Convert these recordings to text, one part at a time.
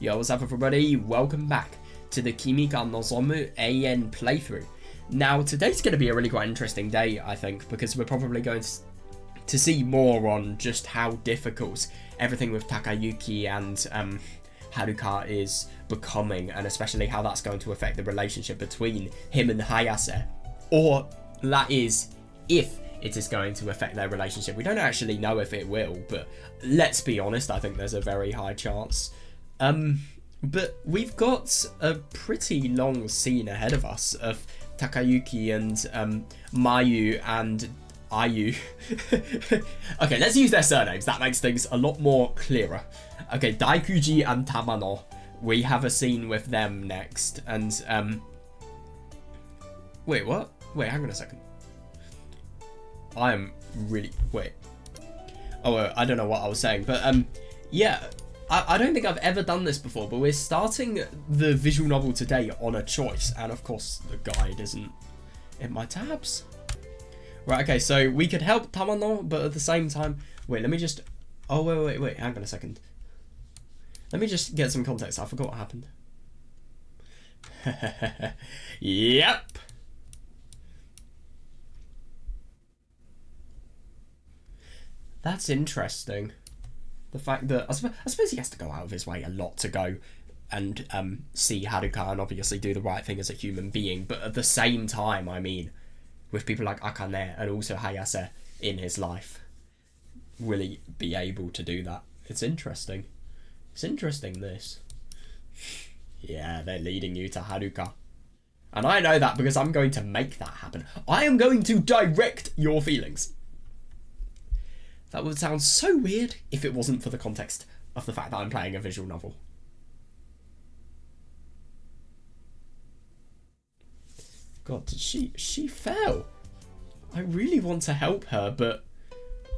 Yo, what's up everybody? Welcome back to the Kimi Nozomu Eien playthrough. Now, today's going to be a really quite interesting day, I think, because we're probably going to see more on just how difficult everything with Takayuki and Haruka is becoming, and especially how that's going to affect the relationship between him and Hayase. Or, that is, if it is going to affect their relationship. We don't actually know if it will, but let's be honest, I think there's a very high chance. But we've got a pretty long scene ahead of us of Takayuki and Mayu and Ayu. Okay, let's use their surnames. That makes things a lot more clearer. Okay, Daikuji and Tamano. We have a scene with them next. And, wait, what? Wait, hang on a second. I am really... Wait. Oh, I don't know what I was saying. But, yeah. I don't think I've ever done this before, but we're starting the visual novel today on a choice. And, of course, the guide isn't in my tabs. Right, okay, so we could help Tamano, but at the same time... Wait, let me just... Oh, wait, hang on a second. Let me just get some context. I forgot what happened. Yep. That's interesting. The fact that... I suppose he has to go out of his way a lot to go and see Haruka and obviously do the right thing as a human being. But at the same time, I mean, with people like Akane and also Hayase in his life, will he be able to do that? It's interesting. It's interesting, this. Yeah, they're leading you to Haruka. And I know that because I'm going to make that happen. I am going to direct your feelings. That would sound so weird if it wasn't for the context of the fact that I'm playing a visual novel. God, she fell. I really want to help her, but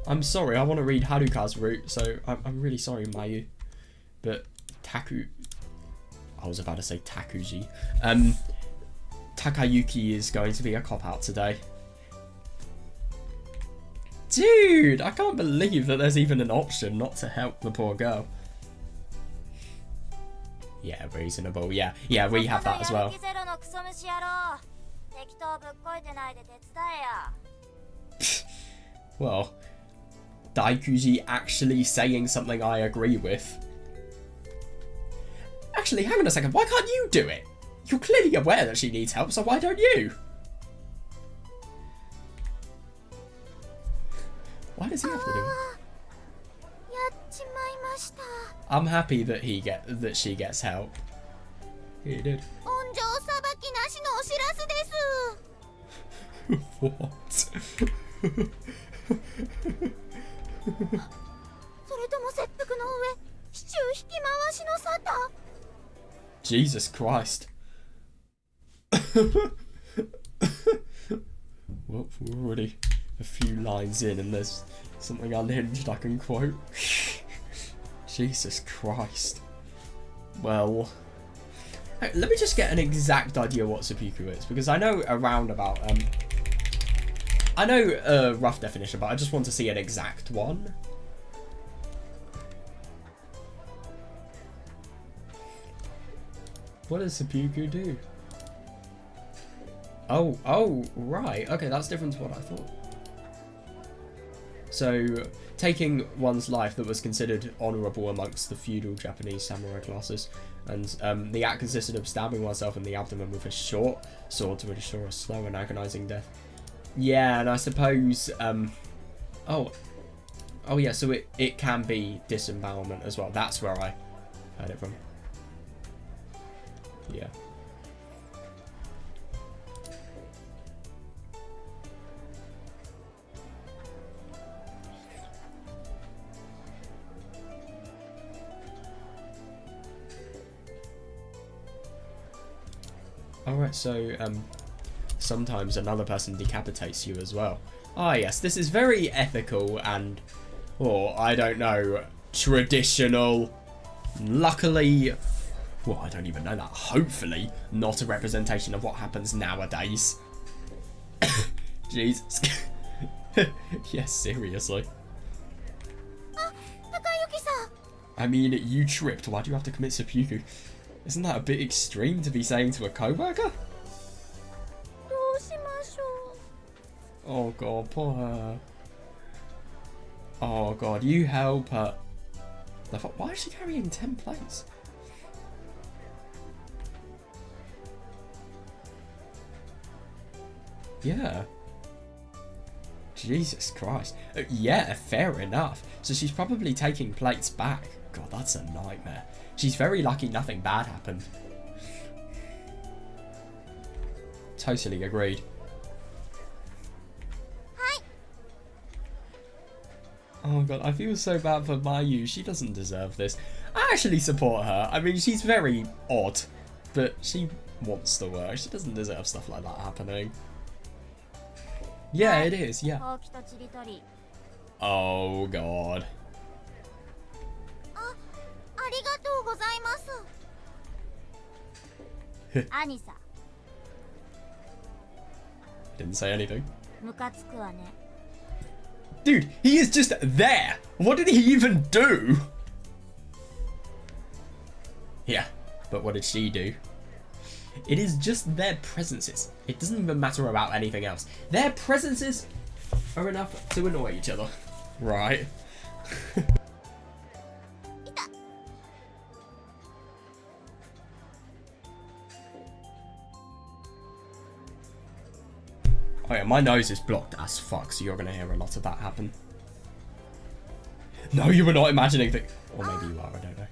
I'm sorry, I want to read Haruka's route, so I'm really sorry, Mayu. But I was about to say Takuji. Takayuki is going to be a cop-out today. Dude, I can't believe that there's even an option not to help the poor girl. Yeah, reasonable. Yeah, we have that as well. Well, Daikuji actually saying something I agree with. Actually, hang on a second. Why can't you do it? You're clearly aware that she needs help, so why don't you? Why does he have to do it? I'm happy that she gets help. He did. What? Jesus Christ. Well, we're already a few lines in and there's something unhinged I can quote. Jesus Christ. Well, let me just get an exact idea what seppuku is, because I know a roundabout, I know a rough definition, but I just want to see an exact one. What does seppuku do? Oh, right. Okay, that's different to what I thought. So, taking one's life that was considered honourable amongst the feudal Japanese samurai classes, and the act consisted of stabbing oneself in the abdomen with a short sword to ensure a slow and agonising death. Yeah, and I suppose, oh yeah, so it can be disembowelment as well. That's where I heard it from. Yeah. Alright, so, sometimes another person decapitates you as well. Ah, yes, this is very ethical and, or, I don't know, traditional. Luckily, well, I don't even know that. Hopefully, not a representation of what happens nowadays. Jesus. Yes, seriously. I mean, you tripped. Why do you have to commit seppuku? Isn't that a bit extreme to be saying to a co-worker? Oh god, poor her. Oh god, you help her. Why is she carrying 10 plates? Yeah. Jesus Christ. Yeah, fair enough. So she's probably taking plates back. God, that's a nightmare. She's very lucky nothing bad happened. Totally agreed. Oh god, I feel so bad for Mayu. She doesn't deserve this. I actually support her. I mean, she's very odd, but she wants to work. She doesn't deserve stuff like that happening. Yeah, it is, yeah. Oh god. Didn't say anything. Dude, he is just there. What did he even do? Yeah, but what did she do? It is just their presences. It doesn't even matter about anything else. Their presences are enough to annoy each other. Right. Oh yeah, my nose is blocked as fuck, so you're gonna hear a lot of that happen. No, you were not imagining that. Or maybe you are, I don't know.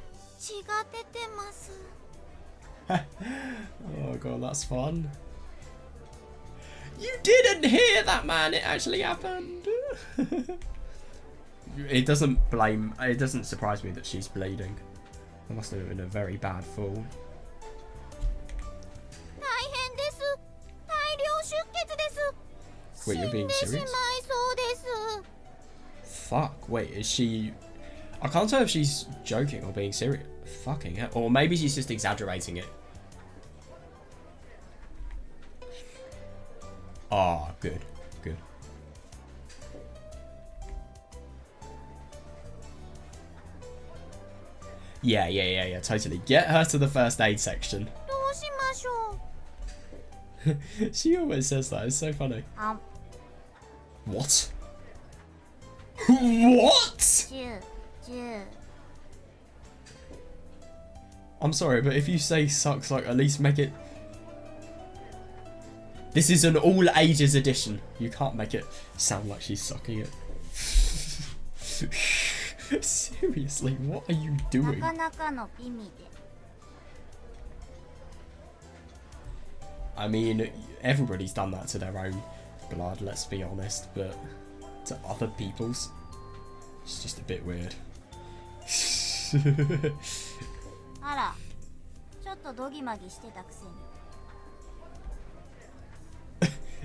Oh god, that's fun. You didn't hear that, man. It actually happened. It doesn't surprise me that she's bleeding. That must have been a very bad fall. Wait, you're being serious? Fuck, wait, is she... I can't tell if she's joking or being serious. Fucking hell. Or maybe she's just exaggerating it. Ah, oh, good, good. Yeah, totally. Get her to the first aid section. She always says that, it's so funny. What? What? I'm sorry, but if you say sucks, like, at least make it... This is an all ages edition. You can't make it sound like she's sucking it. Seriously, what are you doing? I mean, everybody's done that to their own blood, let's be honest, but to other people's, it's just a bit weird.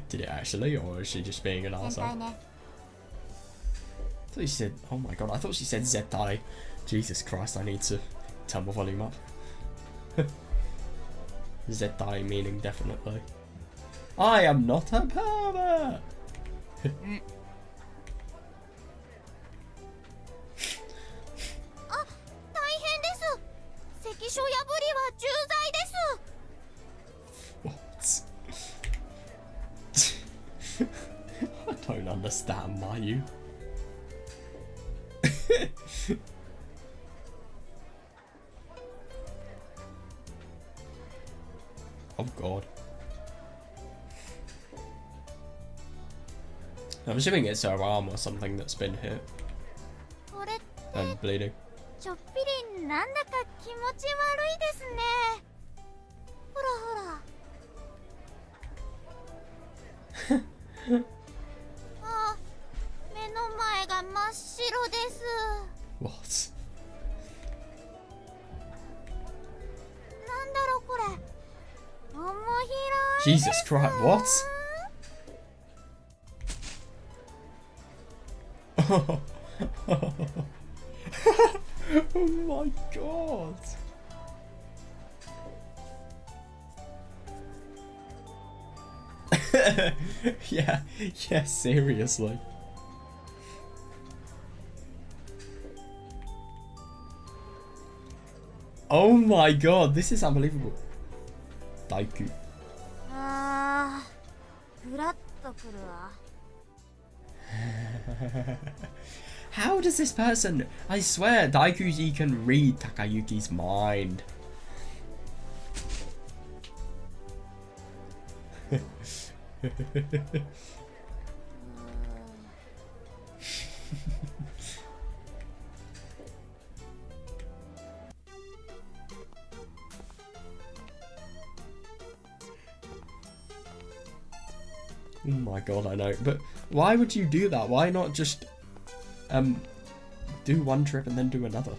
Did it actually, or is she just being an arsehole? I thought she said, oh my god, I thought she said Zettai. Jesus Christ, I need to turn my volume up. Zettai meaning definitely. I am not a pervert! What? I don't understand, Mayu. Oh god. I'm assuming it's her arm or something that's been hit. And bleeding. What? Jesus Christ, what? Oh my god. Yeah, seriously. Oh my god, this is unbelievable. Daiku. How does this person... I swear, Daikuji can read Takayuki's mind. Oh my god, I know. But why would you do that? Why not just do one trip and then do another?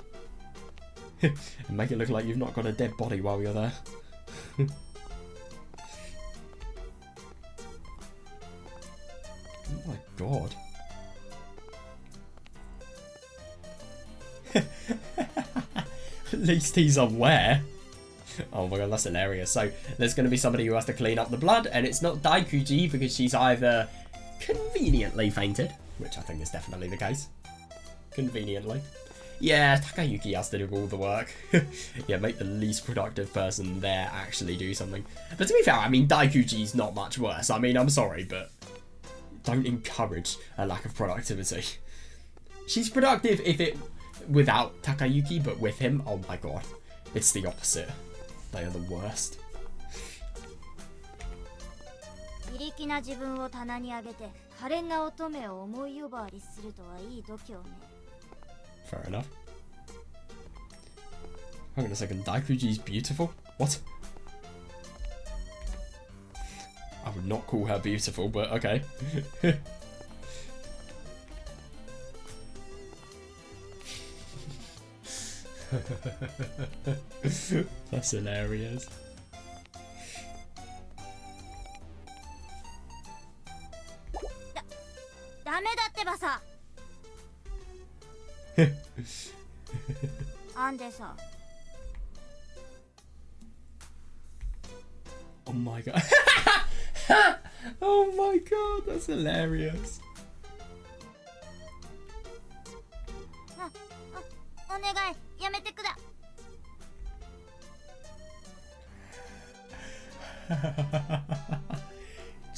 And make it look like you've not got a dead body while you're there. Oh my god. At least he's aware. Oh my god, that's hilarious. So there's going to be somebody who has to clean up the blood, and it's not Daikuji because she's either conveniently fainted, which I think is definitely the case. Conveniently. Yeah, Takayuki has to do all the work. Yeah, make the least productive person there actually do something. But to be fair, I mean, Daikuji's not much worse. I mean, I'm sorry, but don't encourage a lack of productivity. She's productive if it without Takayuki, but with him, oh my god, it's the opposite. They are the worst. Fair enough. Hang on a second, Daikuji's beautiful? What? I would not call her beautiful, but okay. That's hilarious. Oh my god. Oh my god, that's hilarious.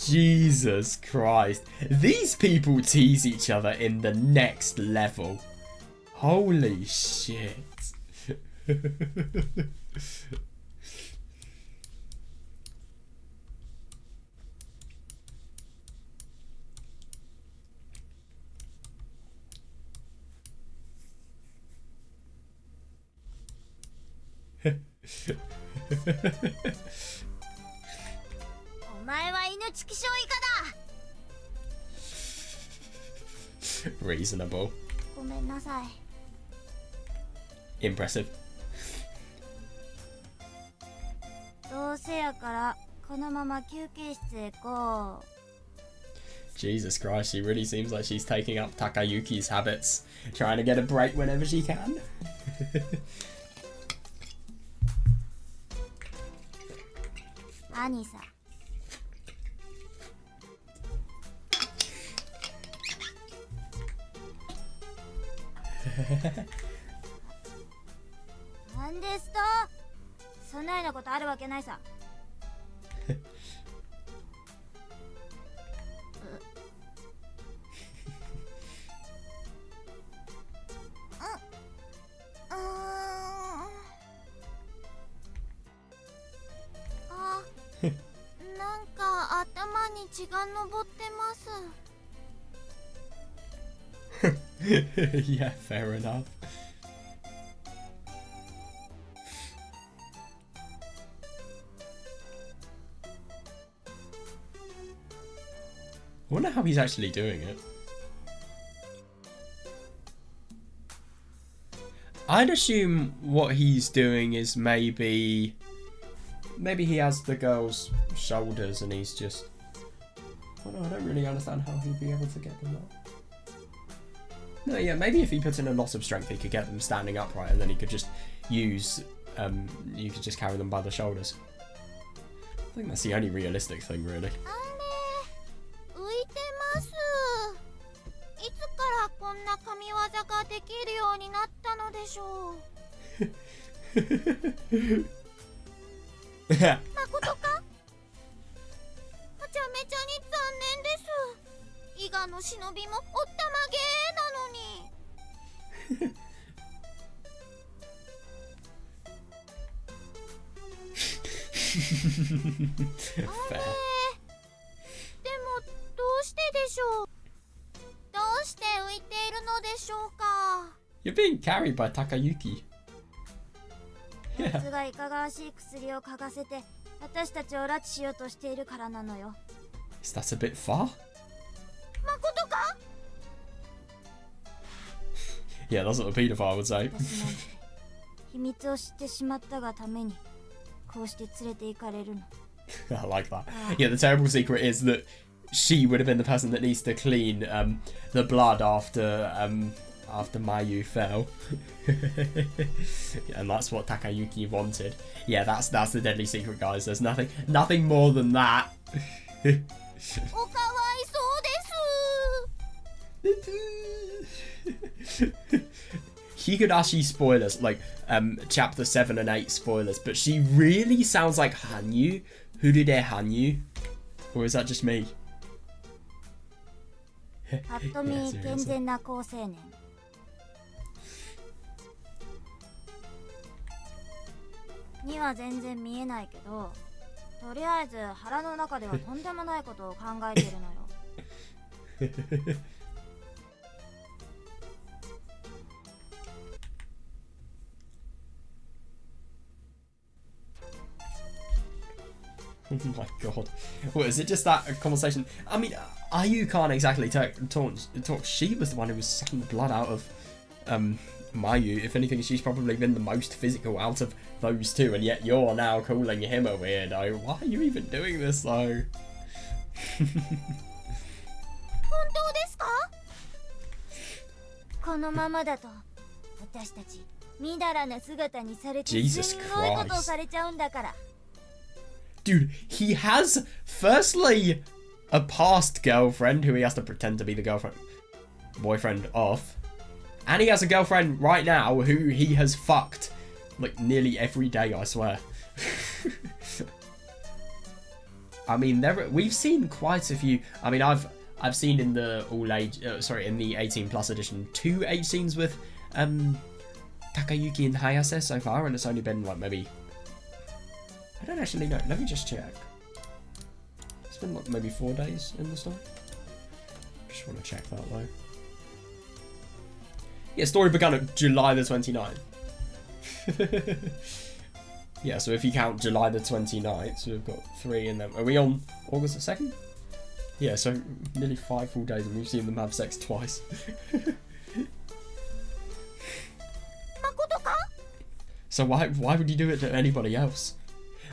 Jesus Christ. These people tease each other in the next level. Holy shit. Reasonable. Impressive. Jesus Christ, she really seems like she's taking up Takayuki's habits, trying to get a break whenever she can. Yeah, fair enough. I wonder how he's actually doing it. I'd assume what he's doing is maybe he has the girl's shoulders and he's just... Oh no, I don't really understand how he'd be able to get them up. No, yeah, maybe if he puts in a lot of strength he could get them standing upright and then he could just use... you could just carry them by the shoulders. I think that's the only realistic thing, really. 誠か？はちゃめちゃに残念です。伊賀の忍びもおったまげーなのに。Fair. でもどうしてでしょう？どうして浮いているのでしょうか？ You're being carried by Takayuki. やつがいかがわしい薬を嗅がせて私たちを拉致しようとしているからなのよ。Is that a bit far? 誠か？ Yeah, that's what a paedophile would say. 私なんて秘密を知ってしまったがためにこうして連れて行かれるの。I like that. Yeah, the terrible secret is that she would have been the person that needs to clean the blood after Mayu fell. And that's what Takayuki wanted. Yeah, that's the deadly secret, guys. There's nothing more than that. おかわいそうです。 Higurashi spoilers, like chapter 7 and 8 spoilers, but she really sounds like Hanyu. Hurude Hanyu? Or is that just me? ぱっと見健全な好青年。には全然見えないけど、とりあえず腹の中ではとんでもないことを考えてるのよ。Oh my god. What, is it just that conversation? I mean, Ayu can't exactly talk. She was the one who was sucking the blood out of Mayu. If anything, she's probably been the most physical out of those two, and yet you're now calling him a weirdo. Why are you even doing this, though? 本当ですか？このままだと私たちみだらな姿にされてすんごいことをされちゃうんだから。 Dude, he has, firstly, a past girlfriend who he has to pretend to be the boyfriend of. And he has a girlfriend right now who he has fucked, like, nearly every day, I swear. I mean, we've seen quite a few. I mean, I've seen in the in the 18+ edition 2 H scenes with Takayuki and Hayase so far, and it's only been like maybe, I don't actually know. Let me just check. It's been like maybe 4 days in the story. Just want to check that though. Yeah, story began at July the 29th. Yeah, so if you count July the 29th, so we've got 3, and then are we on August the 2nd? Yeah, so nearly 5 full days, and we've seen them have sex twice. So why would you do it to anybody else?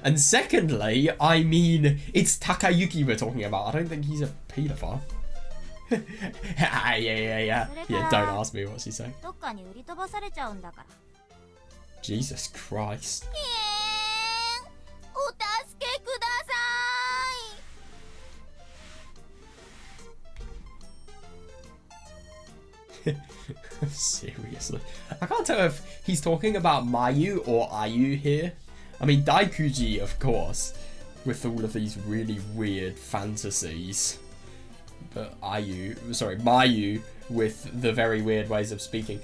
And secondly, I mean, it's Takayuki we're talking about. I don't think he's a paedophile. Yeah, don't ask me what she's saying. Jesus Christ. お助けください。 Seriously. I can't tell if he's talking about Mayu or Ayu here. I mean, Daikuji, of course, with all of these really weird fantasies. But Mayu with the very weird ways of speaking.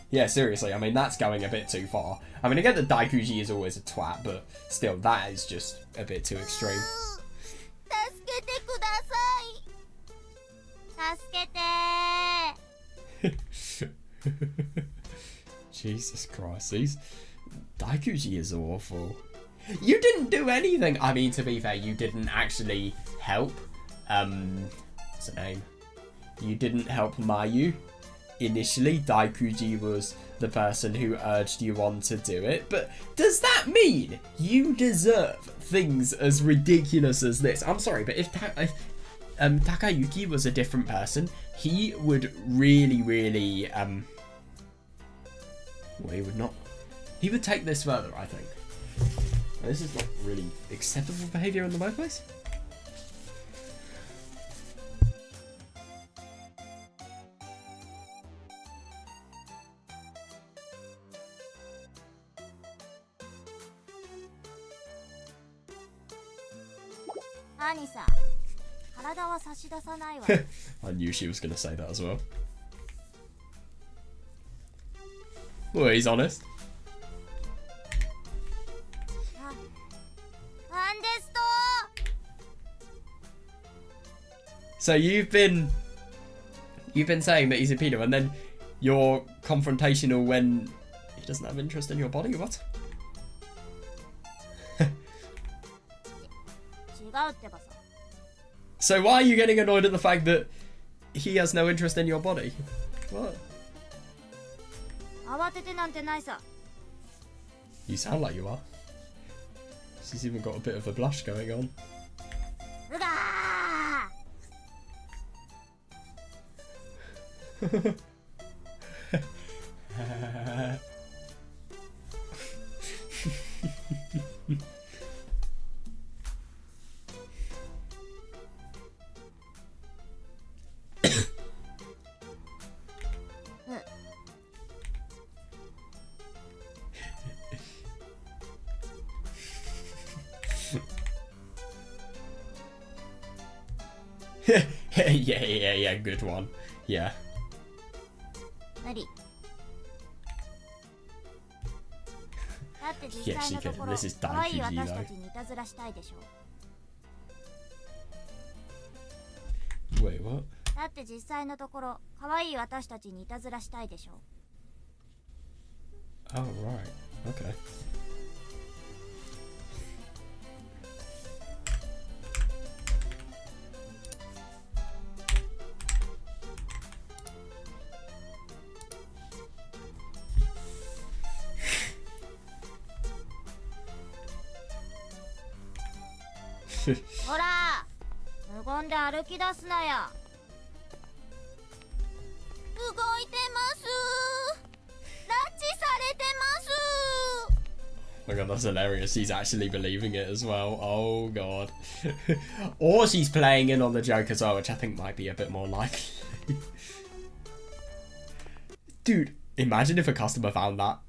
Yeah, seriously, I mean, that's going a bit too far. I mean, I get that Daikuji is always a twat, but still, that is just a bit too extreme. 助けてください。助けて。 Jesus Christ, Daikuji is awful. You didn't do anything. I mean, to be fair, you didn't actually help. What's her name? You didn't help Mayu. Initially, Daikuji was the person who urged you on to do it. But does that mean you deserve things as ridiculous as this? I'm sorry, but if Takayuki was a different person, he would really, well, he would not. He would take this further, I think. This is not really acceptable behaviour in the workplace. Akane さ、体は差し出さないわ。I knew she was going to say that as well. Well, he's honest. なんですと So you've been saying that he's a pedo, and then you're confrontational when he doesn't have interest in your body. What? 違うってばさ。 So why are you getting annoyed at the fact that he has no interest in your body? What? 慌ててなんてないさ。 You sound like you are. She's even got a bit of a blush going on. うがー yeah, good one. Yeah. 無理。だって実際のところ This is 可愛い Takayuki 私た though. ちにいたずらしたいでしょ。 Wait, what? だって実際のところ可愛い私たちにいたずらしたいでしょ。 Oh, right. Okay. ほら無言で歩き出すなや。動いてます。拉致されてます。 Oh my god, that's hilarious. He's actually believing it as well. Oh god. Or she's playing in on the joke as well, which I think might be a bit more likely. Dude, imagine if a customer found that.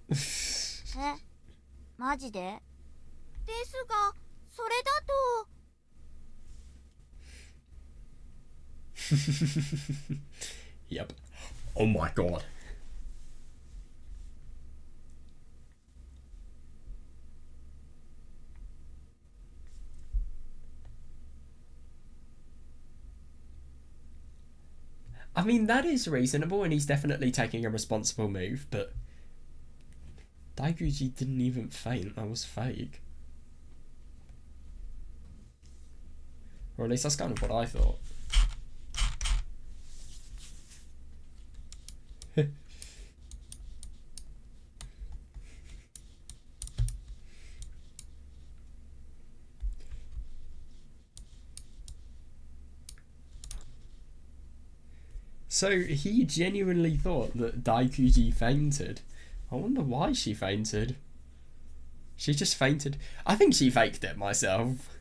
え、マジで？ですが、それだと。 Yep. Oh my god. I mean, that is reasonable, and he's definitely taking a responsible move, but Daiguchi didn't even faint. That was fake. Or at least that's kind of what I thought. So he genuinely thought that Daikuji fainted. I wonder why she fainted. She just fainted. I think she faked it myself.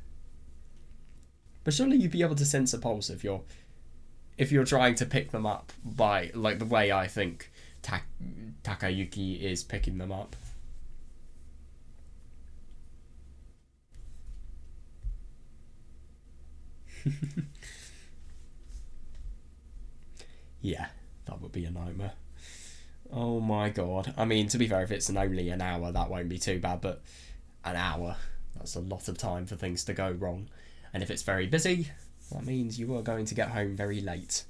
But surely you'd be able to sense a pulse if you're trying to pick them up by like the way I think Takayuki is picking them up. Yeah, that would be a nightmare. Oh my god. I mean, to be fair, if it's only an hour, that won't be too bad, but an hour, that's a lot of time for things to go wrong. And if it's very busy, that means you are going to get home very late.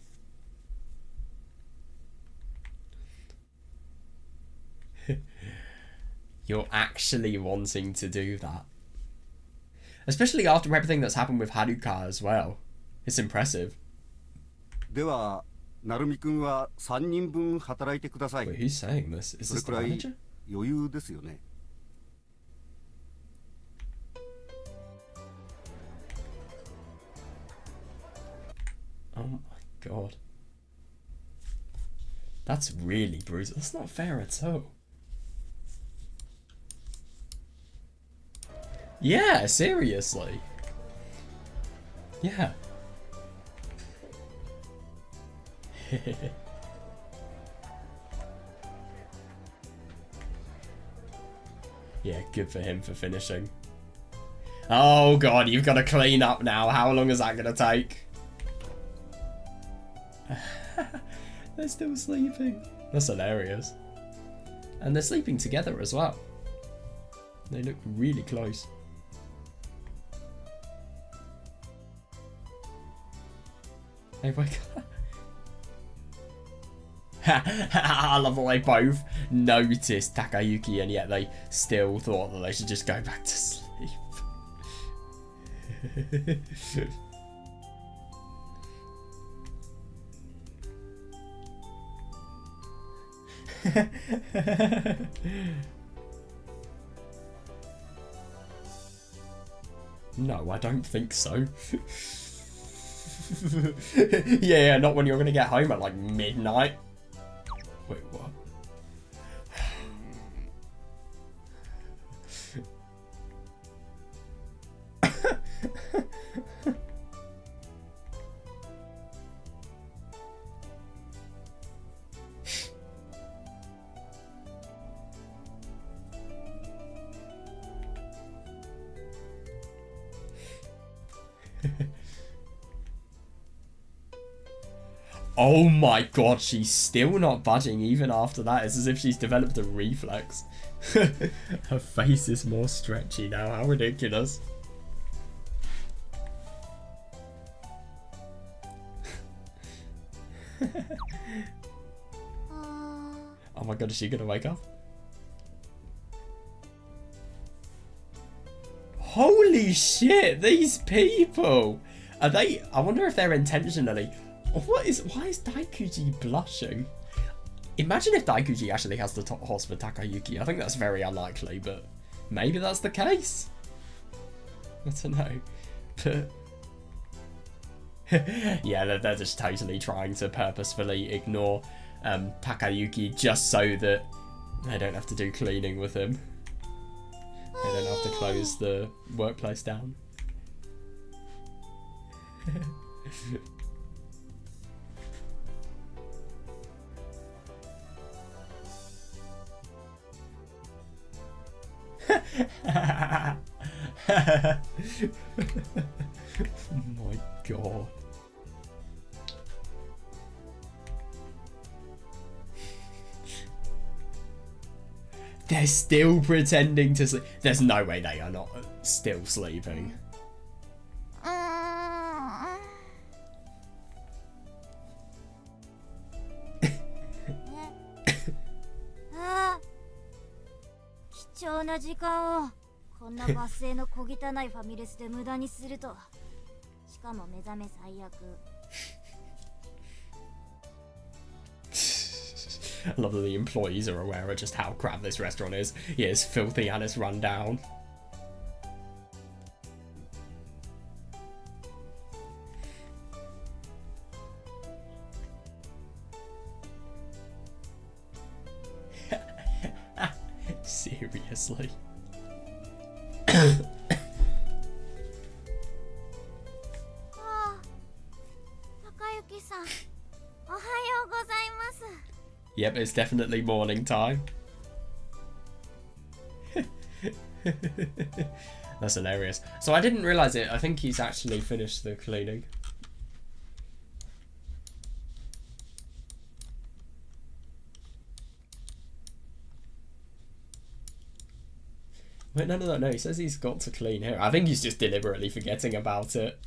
You're actually wanting to do that. Especially after everything that's happened with Haruka as well. It's impressive. では、成美君は3人分働いてください。 Wait, who's saying this? Is それ this く the らい manager? 余裕ですよね。 Oh my god. That's really brutal. That's not fair at all. Yeah, seriously. Yeah. Yeah, good for him for finishing. Oh god, you've got to clean up now. How long is that going to take? They're still sleeping. That's hilarious. And they're sleeping together as well. They look really close. They wake up. I love how they both noticed Takayuki and yet they still thought that they should just go back to sleep. No, I don't think so. Yeah, not when you're gonna get home at like midnight. Wait, what? Oh my god, she's still not budging even after that. It's as if she's developed a reflex. Her face is more stretchy now. How ridiculous. Oh my god, is she gonna wake up? Holy shit, these people! Are they... I wonder if they're intentionally... why is Daikuji blushing? Imagine if Daikuji actually has the top horse for Takayuki. I think that's very unlikely, but maybe that's the case. I don't know. But yeah, they're just totally trying to purposefully ignore Takayuki just so that they don't have to do cleaning with him. They don't have to close the workplace down. Oh my god. They're still pretending to sleep. There's no way they are not still sleeping. I love that the employees are aware of just how crap this restaurant is. Yeah, it's filthy and it's run down. Seriously. Yep, it's definitely morning time. That's hilarious. So I didn't realise it. I think he's actually finished the cleaning. Wait, no. He says he's got to clean here. I think he's just deliberately forgetting about it.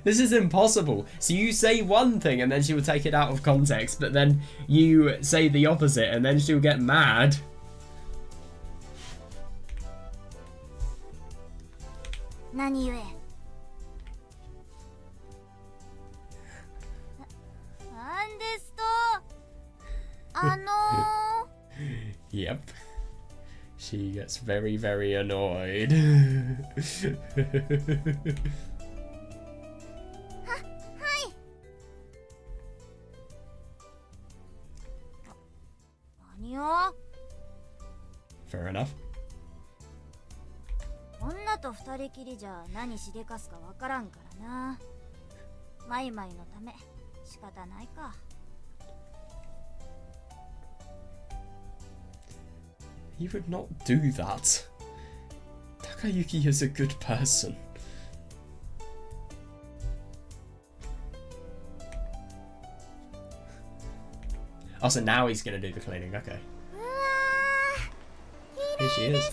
This is impossible. So you say one thing and then she will take it out of context, but then you say the opposite and then she'll get mad. Yep. She gets very, very annoyed. 何を Fair enough. 女と二人きりじゃ何しでかすかわからんからな。マイマイのため仕方ないか。He would not do that. Takayuki is a good person. Oh, so now he's gonna do the cleaning, okay. Here she is.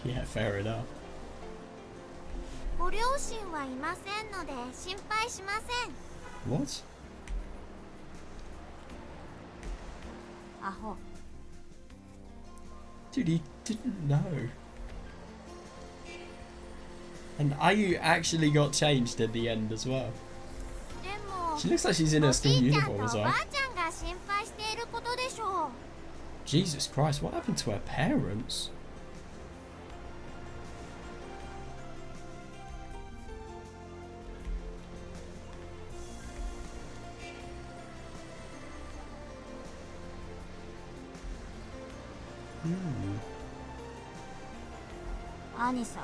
Yeah, fair enough. ご両親はいませんので心配しません。 What? アホ。 Dude, he didn't know. And Ayu actually got changed at the end as well. でも She looks like she's in her school おじいちゃんと uniform お as ば well. あちゃんが心配していることでしょう。 Jesus Christ, what happened to her parents? Anisa.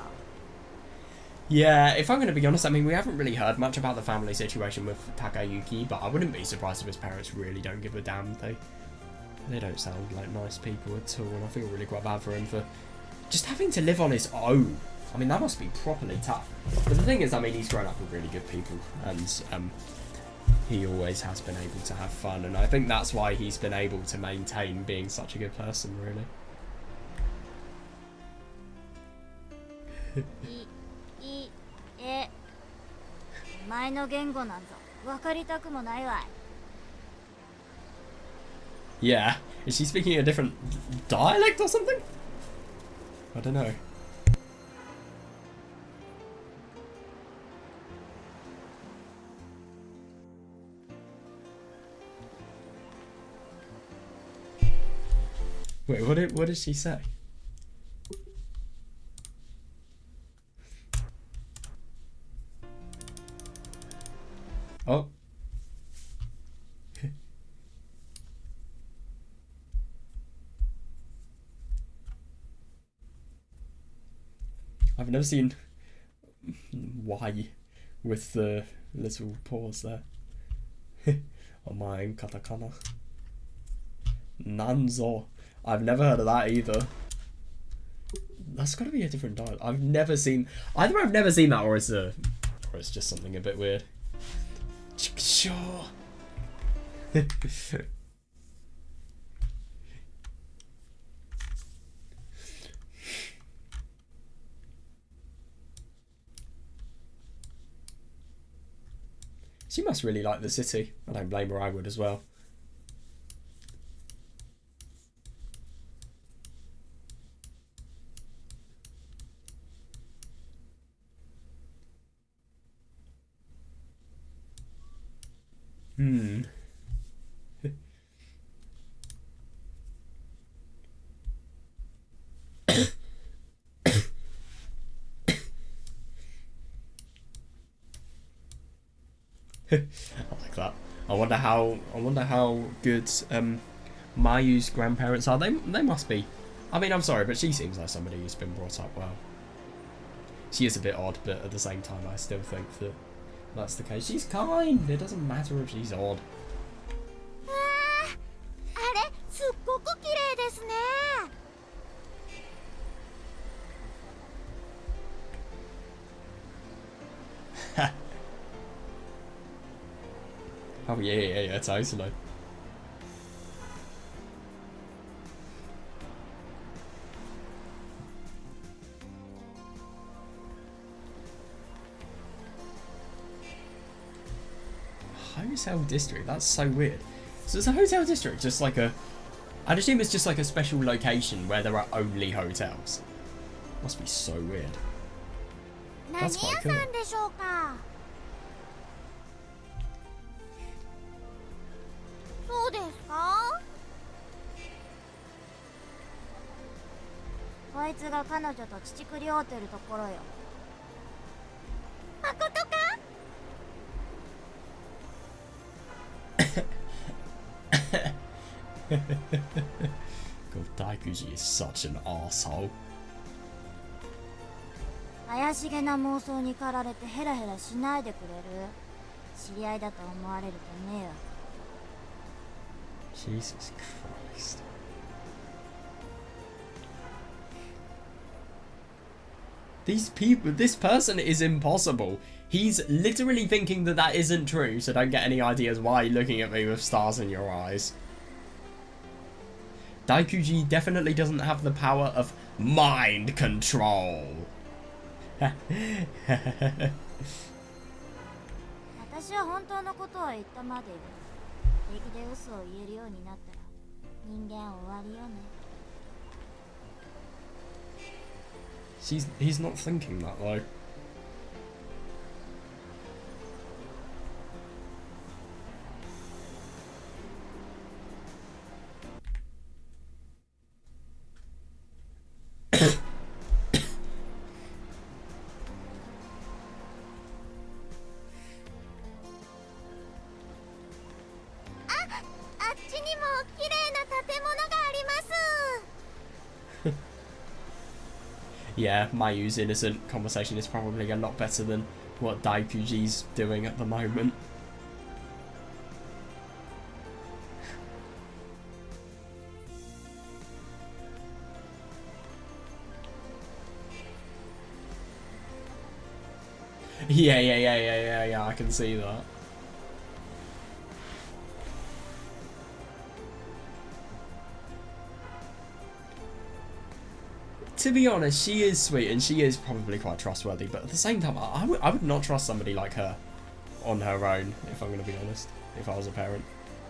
Yeah, if I'm going to be honest, I mean, we haven't really heard much about the family situation with Takayuki, but I wouldn't be surprised if his parents really don't give a damn. They don't sound like nice people at all, and I feel really quite bad for him for just having to live on his own. I mean, that must be properly tough. But the thing is, I mean, he's grown up with really good people, and he always has been able to have fun, and I think that's why he's been able to maintain being such a good person, really. お前の言語なんぞ分かりたくもないわい。 Yeah, is she speaking a different dialect or something? I don't know. Wait, what did she say? Oh. I've never seen Y with the little pause there. Omae katakana. Nanzo. I've never heard of that either. That's got to be a different dialect. I've never seen either. I've never seen that, or it's just something a bit weird. Sure. She must really like the city. I don't blame her, I would as well. I like that. I wonder how good Mayu's grandparents are. They must be I mean, I'm sorry, but she seems like somebody who's been brought up well. She is a bit odd, but at the same time, I still think that that's the case. She's kind. It doesn't matter if she's odd. あれすっごく綺麗ですね Oh, yeah, totally. Hotel district, that's so weird. So is a hotel district just like a... I'd assume it's just like a special location where there are only hotels. Must be so weird. 何屋さんでしょうかそうですかこいつが彼女と乳くり合うてるところよまことか God, Daikuji is such an arsehole. 怪しげな妄想に駆られてヘラヘラしないでくれる知り合いだと思われるとねよ Jesus Christ. These people, this person is impossible. He's literally thinking that that isn't true, so don't get any ideas why you're looking at me with stars in your eyes. Daikuji definitely doesn't have the power of mind control. 私は本当のことを言ったまでよ平気で嘘を言えるようになったら人間終わりよね He's not thinking that though. Yeah, Mayu's innocent conversation is probably a lot better than what Daikuji's doing at the moment. Yeah, I can see that. To be honest, she is sweet and she is probably quite trustworthy, but at the same time, I would not trust somebody like her on her own, if I'm going to be honest, if I was a parent,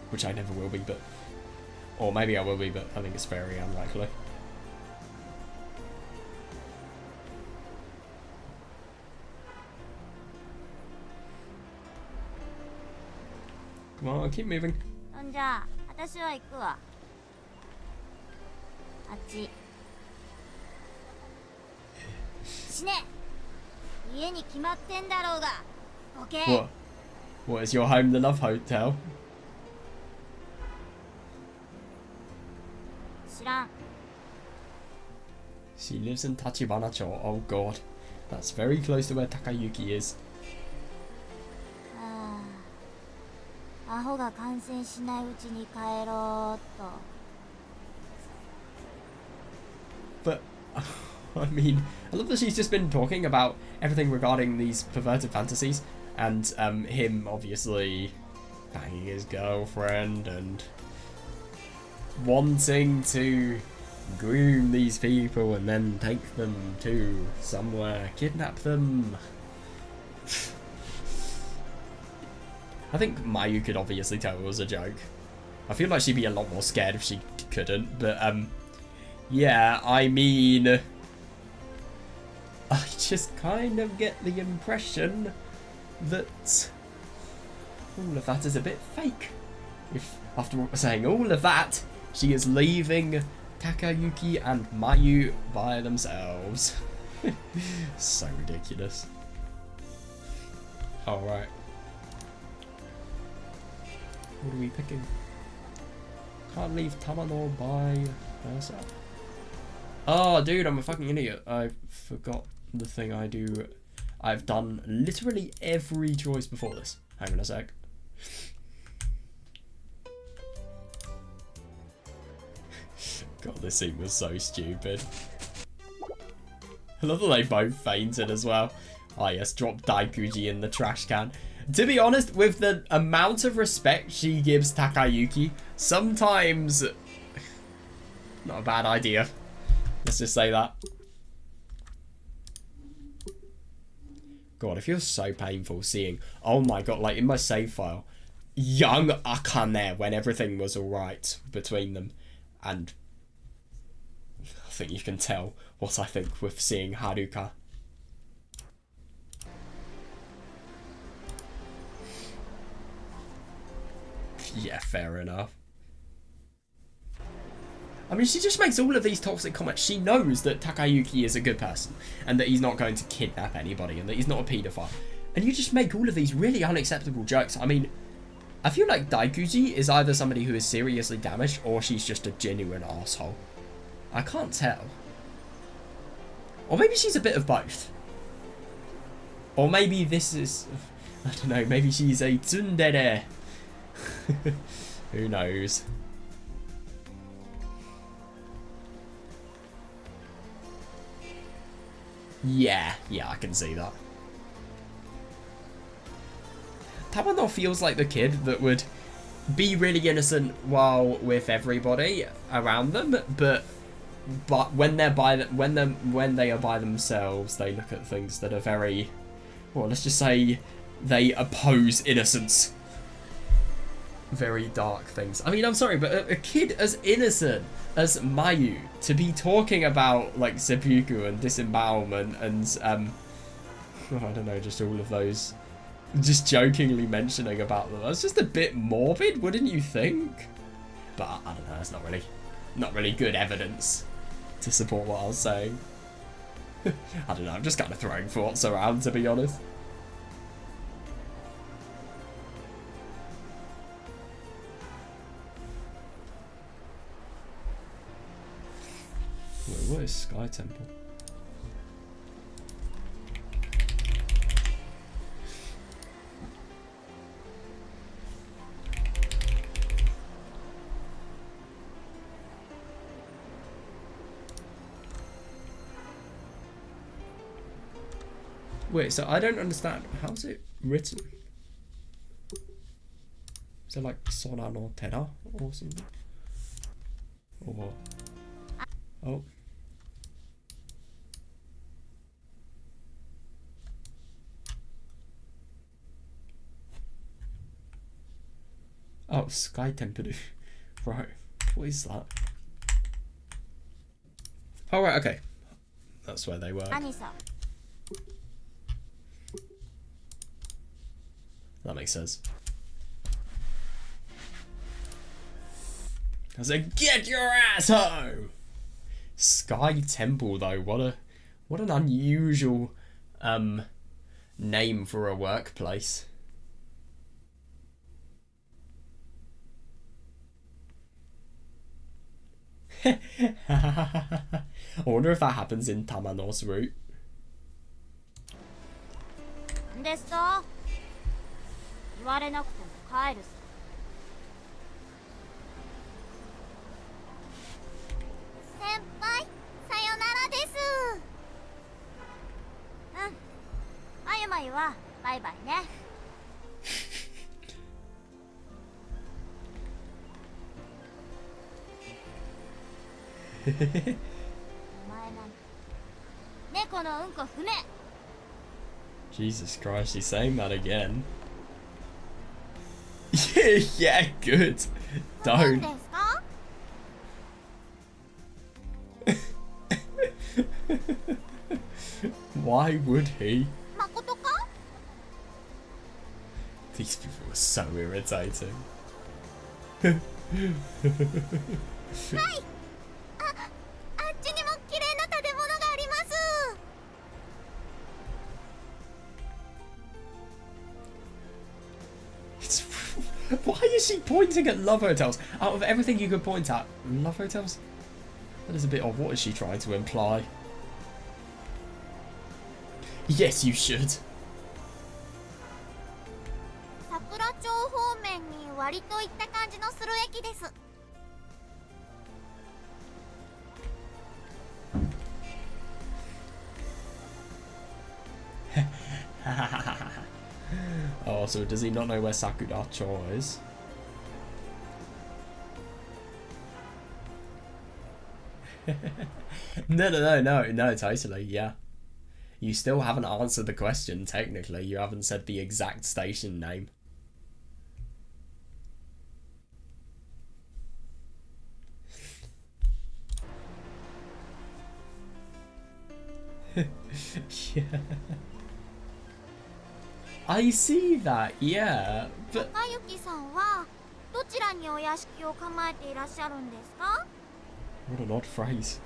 which I never will be, but... Or maybe I will be, but I think it's very unlikely. Come on, keep moving. じゃあ私は行くわあっち死ね家に決まってんだろうがボケ What is your home the love hotel? 知らん She lives in Tachibana-cho. Oh god. That's very close to where Takayuki is. アホが感染しないうちに帰ろうっと But, I mean, I love that she's just been talking about everything regarding these perverted fantasies, and him obviously banging his girlfriend and wanting to groom these people and then take them to somewhere, kidnap them. I think Mayu could obviously tell it was a joke. I feel like she'd be a lot more scared if she couldn't, but yeah, I mean, I just kind of get the impression that all of that is a bit fake. If, after saying all of that, she is leaving Takayuki and Mayu by themselves. So ridiculous. Alright. What are we picking? Can't leave Tamano by herself. Oh, dude, I'm a fucking idiot. I forgot the thing I do. I've done literally every choice before this. Hang on a sec. God, this scene was so stupid. I love that they both fainted as well. Oh yes, drop Daikuji in the trash can. To be honest, with the amount of respect she gives Takayuki, sometimes not a bad idea. Let's just say that. God, it feels so painful seeing, oh my god, like in my save file, young Akane when everything was alright between them. And I think you can tell what I think with seeing Haruka. Yeah, fair enough. I mean, she just makes all of these toxic comments. She knows that Takayuki is a good person and that he's not going to kidnap anybody and that he's not a paedophile. And you just make all of these really unacceptable jokes. I mean, I feel like Daikuji is either somebody who is seriously damaged or she's just a genuine asshole. I can't tell. Or maybe she's a bit of both. Or maybe this is, I don't know, maybe she's a tsundere. Who knows? Yeah, I can see that. Tamano feels like the kid that would be really innocent while with everybody around them, but when they're when they are by themselves, they look at things that are very, well, let's just say they oppose innocence. Very dark things. I mean, I'm sorry, but a kid as innocent as Mayu to be talking about like seppuku and disembowelment and I don't know, just all of those, just jokingly mentioning about them. That's just a bit morbid, wouldn't you think? But I don't know. It's not really good evidence to support what I was saying. I don't know. I'm just kind of throwing thoughts around, to be honest. Wait, what is Sky Temple? Wait, so I don't understand. How's it written? Is it like Sona no Tera or something? Or... Oh. Oh, Sky Temple. Right. What is that? Oh, right, okay. That's where they were. That makes sense. I said, get your ass home! Sky Temple, though, what an unusual name for a workplace. I wonder if that happens in Tamano's route. Jesus Christ, he's saying that again. Yeah, good. Don't. Why would he? These people are so irritating. Why is she pointing at love hotels? Out of everything you could point at, love hotels? That is a bit odd. What is she trying to imply? Yes, you should. 桜町方面に割と行った感じのする駅です。Oh, so does he not know where Sakuracho is? No, totally, yeah. You still haven't answered the question, technically. You haven't said the exact station name. Yeah. I see that, yeah, but... Takayuki さんはどちらにお屋敷を構えていらっしゃるんですか? What an odd phrase.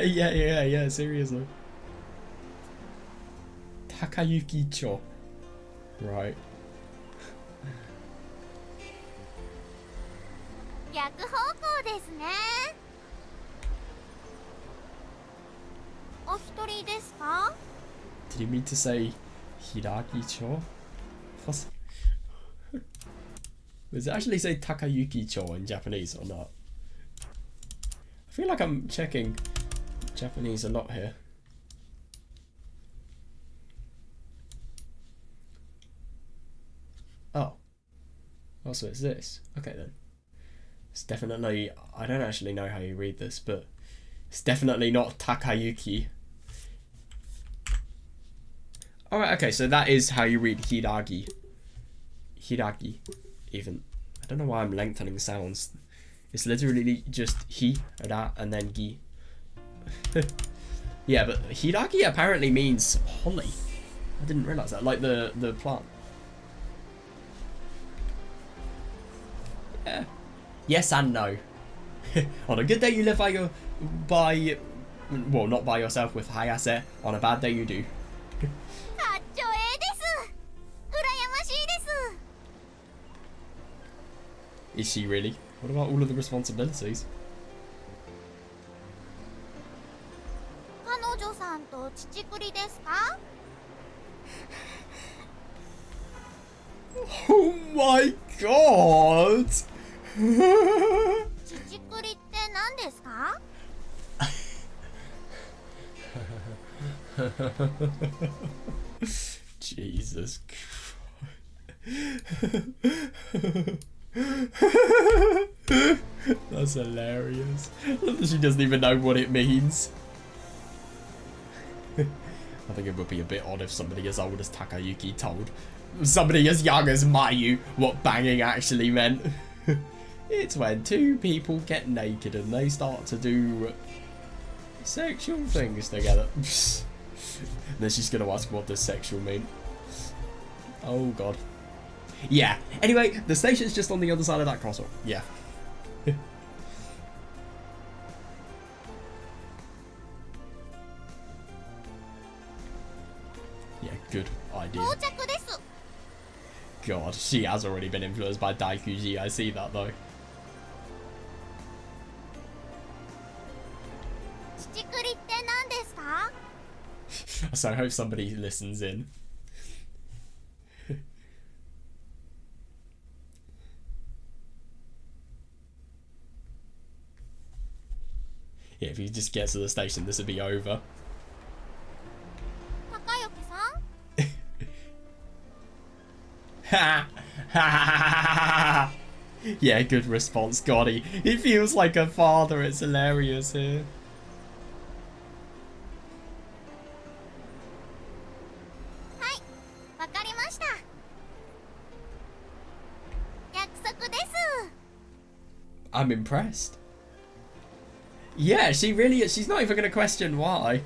yeah, seriously. Takayuki-cho. Right. 逆方向ですね。お一人ですか? Did you mean to say Hiragi-cho? Does it actually say Takayuki-cho in Japanese or not? I feel like I'm checking Japanese a lot here. Oh, so it's this. Okay then. It's definitely, I don't actually know how you read this, but it's definitely not Takayuki. Alright, okay, so that is how you read Hiragi. Hiragi, even. I don't know why I'm lengthening sounds. It's literally just hi, ra, and then gi. Yeah, but Hiragi apparently means holly. I didn't realise that, like the plant. Yeah. Yes and no. On a good day you live by, well, not by yourself with Hayase. On a bad day you do. Is she really? What about all of the responsibilities? 彼女さんと父栗ですか? Oh my god! 父栗って何ですか? Jesus Christ. That's hilarious. She doesn't even know what it means. I think it would be a bit odd if somebody as old as Takayuki told somebody as young as Mayu what banging actually meant. It's when two people get naked and they start to do sexual things together. Then she's gonna ask, what does sexual mean? Oh god. Yeah. Anyway, the station's just on the other side of that crosswalk. Yeah. Yeah, good idea. God, she has already been influenced by Daikuji. I see that though. So I hope somebody listens in. Yeah, if he just gets to the station, this would be over. Yeah, good response, God. He feels like a father. It's hilarious here. I'm impressed. Yeah, she really is. She's not even going to question why.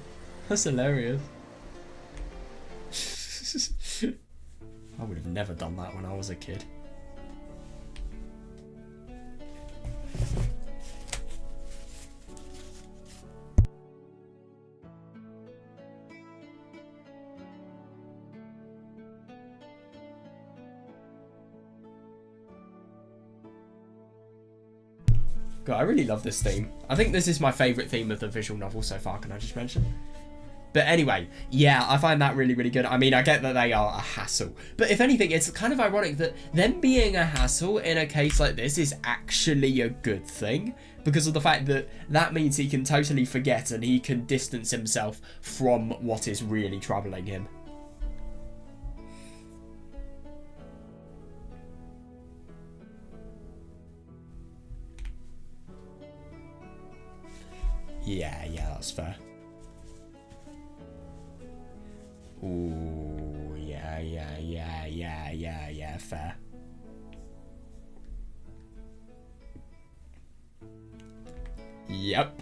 That's hilarious. I would have never done that when I was a kid. God, I really love this theme. I think this is my favourite theme of the visual novel so far, can I just mention? But anyway, yeah, I find that really, really good. I mean, I get that they are a hassle. But if anything, it's kind of ironic that them being a hassle in a case like this is actually a good thing. Because of the fact that that means he can totally forget and he can distance himself from what is really troubling him. Yeah, that's fair. Ooh, yeah, fair. Yep.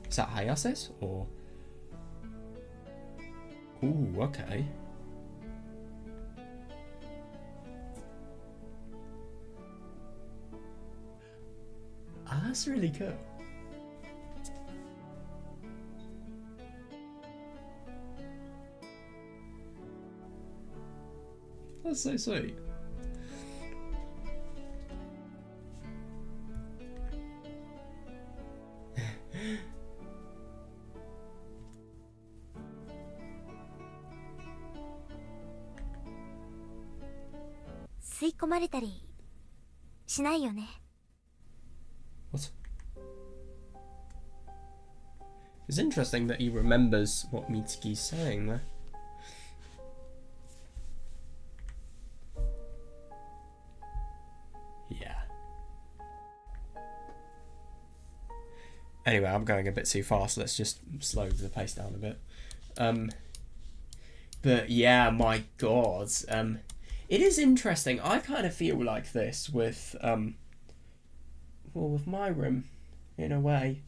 Is that Hayase's or? Ooh, okay. Ah, that's really cool. That's so sweet. What? It's interesting that he remembers what Mitsuki's saying there. Yeah. Anyway, I'm going a bit too fast. Let's just slow the pace down a bit. But yeah, my God. It is interesting. I kind of feel like this with well, with my room, in a way.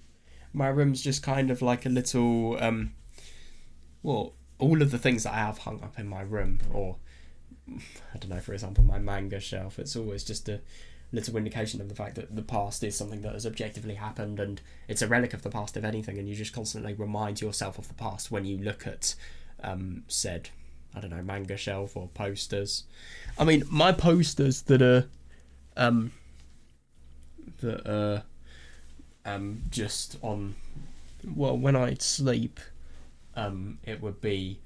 My room's just kind of like a little well, all of the things that I have hung up in my room, or I don't know, for example, my manga shelf, it's always just a little indication of the fact that the past is something that has objectively happened, and it's a relic of the past, if anything, and you just constantly remind yourself of the past when you look at said, I don't know, manga shelf or posters. I mean, my posters that are just on, well, when I sleep, it would be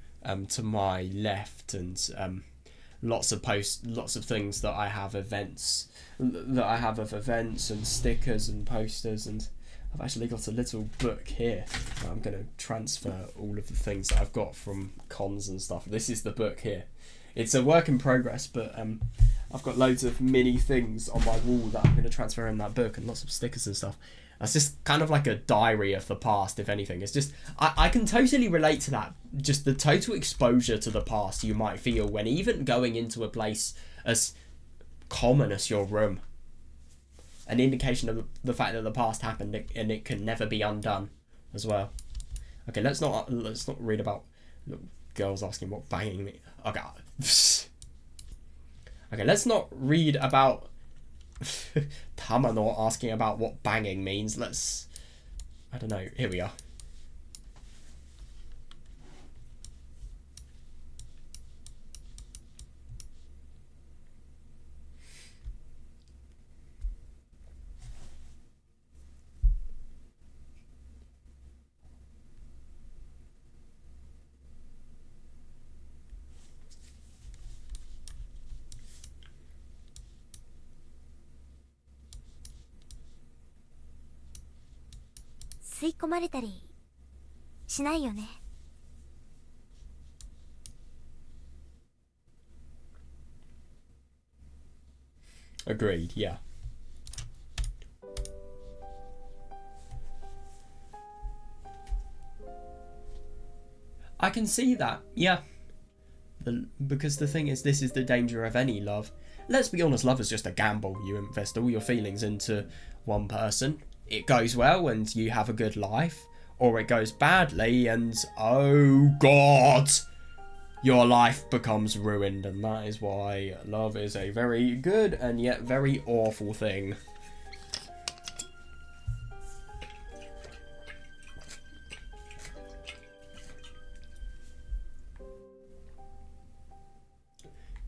to my left, and lots of things that I have of events and stickers and posters, and I've actually got a little book here where I'm going to transfer all of the things that I've got from cons and stuff. This is the book here. It's a work in progress, but I've got loads of mini things on my wall that I'm going to transfer in that book, and lots of stickers and stuff. That's just kind of like a diary of the past, if anything. It's just, I can totally relate to that. Just the total exposure to the past you might feel when even going into a place as common as your room. An indication of the fact that the past happened and it can never be undone as well. Okay, let's not read about girls asking what banging means. Okay. Okay, let's not read about Tamano asking about what banging means. Let's, I don't know, here we are. Agreed, yeah. I can see that, yeah. Because the thing is, this is the danger of any love. Let's be honest, love is just a gamble. You invest all your feelings into one person. It goes well and you have a good life. Or it goes badly and, oh God, your life becomes ruined. And that is why love is a very good and yet very awful thing.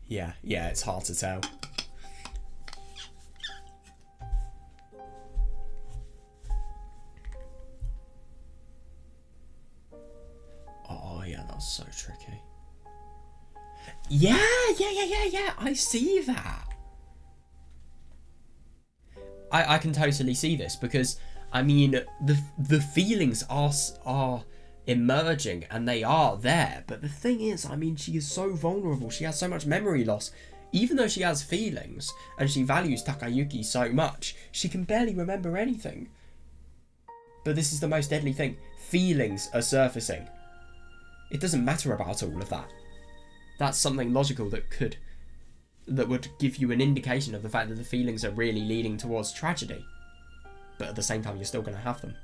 Yeah, it's hard to tell. Oh, yeah, that was so tricky. Yeah, I see that. I can totally see this because, I mean, the feelings are emerging and they are there. But the thing is, I mean, she is so vulnerable. She has so much memory loss. Even though she has feelings and she values Takayuki so much, she can barely remember anything. But this is the most deadly thing. Feelings are surfacing. It doesn't matter about all of that. That's something logical that would give you an indication of the fact that the feelings are really leading towards tragedy. But at the same time, you're still going to have them.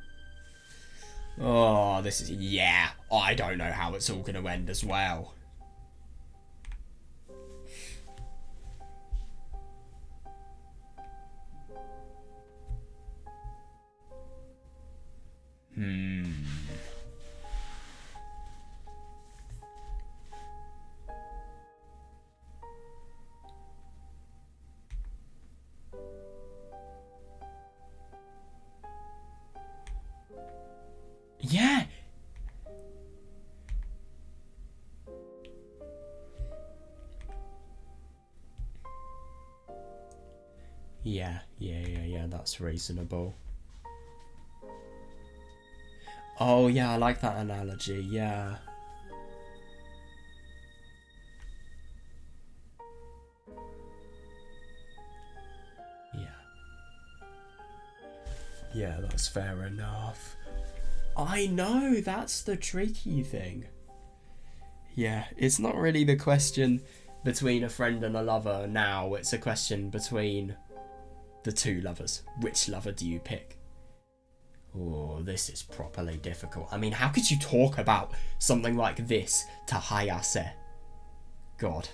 Oh, this is... Yeah, I don't know how it's all going to end as well. Yeah. Yeah, that's reasonable. Oh, yeah, I like that analogy, yeah. Yeah, that's fair enough. I know, that's the tricky thing. Yeah, it's not really the question between a friend and a lover now, it's a question between the two lovers. Which lover do you pick? Oh, this is properly difficult. I mean, how could you talk about something like this to Hayase? God.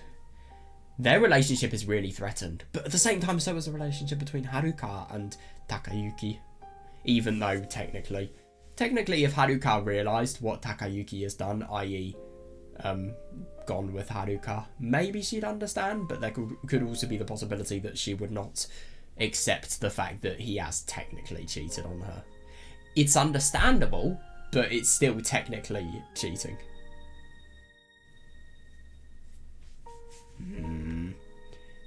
Their relationship is really threatened, but at the same time, so is the relationship between Haruka and Takayuki. Even though, technically, if Haruka realised what Takayuki has done, i.e., gone with Haruka, maybe she'd understand, but there could also be the possibility that she would not accept the fact that he has technically cheated on her. It's understandable, but it's still technically cheating.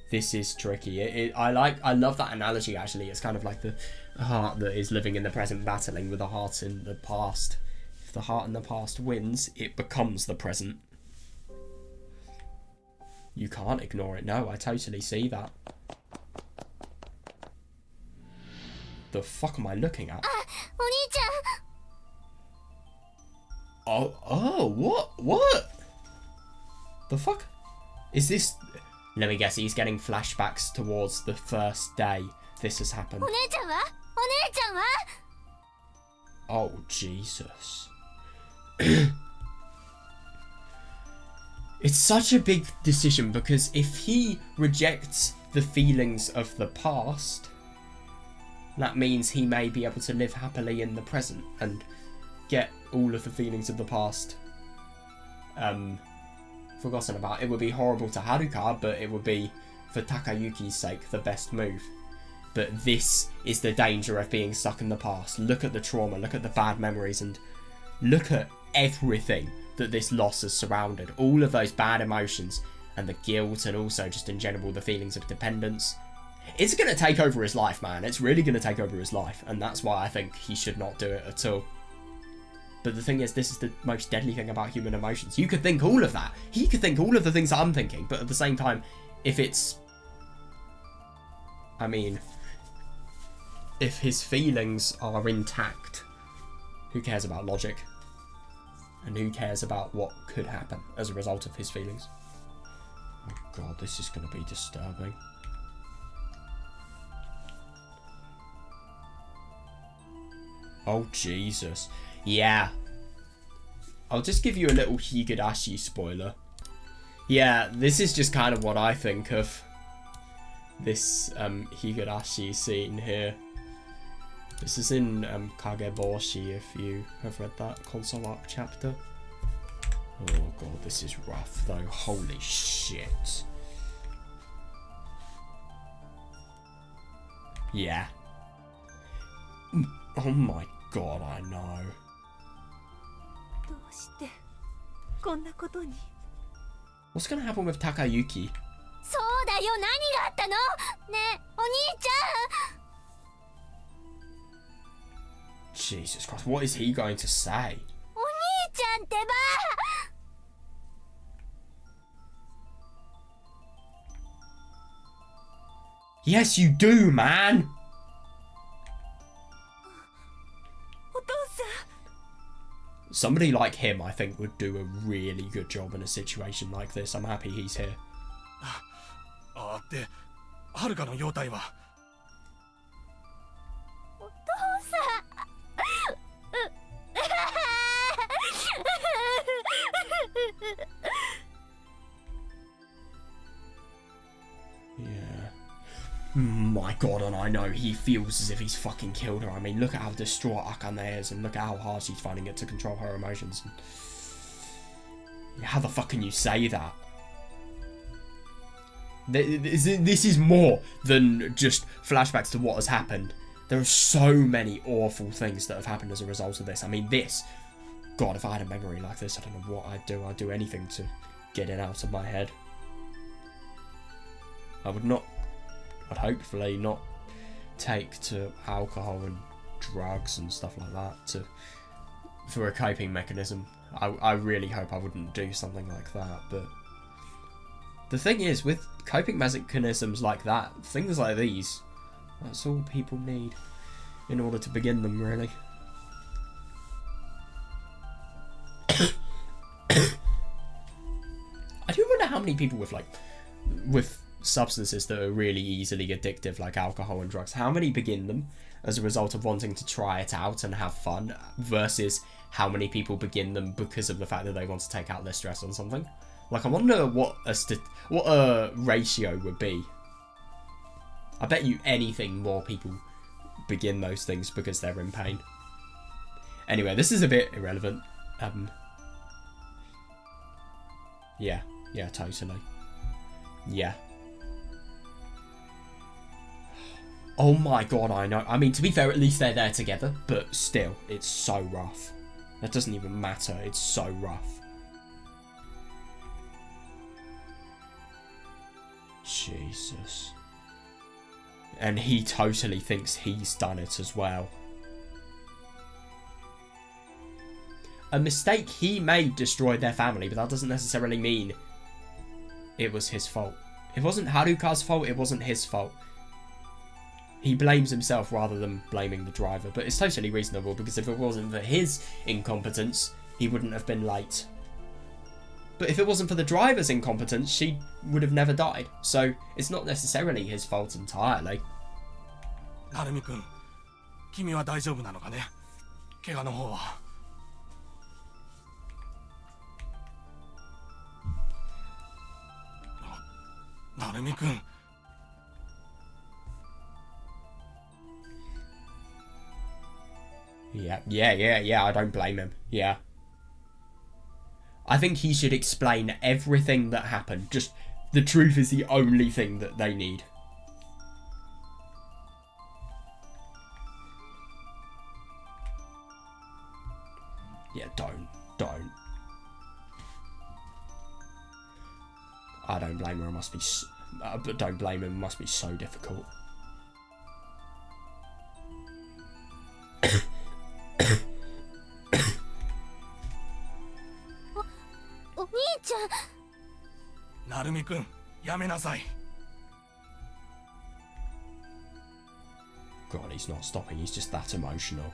This is tricky. I love that analogy, actually. It's kind of like the heart that is living in the present battling with the heart in the past. If the heart in the past wins, it becomes the present. You can't ignore it. No, I totally see that. The fuck am I looking at? Oh, what? The fuck? Is this... Let me guess, he's getting flashbacks towards the first day this has happened. Oh, Jesus. It's such a big decision because if he rejects the feelings of the past, that means he may be able to live happily in the present and get all of the feelings of the past forgotten about. It would be horrible to Haruka, but it would be, for Takayuki's sake, the best move. But this is the danger of being stuck in the past. Look at the trauma, look at the bad memories, and look at everything that this loss has surrounded. All of those bad emotions, and the guilt, and also just in general the feelings of dependence. It's going to take over his life, man. It's really going to take over his life, and that's why I think he should not do it at all. But the thing is, this is the most deadly thing about human emotions. You could think all of that. He could think all of the things that I'm thinking, but at the same time, if it's... I mean, if his feelings are intact, who cares about logic? And who cares about what could happen as a result of his feelings? Oh god, this is going to be disturbing. Oh, Jesus. Yeah. I'll just give you a little Higurashi spoiler. Yeah, this is just kind of what I think of this Higurashi scene here. This is in Kageboshi, if you have read that console arc chapter. Oh god, this is rough though. Holy shit. Yeah. Oh my god, I know. どうしてこんなことに。 What's gonna happen with Takayuki? そうだよ、何があったのねえ、お兄ちゃん。 Jesus Christ, what is he going to say? お兄ちゃんってば。 Yes, you do, man! お父さん。 Somebody like him, I think, would do a really good job in a situation like this. I'm happy he's here. で、はるかの容体は。お父さん。 Yeah. My god, and I know he feels as if he's fucking killed her. I mean, look at how distraught Akane is, and look at how hard she's finding it to control her emotions. How the fuck can you say that? This is more than just flashbacks to what has happened. There are so many awful things that have happened as a result of this. I mean, this... God, if I had a memory like this, I don't know what I'd do. I'd do anything to get it out of my head. I'd hopefully not take to alcohol and drugs and stuff like that for a coping mechanism. I really hope I wouldn't do something like that, but the thing is, with coping mechanisms like that, things like these, that's all people need in order to begin them, really. I do wonder how many people with substances that are really easily addictive, like alcohol and drugs, how many begin them as a result of wanting to try it out and have fun, versus how many people begin them because of the fact that they want to take out their stress on something. Like, I wonder what a ratio would be. I bet you anything more people begin those things because they're in pain. Anyway, this is a bit irrelevant. Yeah, totally. Yeah. Oh my god, I know. I mean, to be fair, at least they're there together, but still, it's so rough. That doesn't even matter, it's so rough. Jesus. And he totally thinks he's done it as well. A mistake he made destroyed their family, but that doesn't necessarily mean it was his fault. It wasn't Haruka's fault, it wasn't his fault. He blames himself rather than blaming the driver, but it's totally reasonable, because if it wasn't for his incompetence, he wouldn't have been late. But if it wasn't for the driver's incompetence, she would have never died. So it's not necessarily his fault entirely. Narumi-kun, Kimi wa daijoubu nano ka ne? Kega no hou wa. Narumi-kun. Yeah, I don't blame him. Yeah. I think he should explain everything that happened. Just, the truth is the only thing that they need. Yeah, don't. I don't blame her, it must be... but don't blame him, it must be so difficult. お兄ちゃん。 Narumi-kun, やめなさい。 God, he's not stopping, he's just that emotional.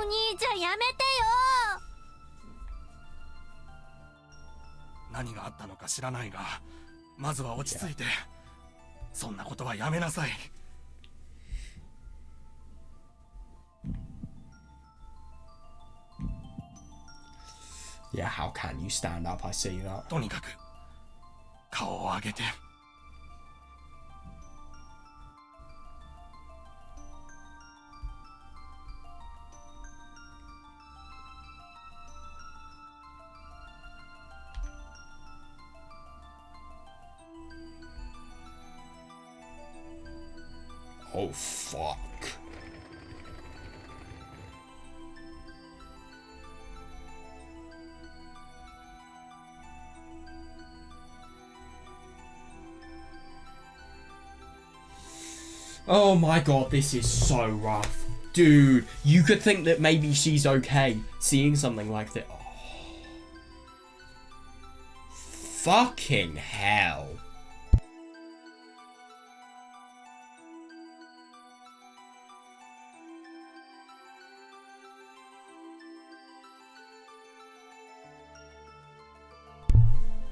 兄ちゃんやめてよ。何があったのか知らないが、まずは落ち着いて。そんなことはやめなさい。Yeah, how can you stand up? I see that. とにかく顔を上げて。Oh, fuck. Oh my god, this is so rough. Dude, you could think that maybe she's okay seeing something like that. Oh. Fucking hell.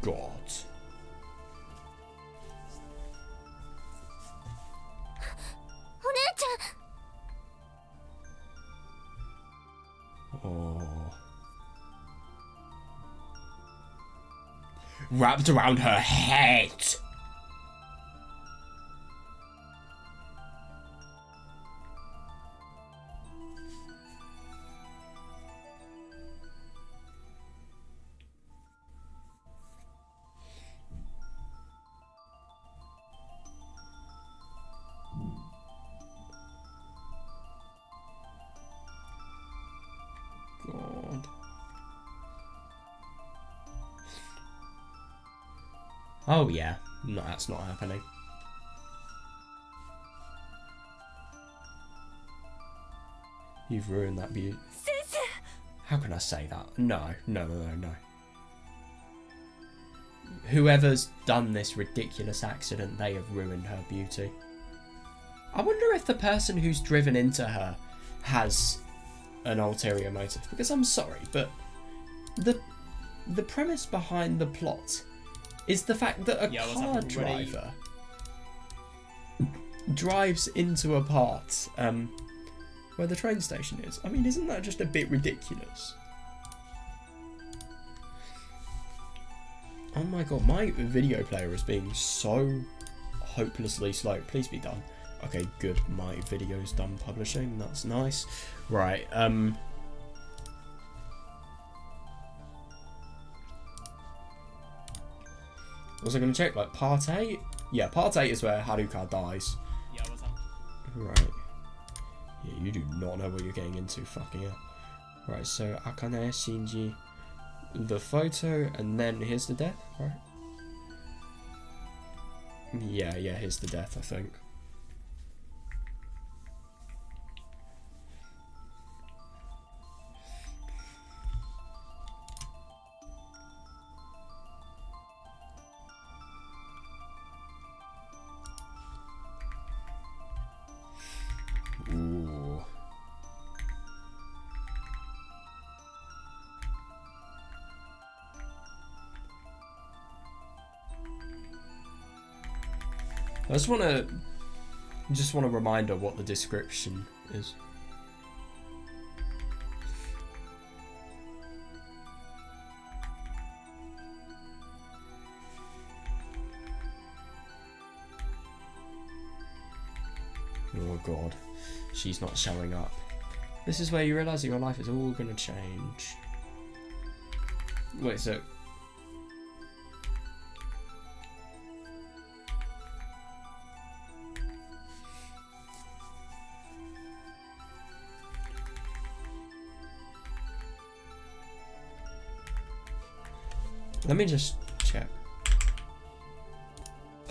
God. Oh. Wrapped around her head. God. Oh yeah, no, that's not happening. You've ruined that beauty. How can I say that? No. Whoever's done this ridiculous accident, they have ruined her beauty. I wonder if the person who's driven into her has an ulterior motive, because I'm sorry, but the premise behind the plot is the fact that a car driver drives into a part where the train station is. I mean, isn't that just a bit ridiculous? Oh my god, my video player is being so hopelessly slow. Please be done. Okay, good. My video's done publishing. That's nice. Right, was I going to check, like, part 8? Yeah, part 8 is where Haruka dies. Yeah, what's up? Right. Yeah, you do not know what you're getting into, fucking hell. Right, so Akane, Shinji, the photo, and then here's the death, right? Yeah, here's the death, I think. Ooh. I just want to remind her what the description is. Oh god, she's not showing up. This is where you realise that your life is all gonna change. Wait, so... let me just check.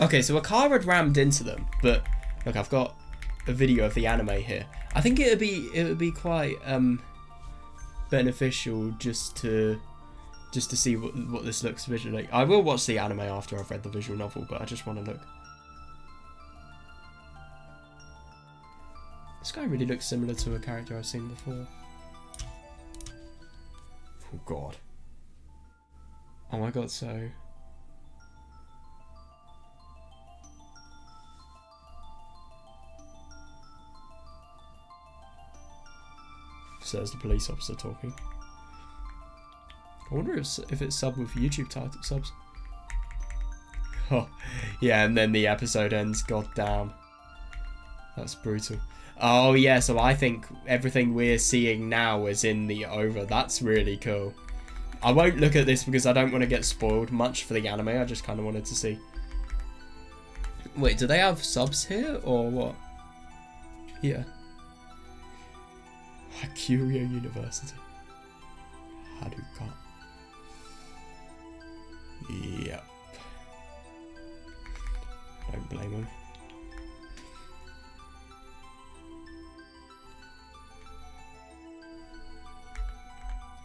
Okay, so a car had rammed into them, but look, I've got a video of the anime here. I think it would be quite beneficial just to see what this looks visually. I will watch the anime after I've read the visual novel, but I just want to look. This guy really looks similar to a character I've seen before. God. Oh my God, so... Says the police officer talking. I wonder if it's subbed with YouTube title subs. Oh, yeah, and then the episode ends. God damn. That's brutal. Oh, yeah, so I think everything we're seeing now is in the over. That's really cool. I won't look at this because I don't want to get spoiled much for the anime. I just kind of wanted to see. Wait, do they have subs here or what? Yeah. Hakurio University. Haruka. Yep. Don't blame him.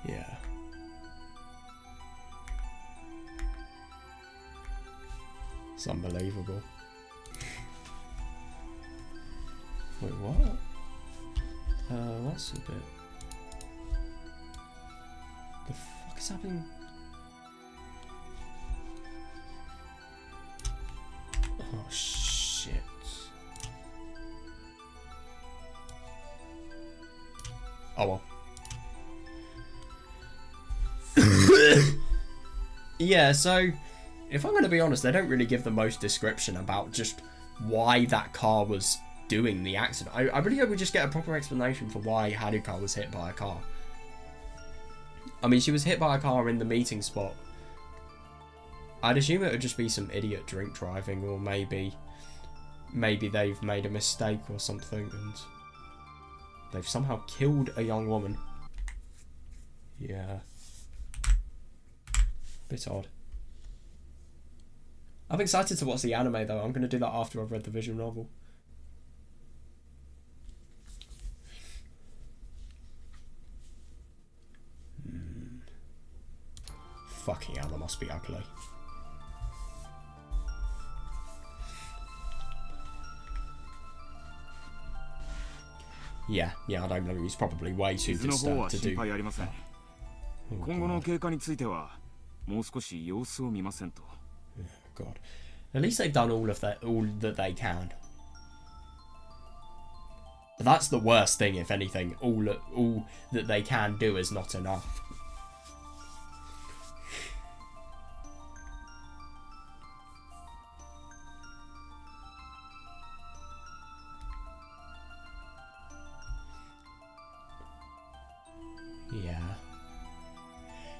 Yeah. It's unbelievable. Wait, what? That's a bit... The fuck is happening? Oh, shit. Oh, well. Yeah, so, if I'm going to be honest, they don't really give the most description about just why that car was doing the accident. I really hope we just get a proper explanation for why Haruka was hit by a car. I mean, she was hit by a car in the meeting spot. I'd assume it would just be some idiot drink driving, or maybe they've made a mistake or something and they've somehow killed a young woman. Yeah. Bit odd. I'm excited to watch the anime though. I'm going to do that after I've read the visual novel. Fucking hell, that must be ugly. Yeah, I don't know. He's probably way too disturbed to do. God. At least they've done all that they can. But that's the worst thing, if anything. All that they can do is not enough.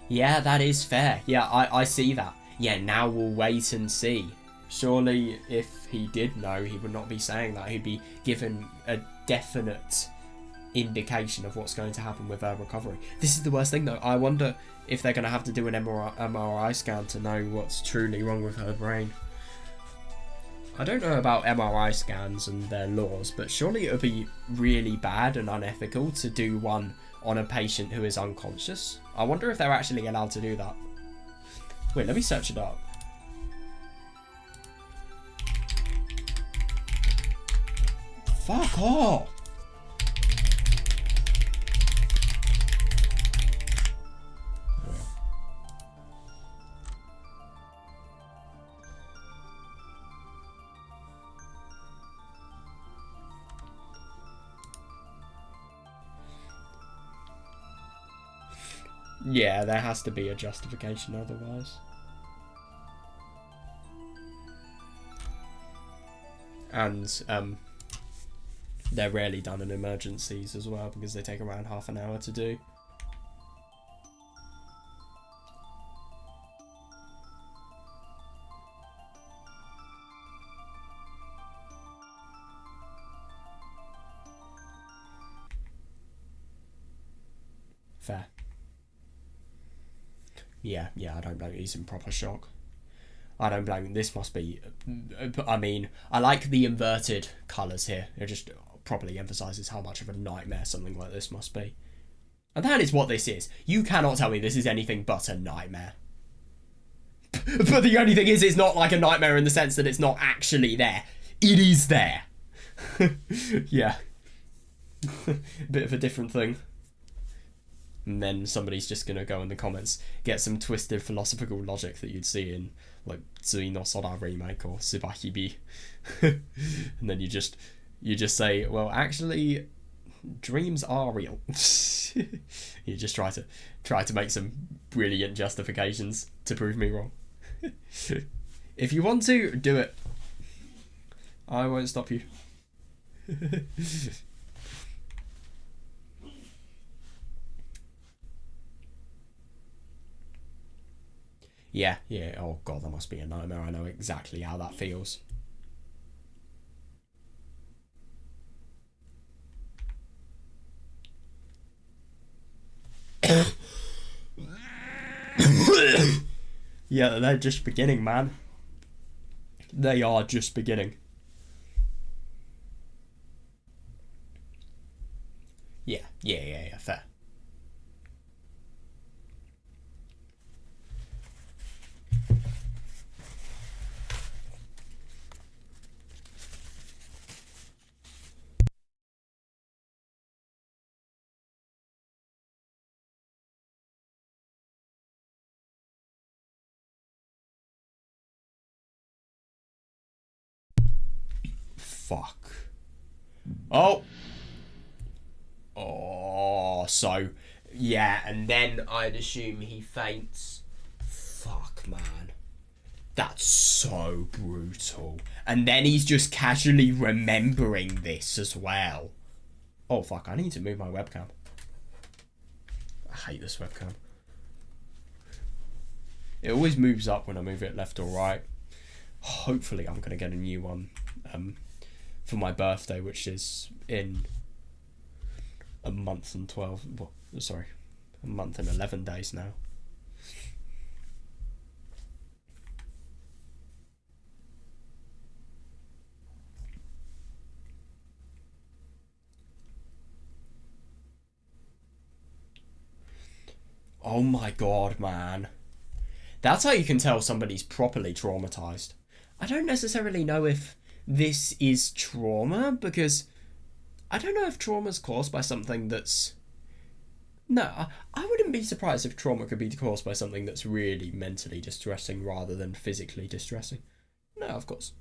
Yeah, that is fair. Yeah, I see that. Yeah, now we'll wait and see. Surely, if he did know, he would not be saying that. He'd be given a definite indication of what's going to happen with her recovery. This is the worst thing, though. I wonder if they're going to have to do an MRI scan to know what's truly wrong with her brain. I don't know about MRI scans and their laws, but surely it would be really bad and unethical to do one on a patient who is unconscious. I wonder if they're actually allowed to do that. Wait, let me search it up. Fuck off! Yeah, there has to be a justification otherwise. And they're rarely done in emergencies as well because they take around half an hour to do. Fair. Yeah, I don't blame him. He's in proper shock. I don't blame him. This must be... I mean, I like the inverted colours here. It just properly emphasises how much of a nightmare something like this must be. And that is what this is. You cannot tell me this is anything but a nightmare. But the only thing is, it's not like a nightmare in the sense that it's not actually there. It is there. Yeah. Bit of a different thing. And then somebody's just gonna go in the comments, get some twisted philosophical logic that you'd see in like Tsui no Sora remake or Subahibi. And then you just say, well, actually, dreams are real. You just try to make some brilliant justifications to prove me wrong. If you want to, do it. I won't stop you. Yeah. Oh god, that must be a nightmare. I know exactly how that feels. Yeah, they're just beginning, man. They are just beginning. Yeah, fair. Fuck. Oh, so, yeah, and then I'd assume he faints. Fuck, man. That's so brutal. And then he's just casually remembering this as well. Oh, fuck, I need to move my webcam. I hate this webcam. It always moves up when I move it left or right. Hopefully I'm going to get a new one for my birthday, which is in a month and 11 days now. Oh my god, man. That's how you can tell somebody's properly traumatized. I don't necessarily know if this is trauma, because I don't know if trauma's caused by something that's... No, I wouldn't be surprised if trauma could be caused by something that's really mentally distressing rather than physically distressing. No, of course.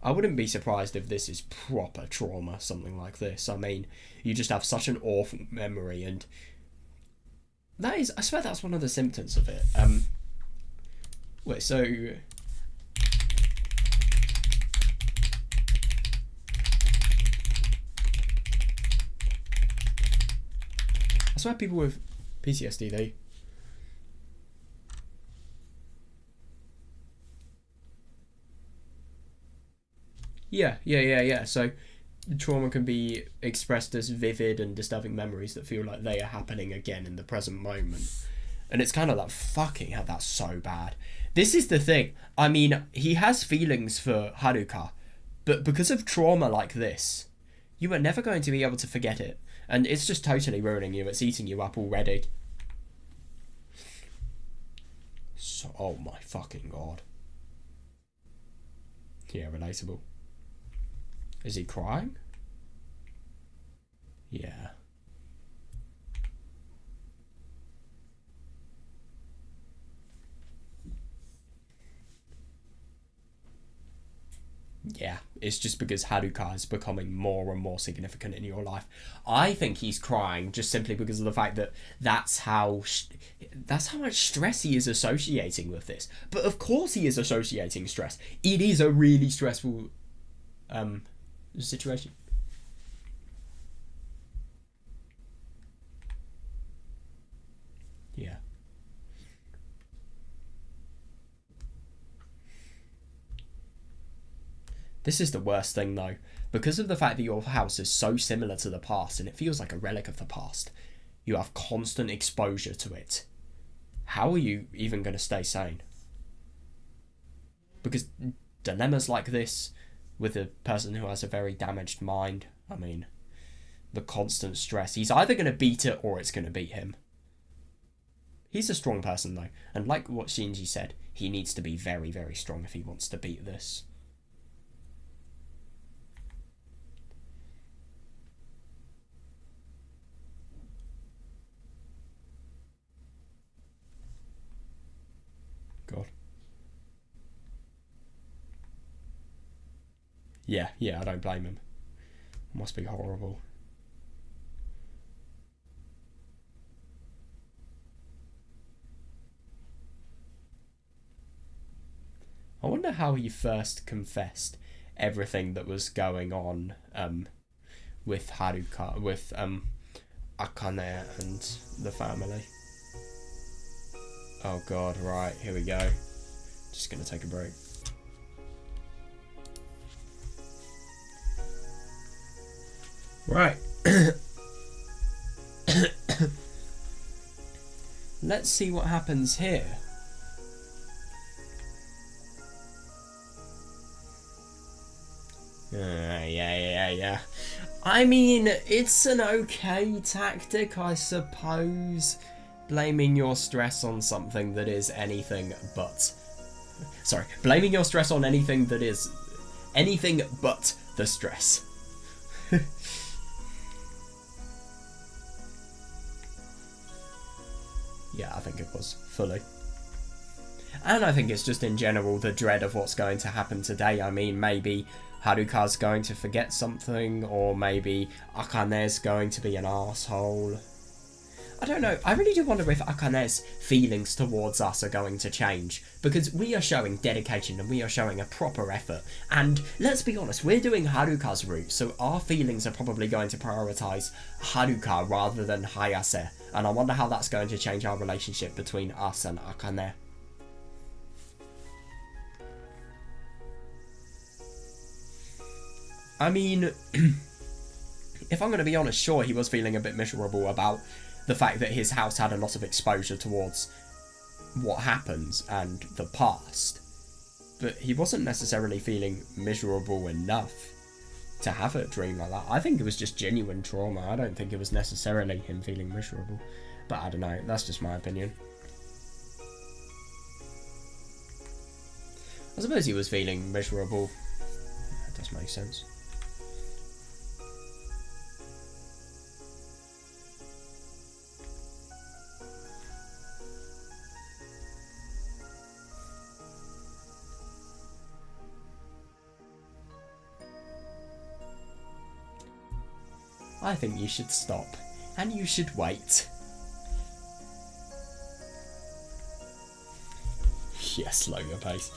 I wouldn't be surprised if this is proper trauma, something like this. I mean, you just have such an awful memory, and that is, I swear that's one of the symptoms of it. Wait, so... I swear people with PTSD, they... Yeah. So trauma can be expressed as vivid and disturbing memories that feel like they are happening again in the present moment. And it's kind of like, fucking hell, that's so bad. This is the thing. I mean, he has feelings for Haruka, but because of trauma like this, you are never going to be able to forget it. And it's just totally ruining you. It's eating you up already. So, oh my fucking god. Yeah, relatable. Is he crying? Yeah. Yeah, it's just because Haruka is becoming more and more significant in your life. I think he's crying just simply because of the fact that that's how much stress he is associating with this. But of course he is associating stress. It is a really stressful situation. Yeah. This is the worst thing though, because of the fact that your house is so similar to the past and it feels like a relic of the past. You have constant exposure to it. How are you even going to stay sane? Because dilemmas like this with a person who has a very damaged mind, I mean, the constant stress, he's either going to beat it or it's going to beat him. He's a strong person though, and like what Shinji said, he needs to be very, very strong if he wants to beat this. Yeah, I don't blame him. Must be horrible. I wonder how he first confessed everything that was going on with Haruka, with Akane and the family. Oh god, right, here we go. Just gonna take a break. Right. Let's see what happens here. Yeah. I mean, it's an okay tactic, I suppose. Blaming your stress on something that is anything but... Sorry, blaming your stress on anything that is anything but the stress. Yeah, I think it was, fully. And I think it's just in general the dread of what's going to happen today. I mean, maybe Haruka's going to forget something, or maybe Akane's going to be an asshole. I don't know, I really do wonder if Akane's feelings towards us are going to change, because we are showing dedication and we are showing a proper effort, and let's be honest, we're doing Haruka's route, so our feelings are probably going to prioritise Haruka rather than Hayase, and I wonder how that's going to change our relationship between us and Akane. I mean, if I'm going to be honest, sure, he was feeling a bit miserable about the fact that his house had a lot of exposure towards what happens and the past. But he wasn't necessarily feeling miserable enough to have a dream like that. I think it was just genuine trauma. I don't think it was necessarily him feeling miserable. But I don't know, that's just my opinion. I suppose he was feeling miserable. That does make sense. I think you should stop, and you should wait. Yes, slower pace.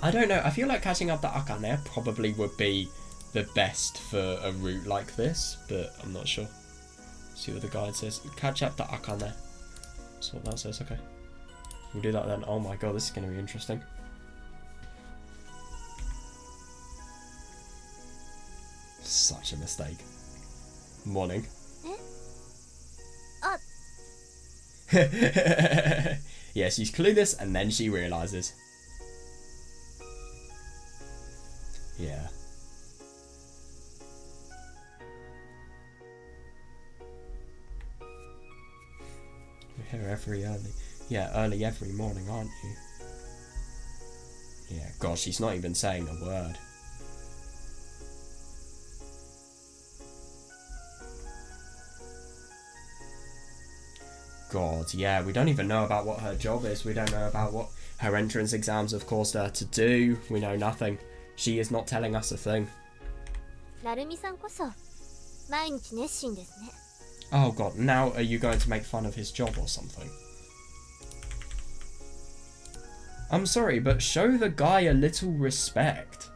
I don't know, I feel like catching up to Akane probably would be the best for a route like this, but I'm not sure. See what the guide says. Catch up to Akane. That's what that says, okay. We'll do that then. Oh my god, this is going to be interesting. Such a mistake. Morning. Yeah, she's clueless and then she realises. Yeah. You're here early every morning, aren't you? Yeah, gosh, she's not even saying a word. God, yeah, we don't even know about what her job is. We don't know about what her entrance exams have caused her to do. We know nothing. She is not telling us a thing. Oh god, now are you going to make fun of his job or something? I'm sorry, but show the guy a little respect.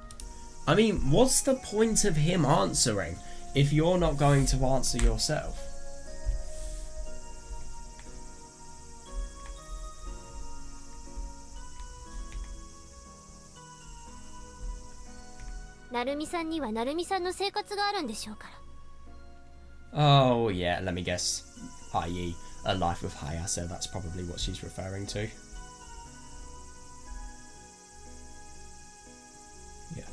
I mean, what's the point of him answering if you're not going to answer yourself? Oh yeah, let me guess. I.e. a life with Hayase, that's probably what she's referring to. Yeah.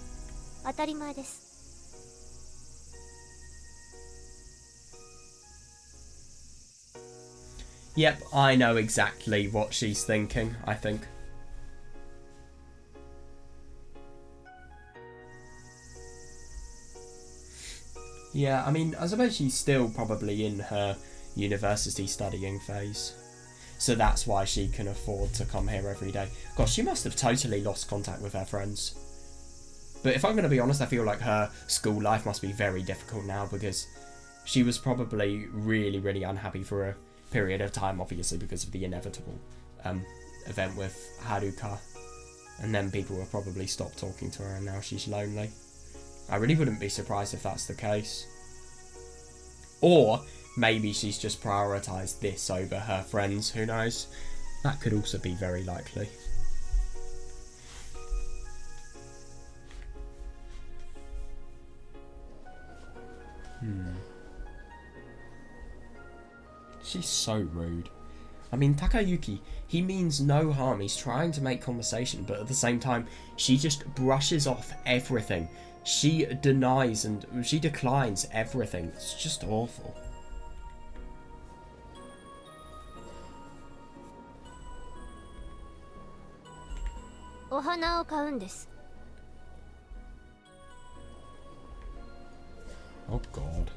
Yep, I know exactly what she's thinking, I think. Yeah, I mean, I suppose she's still probably in her university studying phase. So that's why she can afford to come here every day. Gosh, she must have totally lost contact with her friends. But if I'm going to be honest, I feel like her school life must be very difficult now, because she was probably really, really unhappy for a period of time, obviously because of the inevitable event with Haruka. And then people will probably stop talking to her and now she's lonely. I really wouldn't be surprised if that's the case. Or maybe she's just prioritised this over her friends, who knows? That could also be very likely. She's so rude. I mean, Takayuki, he means no harm. He's trying to make conversation, but at the same time, she just brushes off everything. She denies and she declines everything. It's just awful. お花を買うんです。 Oh god.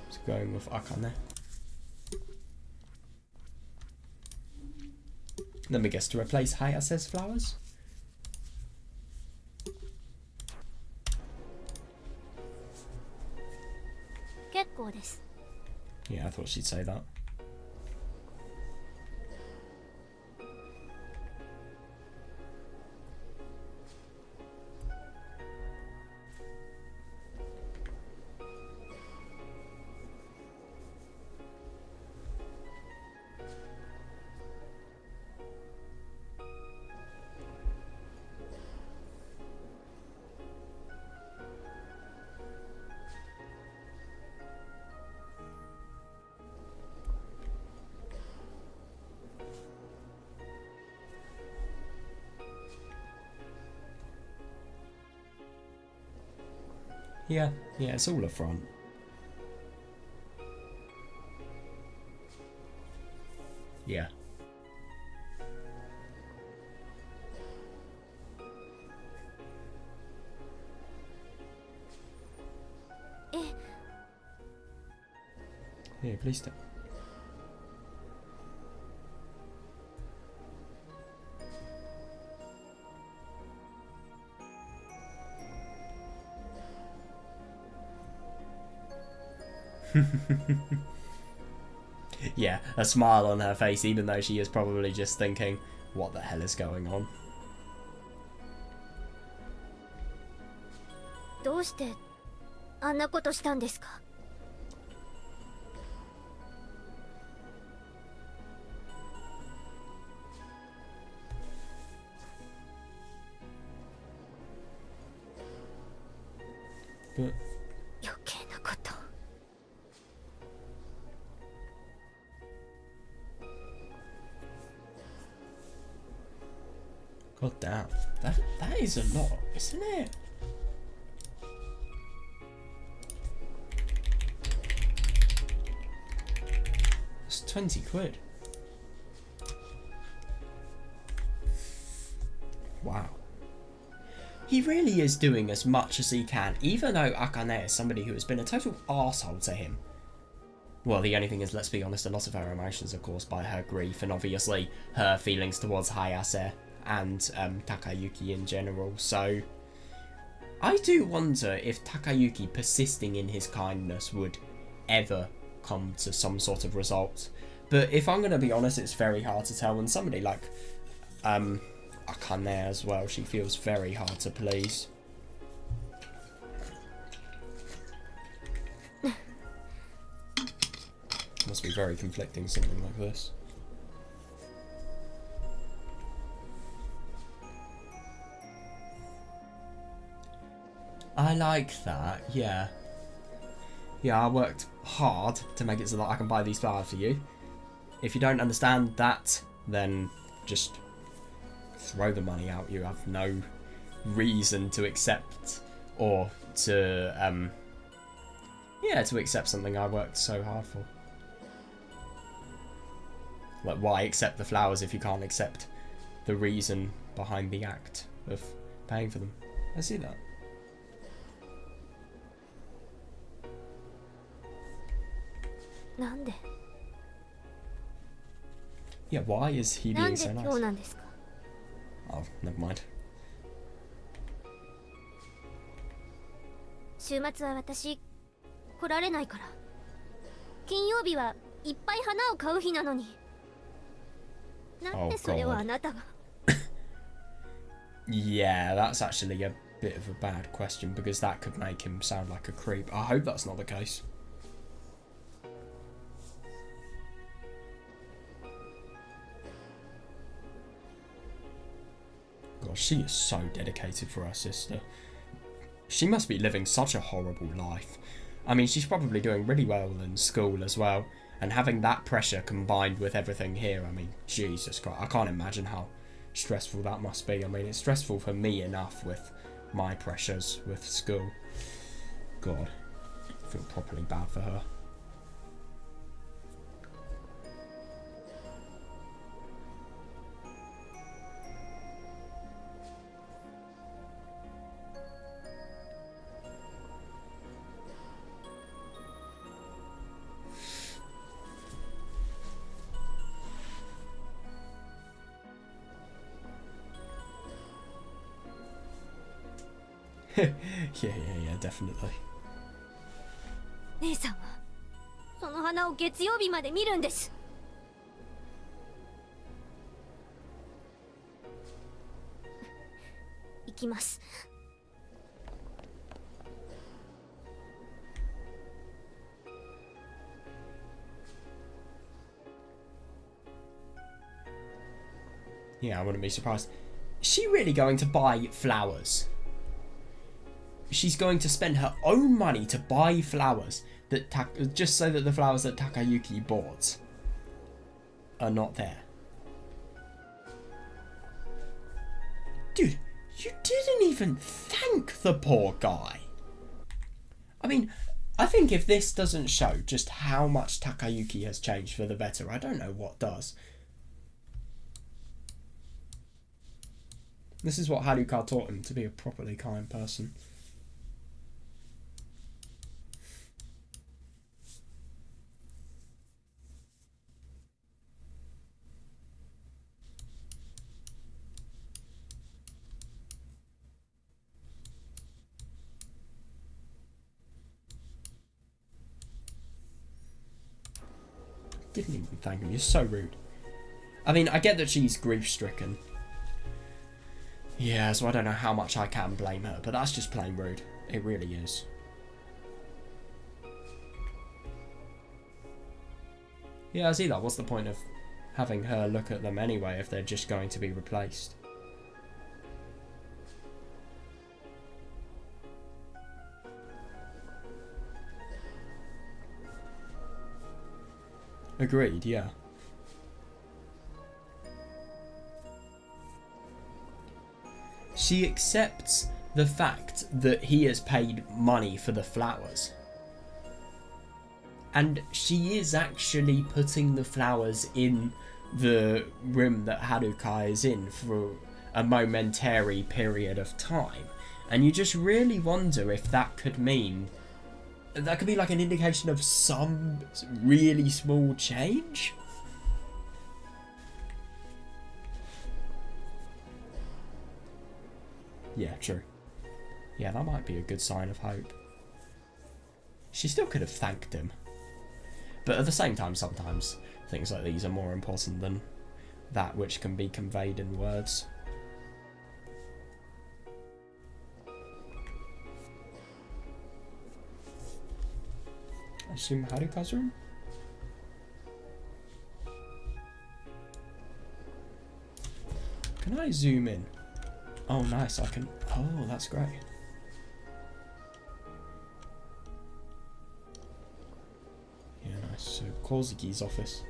It's going with Akane. Then we guess to replace Hayase's flowers. 結構です。 Yeah, I thought she'd say that. Yeah, it's all a front. Yeah. Here, please stop. Yeah, a smile on her face, even though she is probably just thinking, what the hell is going on? どうしてあんなことしたんですか? But 余計なこと。 god damn, that is a lot, isn't it? It's 20 quid. Wow. He really is doing as much as he can, even though Akane is somebody who has been a total arsehole to him. Well, the only thing is, let's be honest, a lot of her emotions are caused by her grief and obviously her feelings towards Hayase and Takayuki in general. So I do wonder if Takayuki persisting in his kindness would ever come to some sort of result. But if I'm going to be honest, it's very hard to tell. And somebody like Akane as well, she feels very hard to please. Must be very conflicting, something like this. I like that, yeah. Yeah, I worked hard to make it so that I can buy these flowers for you. If you don't understand that, then just throw the money out. You have no reason to accept or to, yeah, to accept something I worked so hard for. Like, why accept the flowers if you can't accept the reason behind the act of paying for them? I see that. なんで Yeah, why is he なん being で so 今日 nice? なんですか？ Oh, never mind. 週末は私来られないから。金曜日はいっぱい花を買う日なのに。なんでそれをあなたが。Yeah, that's actually a bit of a bad question because that could make him sound like a creep. I hope that's not the case. God, she is so dedicated for her sister. She must be living such a horrible life. I mean, she's probably doing really well in school as well, and having that pressure combined with everything here, I mean, Jesus Christ, I can't imagine how stressful that must be. I mean, it's stressful for me enough with my pressures with school. God, I feel properly bad for her. yeah, definitely. 姉さんはその花を月曜日まで見るんです。行きます。Yeah, I wouldn't be surprised. Is she really going to buy flowers? She's going to spend her own money to buy flowers that just so that the flowers that Takayuki bought are not there. Dude, you didn't even thank the poor guy. I mean, I think if this doesn't show just how much Takayuki has changed for the better, I don't know what does. This is what Haruka taught him, to be a properly kind person. Didn't even thank him. You're so rude. I mean, I get that she's grief-stricken. Yeah, so I don't know how much I can blame her, but that's just plain rude. It really is. Yeah, I see that. What's the point of having her look at them anyway if they're just going to be replaced? Agreed, yeah. She accepts the fact that he has paid money for the flowers. And she is actually putting the flowers in the room that Haruka is in for a momentary period of time. And you just really wonder if that could mean... that could be like an indication of some really small change? Yeah, true. Yeah, that might be a good sign of hope. She still could have thanked him. But at the same time, sometimes things like these are more important than that which can be conveyed in words. I assume Haruka's room? Can I zoom in? Oh, nice, I can... Oh, that's great. Yeah, nice. So, Kozuki's office.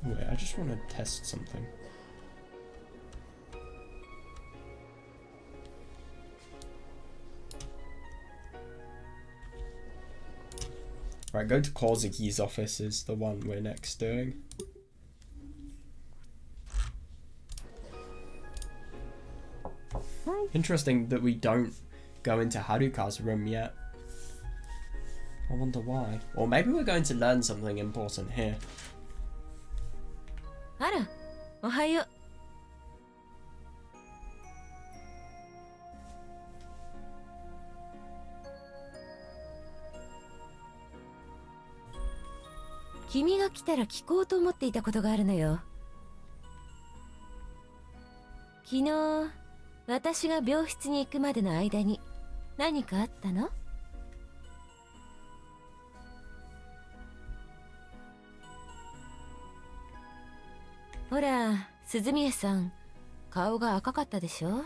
Wait, I just want to test something. Right, go to Kozuki's office is the one we're next doing. Interesting that we don't go into Haruka's room yet. I wonder why. Or maybe we're going to learn something important here. あら、おはよう。君が来たら聞こうと思っていたことがあるのよ。昨日、私が病室に行くまでの間に何かあったの？ほら、鈴宮さん、顔が赤かったでしょ？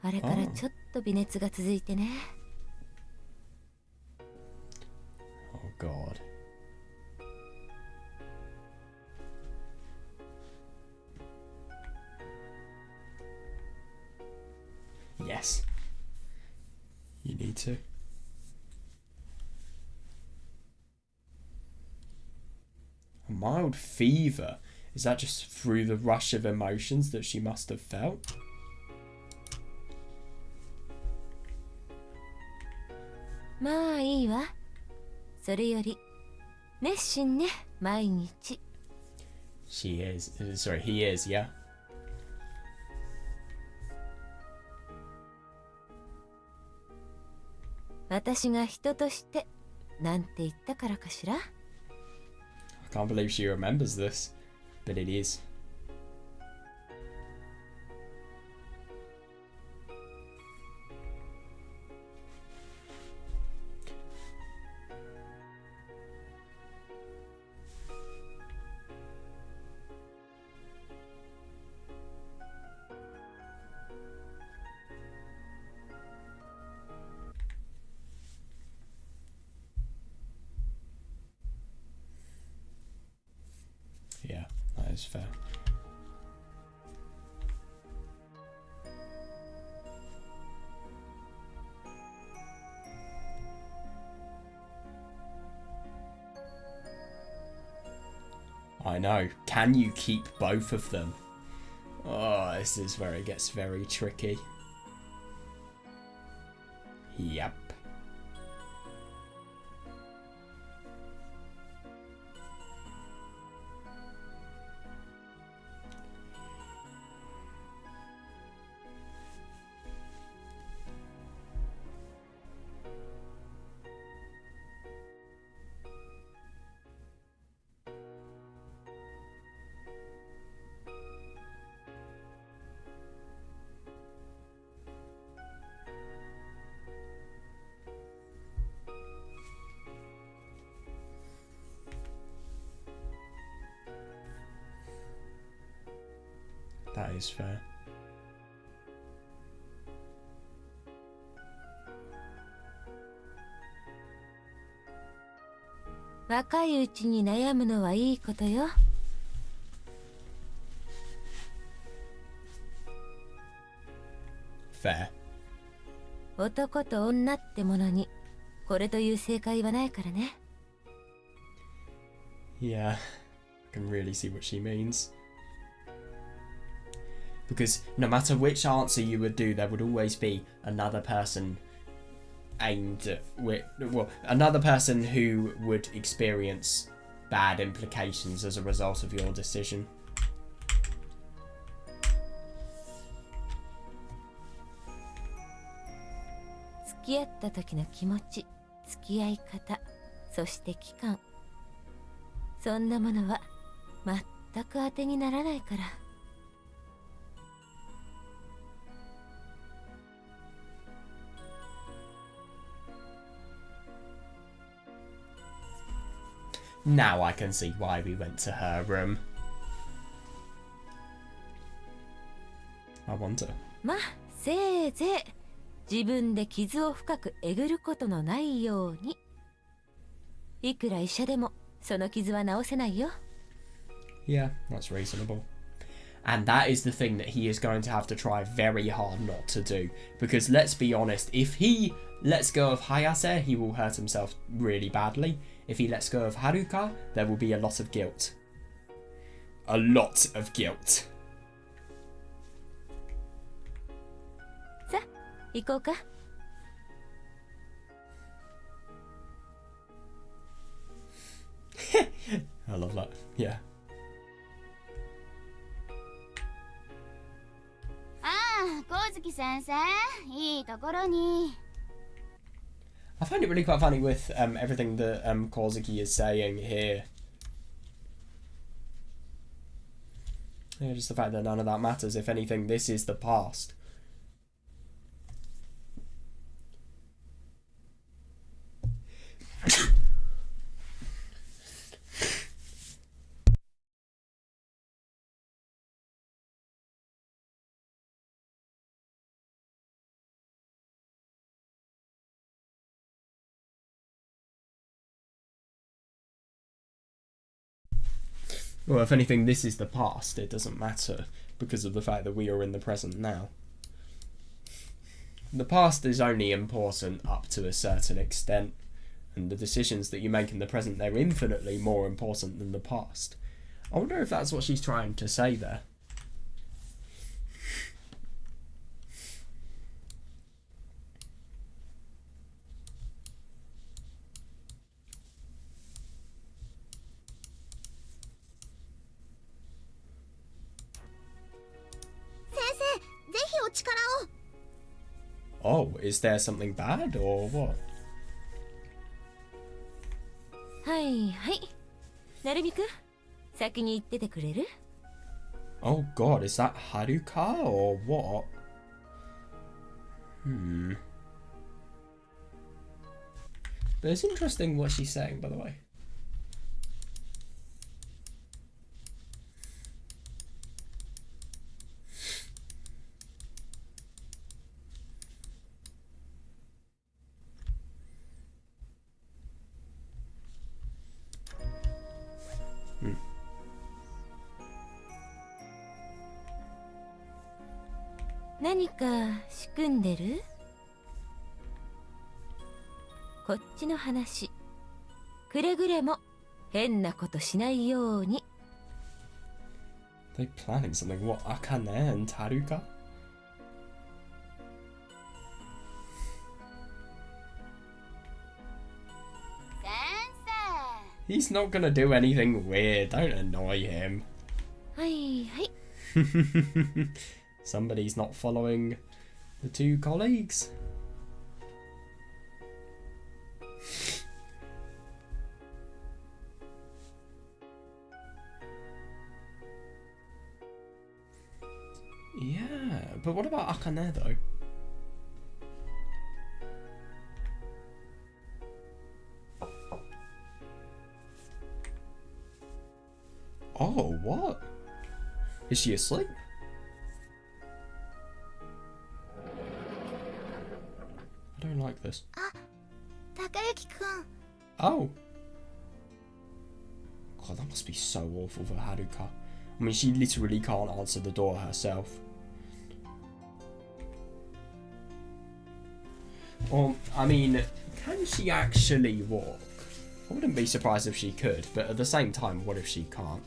あれからちょっと微熱が続いてね。Oh God. Yes. You need to. A mild fever. Is that just through the rush of emotions that she must have felt? まあいいわ。それより熱心ね、毎日。She is. Sorry, he is, yeah? 私が人としてなんて言ったからかしら。 I can't believe she remembers this, but it is. Yeah, that is fair. I know. Can you keep both of them? Oh, this is where it gets very tricky. Yep. That is fair. 若いうちに悩むのはいいことよ。Fair. 男と女ってものにこれという正解はないからね。Yeah, I can really see what she means. Because no matter which answer you would do, there would always be another person aimed at, well, another person who would experience bad implications as a result of your decision. 付き合った時の気持ち、付き合い方、そして期間、そんなものは全く当てにならないから。Now I can see why we went to her room. I wonder. まあせいぜい自分で傷を深くえぐることのないように。いくら医者でもその傷は治せないよ。Yeah, that's reasonable. And that is the thing that he is going to have to try very hard not to do. Because let's be honest, if he lets go of Hayase, he will hurt himself really badly. If he lets go of Haruka, there will be a lot of guilt. A lot of guilt. さあ行こうか。I love that. Yeah. ああ、光月先生、いいところに。I find it really quite funny with everything that Kozuki is saying here. Yeah, just the fact that none of that matters. If anything, this is the past. Well, if anything, this is the past. It doesn't matter because of the fact that we are in the present now. The past is only important up to a certain extent, and the decisions that you make in the present, they're infinitely more important than the past. I wonder if that's what she's trying to say there. Oh, is there something bad or what? はいはい。なるみくん、先に行っててくれる？ Oh god, is that Haruka or what? But it's interesting what she's saying, by the way. Hmm. 何か仕組んでる？こっちの話。くれぐれも変なことしないように。They planning something? What, Akane and Haruka? He's not gonna do anything weird. Don't annoy him. はいはい。Somebody's not following the two colleagues. Yeah, but what about Akane though? Oh, what? Is she asleep? I don't like this. Takayuki-kun. Oh. God, that must be so awful for Haruka. I mean, she literally can't answer the door herself. Or, I mean, can she actually walk? I wouldn't be surprised if she could, but at the same time, what if she can't?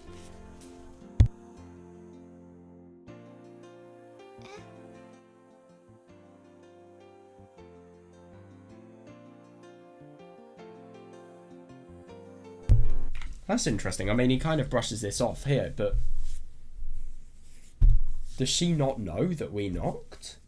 That's interesting. I mean, he kind of brushes this off here, but does she not know that we knocked?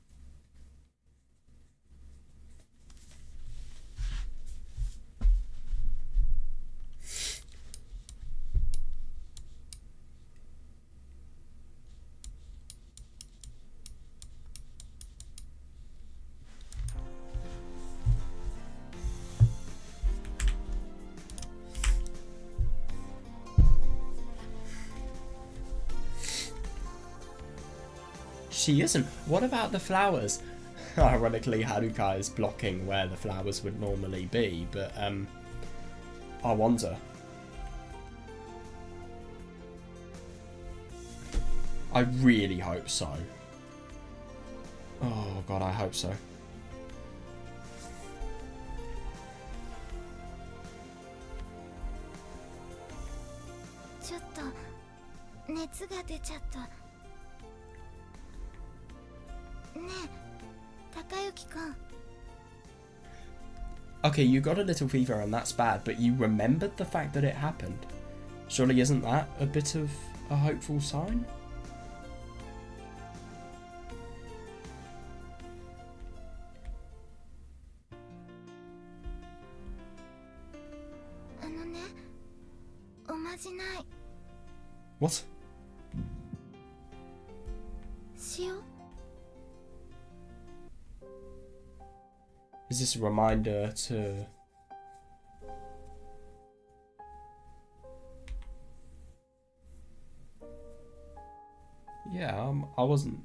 She isn't. What about the flowers? Ironically, Haruka is blocking where the flowers would normally be, but I wonder. I really hope so. Oh god, I hope so. ちょっと熱が出ちゃった。ねえ、Takayuki-kun. Okay, you got a little fever and that's bad, but you remembered the fact that it happened. Surely isn't that a bit of a hopeful sign? What? Is this a reminder to... Yeah, I wasn't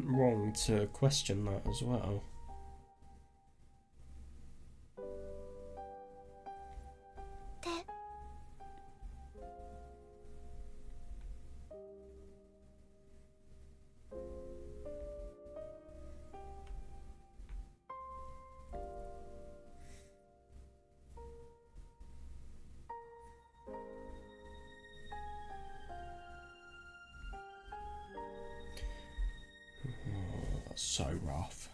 wrong to question that as well. That's so rough.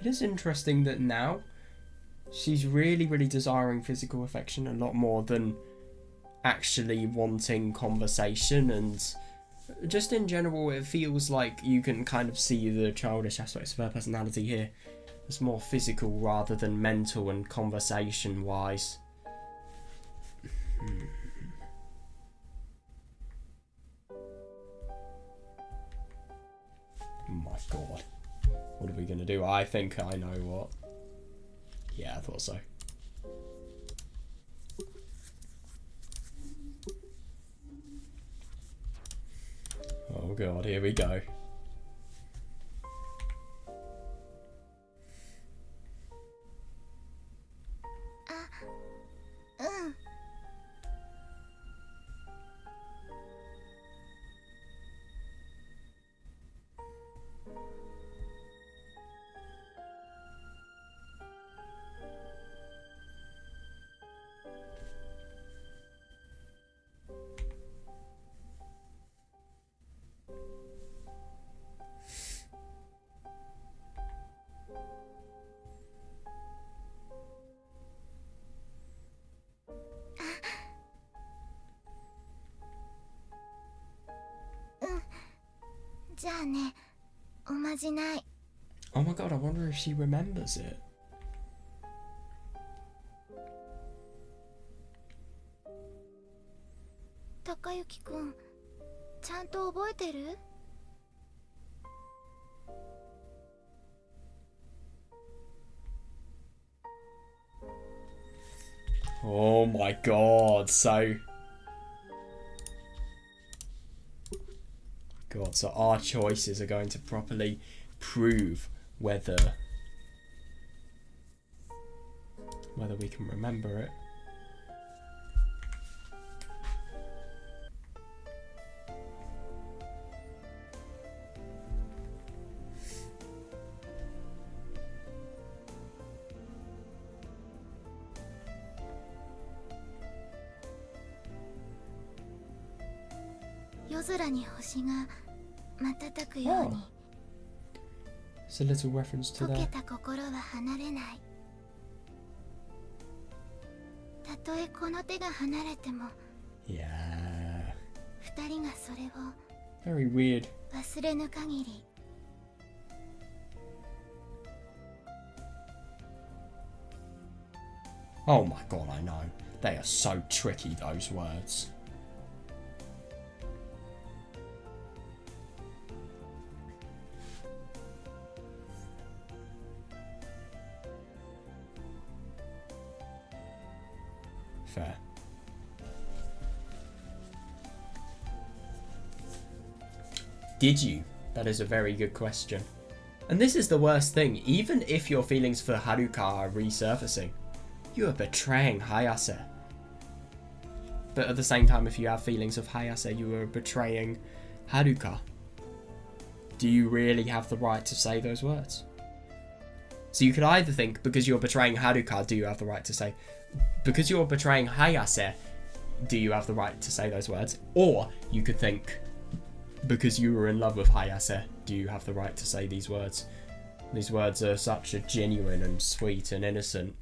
It is interesting that now she's really, really desiring physical affection a lot more than actually wanting conversation, and just in general it feels like you can kind of see the childish aspects of her personality here. It's more physical rather than mental and conversation wise. My god. What are we going to do? I think I know what. Yeah, I thought so. Oh god, here we go. Oh my god, I wonder if she remembers it. Takayuki-kun, ちゃんと覚えてる? Oh my god, so... God, so our choices are going to properly prove whether we can remember it. Oh. It's a little reference to that. Yeah. Very weird. Oh my god, I know. They are so tricky, those words. Fair. Did you? That is a very good question. And this is the worst thing. Even if your feelings for Haruka are resurfacing, you are betraying Hayase. But at the same time, if you have feelings of Hayase, you are betraying Haruka. Do you really have the right to say those words? So you could either think, because you're betraying Haruka, do you have the right to say... Because you're betraying Hayase, do you have the right to say those words? Or you could think, because you were in love with Hayase, do you have the right to say these words? These words are such a genuine and sweet and innocent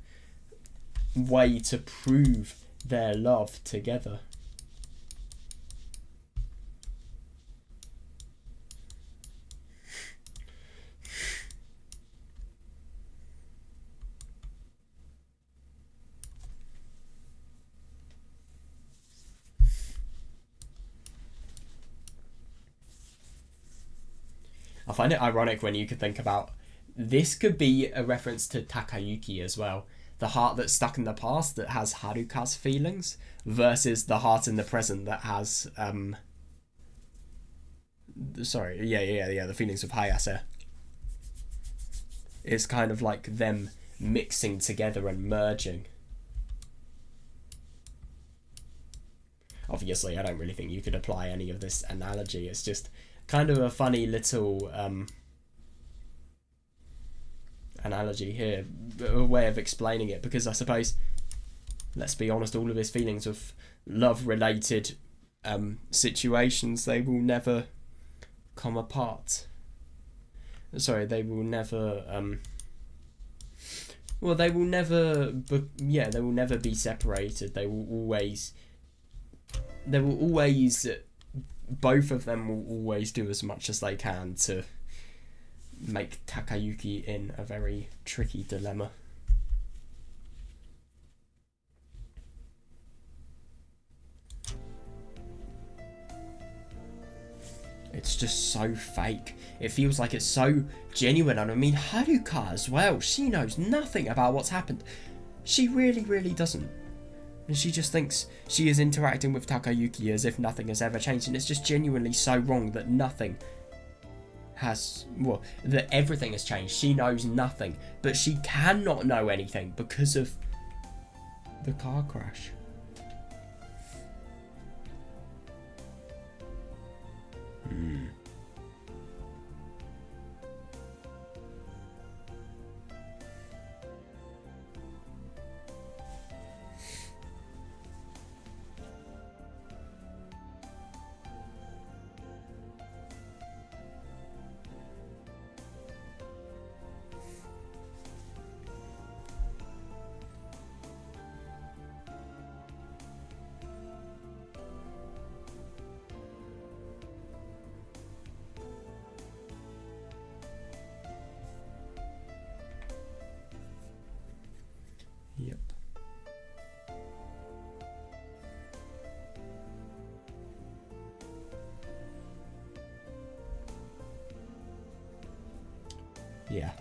way to prove their love together. I find it ironic when you could think about this could be a reference to Takayuki as well. The heart that's stuck in the past that has Haruka's feelings versus the heart in the present that has the feelings of Hayase. It's kind of like them mixing together and merging. Obviously, I don't really think you could apply any of this analogy. It's just kind of a funny little analogy here, a way of explaining it, because I suppose, let's be honest, all of his feelings of love-related situations, they will never come apart. Sorry, they will never they will never be separated. They will always both of them will always do as much as they can to make Takayuki in a very tricky dilemma. It's just so fake. It feels like it's so genuine. And I mean, Haruka as well. She knows nothing about what's happened. She really, really doesn't. And she just thinks she is interacting with Takayuki as if nothing has ever changed. And it's just genuinely so wrong that that everything has changed. She knows nothing. But she cannot know anything because of the car crash. Yep. Yeah.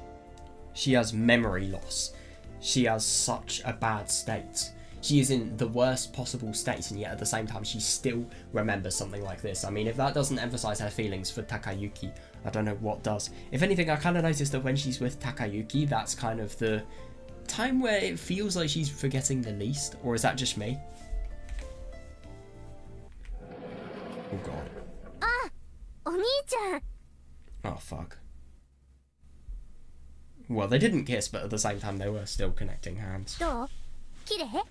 She has memory loss. She has such a bad state. She is in the worst possible state, and yet at the same time she still remembers something like this. I mean, if that doesn't emphasize her feelings for Takayuki, I don't know what does. If anything, I kind of noticed that when she's with Takayuki, that's kind of the time where it feels like she's forgetting the least. Or is that just me? Oh god. Ah, Oni-chan. Oh fuck. Well, they didn't kiss, but at the same time they were still connecting hands. どう？綺麗？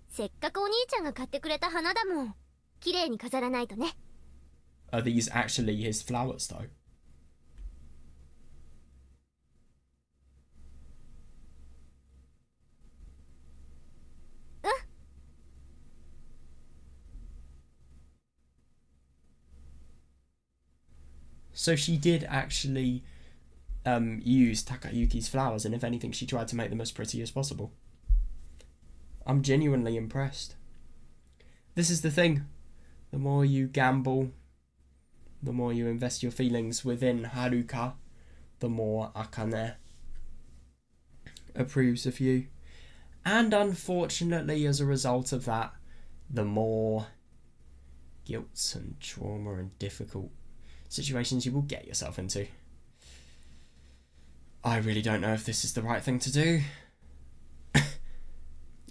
せっかくお兄ちゃんが買ってくれた花だもん。綺麗に飾らないとね。Are these actually his flowers, though? So she did actually use Takayuki's flowers, and if anything, she tried to make them as pretty as possible. I'm genuinely impressed. This is the thing. The more you gamble, the more you invest your feelings within Haruka, the more Akane approves of you. And unfortunately, as a result of that, the more guilt and trauma and difficult situations you will get yourself into. I really don't know if this is the right thing to do.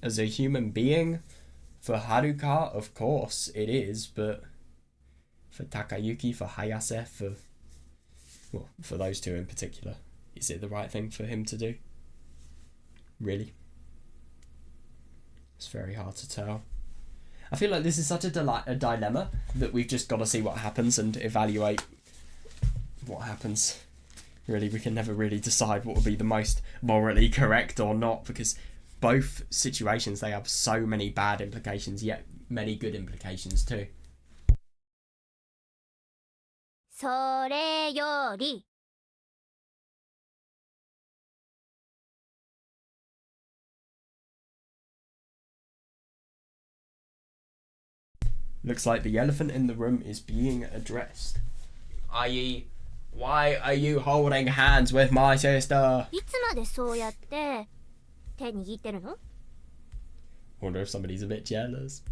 As a human being, for Haruka, of course it is, but for Takayuki, for Hayase, for those two in particular, is it the right thing for him to do? Really? It's very hard to tell. I feel like this is such a dilemma that we've just got to see what happens and evaluate what happens. Really, we can never really decide what will be the most morally correct or not, because both situations, they have so many bad implications, yet many good implications too. それより Looks like the elephant in the room is being addressed. I.e., why are you holding hands with my sister? いつまでそうやって手握ってるの? Wonder if somebody's a bit jealous.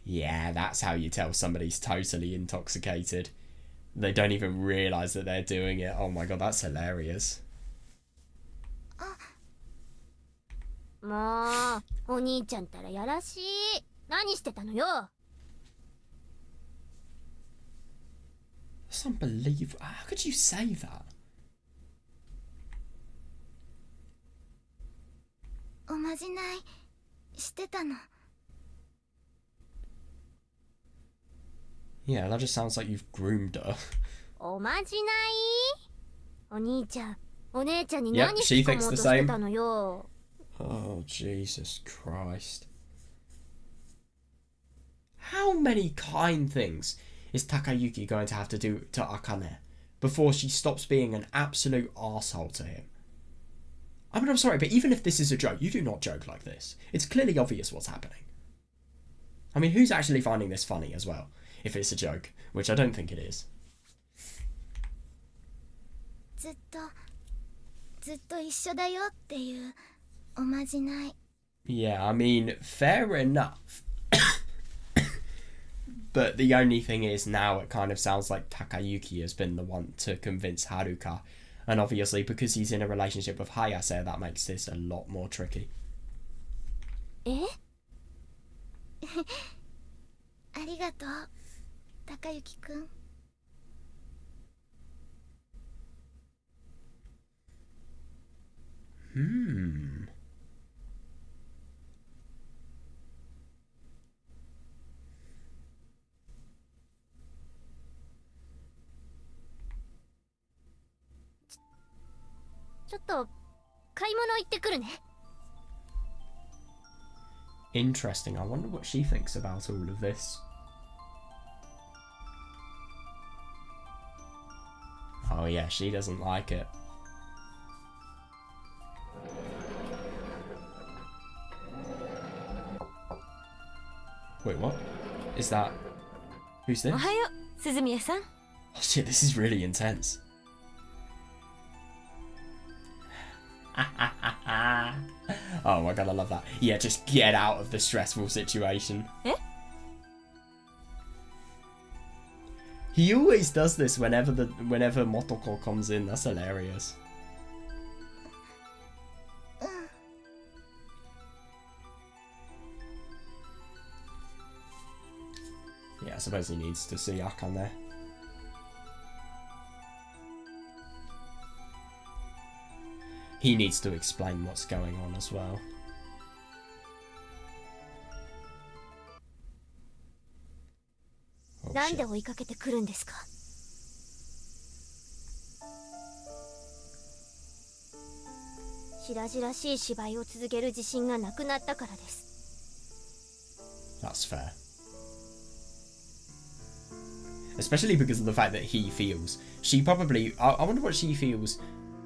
Yeah, that's how you tell somebody's totally intoxicated. They don't even realise that they're doing it. Oh my god, that's hilarious. もうお兄ちゃんったらやらしい。何してたのよ。 That's unbelievable. How could you say that? おまじないしてたの。 Yeah, that just sounds like you've groomed her. おまじないお兄ちゃん、お姉ちゃんに Yep, 何 she 仕込 thinks もう the として same. たのよ。 Oh, Jesus Christ. How many kind things is Takayuki going to have to do to Akane before she stops being an absolute arsehole to him? I mean, I'm sorry, but even if this is a joke, you do not joke like this. It's clearly obvious what's happening. I mean, who's actually finding this funny as well, if it's a joke, which I don't think it is. ずっと一緒だよっていうおまじない。 Yeah, I mean, fair enough. But the only thing is, now it kind of sounds like Takayuki has been the one to convince Haruka. And obviously, because he's in a relationship with Hayase, that makes this a lot more tricky. えありがとう、高雪くん。 ちょっと買い物行ってくるね。 Interesting. I wonder what she thinks about all of this. Oh yeah, she doesn't like it. Wait, what? Is that... Who's this? おはよう、鈴宮さん。 Oh shit, this is really intense. Oh my god, I love that. Yeah, just get out of the stressful situation. Eh? He always does this whenever Motoko comes in. That's hilarious. Yeah, I suppose he needs to see Akane. He needs to explain what's going on as well. Oh, なんで shit. 追いかけてくるんですか。白々しい芝居を続ける自信がなくなったからです。That's fair. Especially because of the fact that he feels. She probably... I wonder what she feels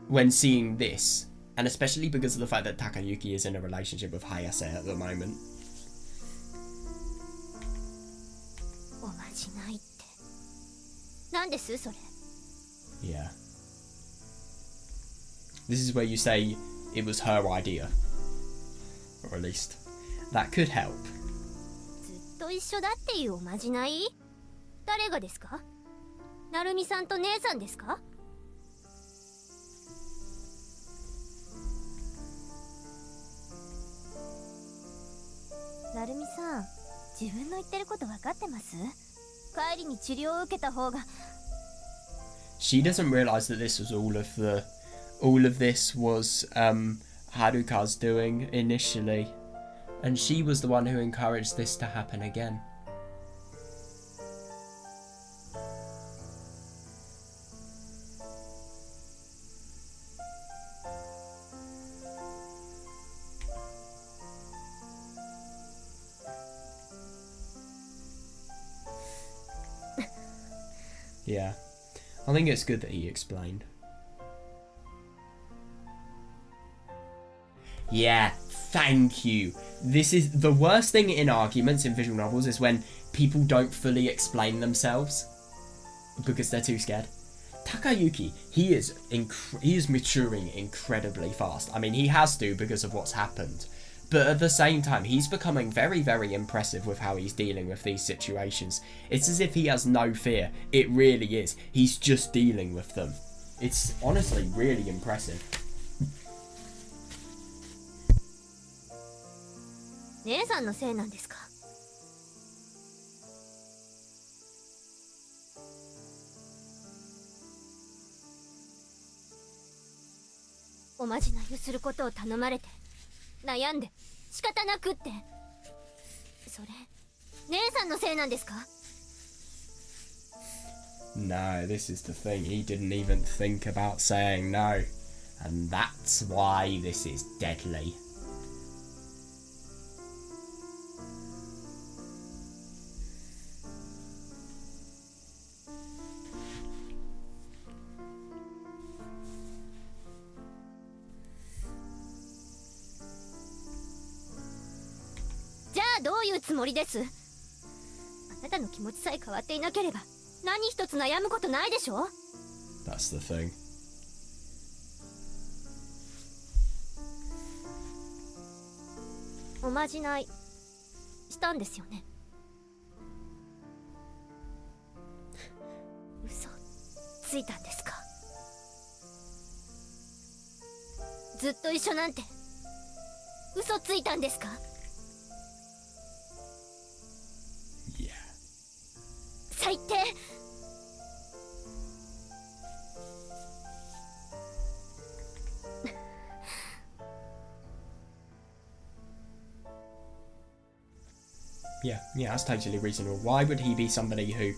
when seeing this. And especially because of the fact that Takayuki is in a relationship with Hayase at the moment. おまじないって。なんですそれ。 Yeah. This is where you say it was her idea. Or at least, that could help. ずっと一緒だっていうおまじない？誰がですか？なるみさんと姉さんですか？なるみさん、自分の言ってること分かってます？帰りに治療を受けた方が。 She doesn't realize that this was all of this was Haruka's doing initially, and she was the one who encouraged this to happen again. Yeah, I think it's good that he explained. Yeah, thank you. This is the worst thing in arguments in visual novels is when people don't fully explain themselves because they're too scared. Takayuki, he is maturing incredibly fast. I mean, he has to because of what's happened. But at the same time, he's becoming very, very impressive with how he's dealing with these situations. It's as if he has no fear. It really is. He's just dealing with them. It's honestly really impressive. 姉さんのせいなんですか？おまじないをすることを頼まれて悩んで仕方なくって、それ姉さんのせいなんですか？ No, this is the thing. He didn't even think about saying no. And that's why this is deadly.じゃあどういうつもりです？あなたの気持ちさえ変わっていなければ何一つ悩むことないでしょ？ That's the thing. おまじないしたんですよね？嘘ついたんですか？ずっと一緒なんて嘘ついたんですか？ Yeah. 最低。 Yeah, that's totally reasonable. Why would he be somebody who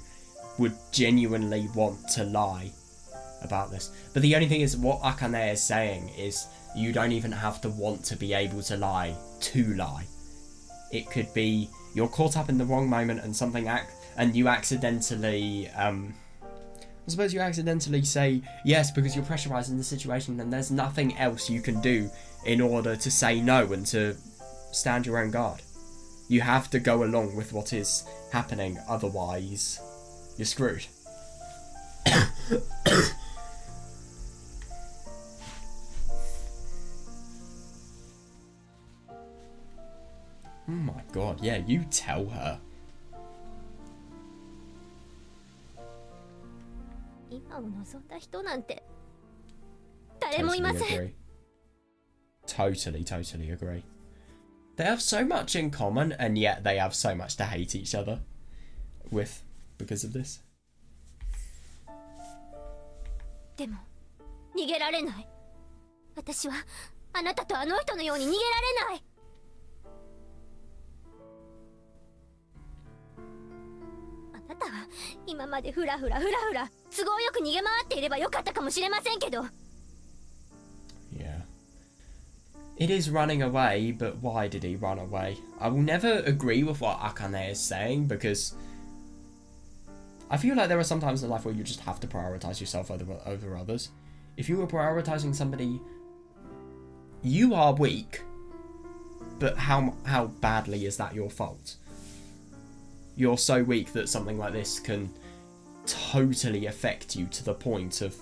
would genuinely want to lie about this? But the only thing is, what Akane is saying is you don't even have to want to be able to lie. It could be you're caught up in the wrong moment and something and you accidentally I suppose you accidentally say yes because you're pressurized in the situation and there's nothing else you can do in order to say no and to stand your own guard. You have to go along with what is happening, otherwise you're screwed. Oh my god, yeah, you tell her. 今を望んだ人なんて誰もいません。 Totally agree. They have so much in common, and yet they have so much to hate each other with because of this. でも逃げられない。私はあなたとあの人のように逃げられない。あなたは今までふらふら都合よく逃げ回っていればよかったかもしれませんけど。 Yeah. It is running away, but why did he run away? I will never agree with what Akane is saying, because I feel like there are some times in life where you just have to prioritize yourself over others. If you were prioritizing somebody, you are weak, but how badly is that your fault? You're so weak that something like this can totally affect you to the point of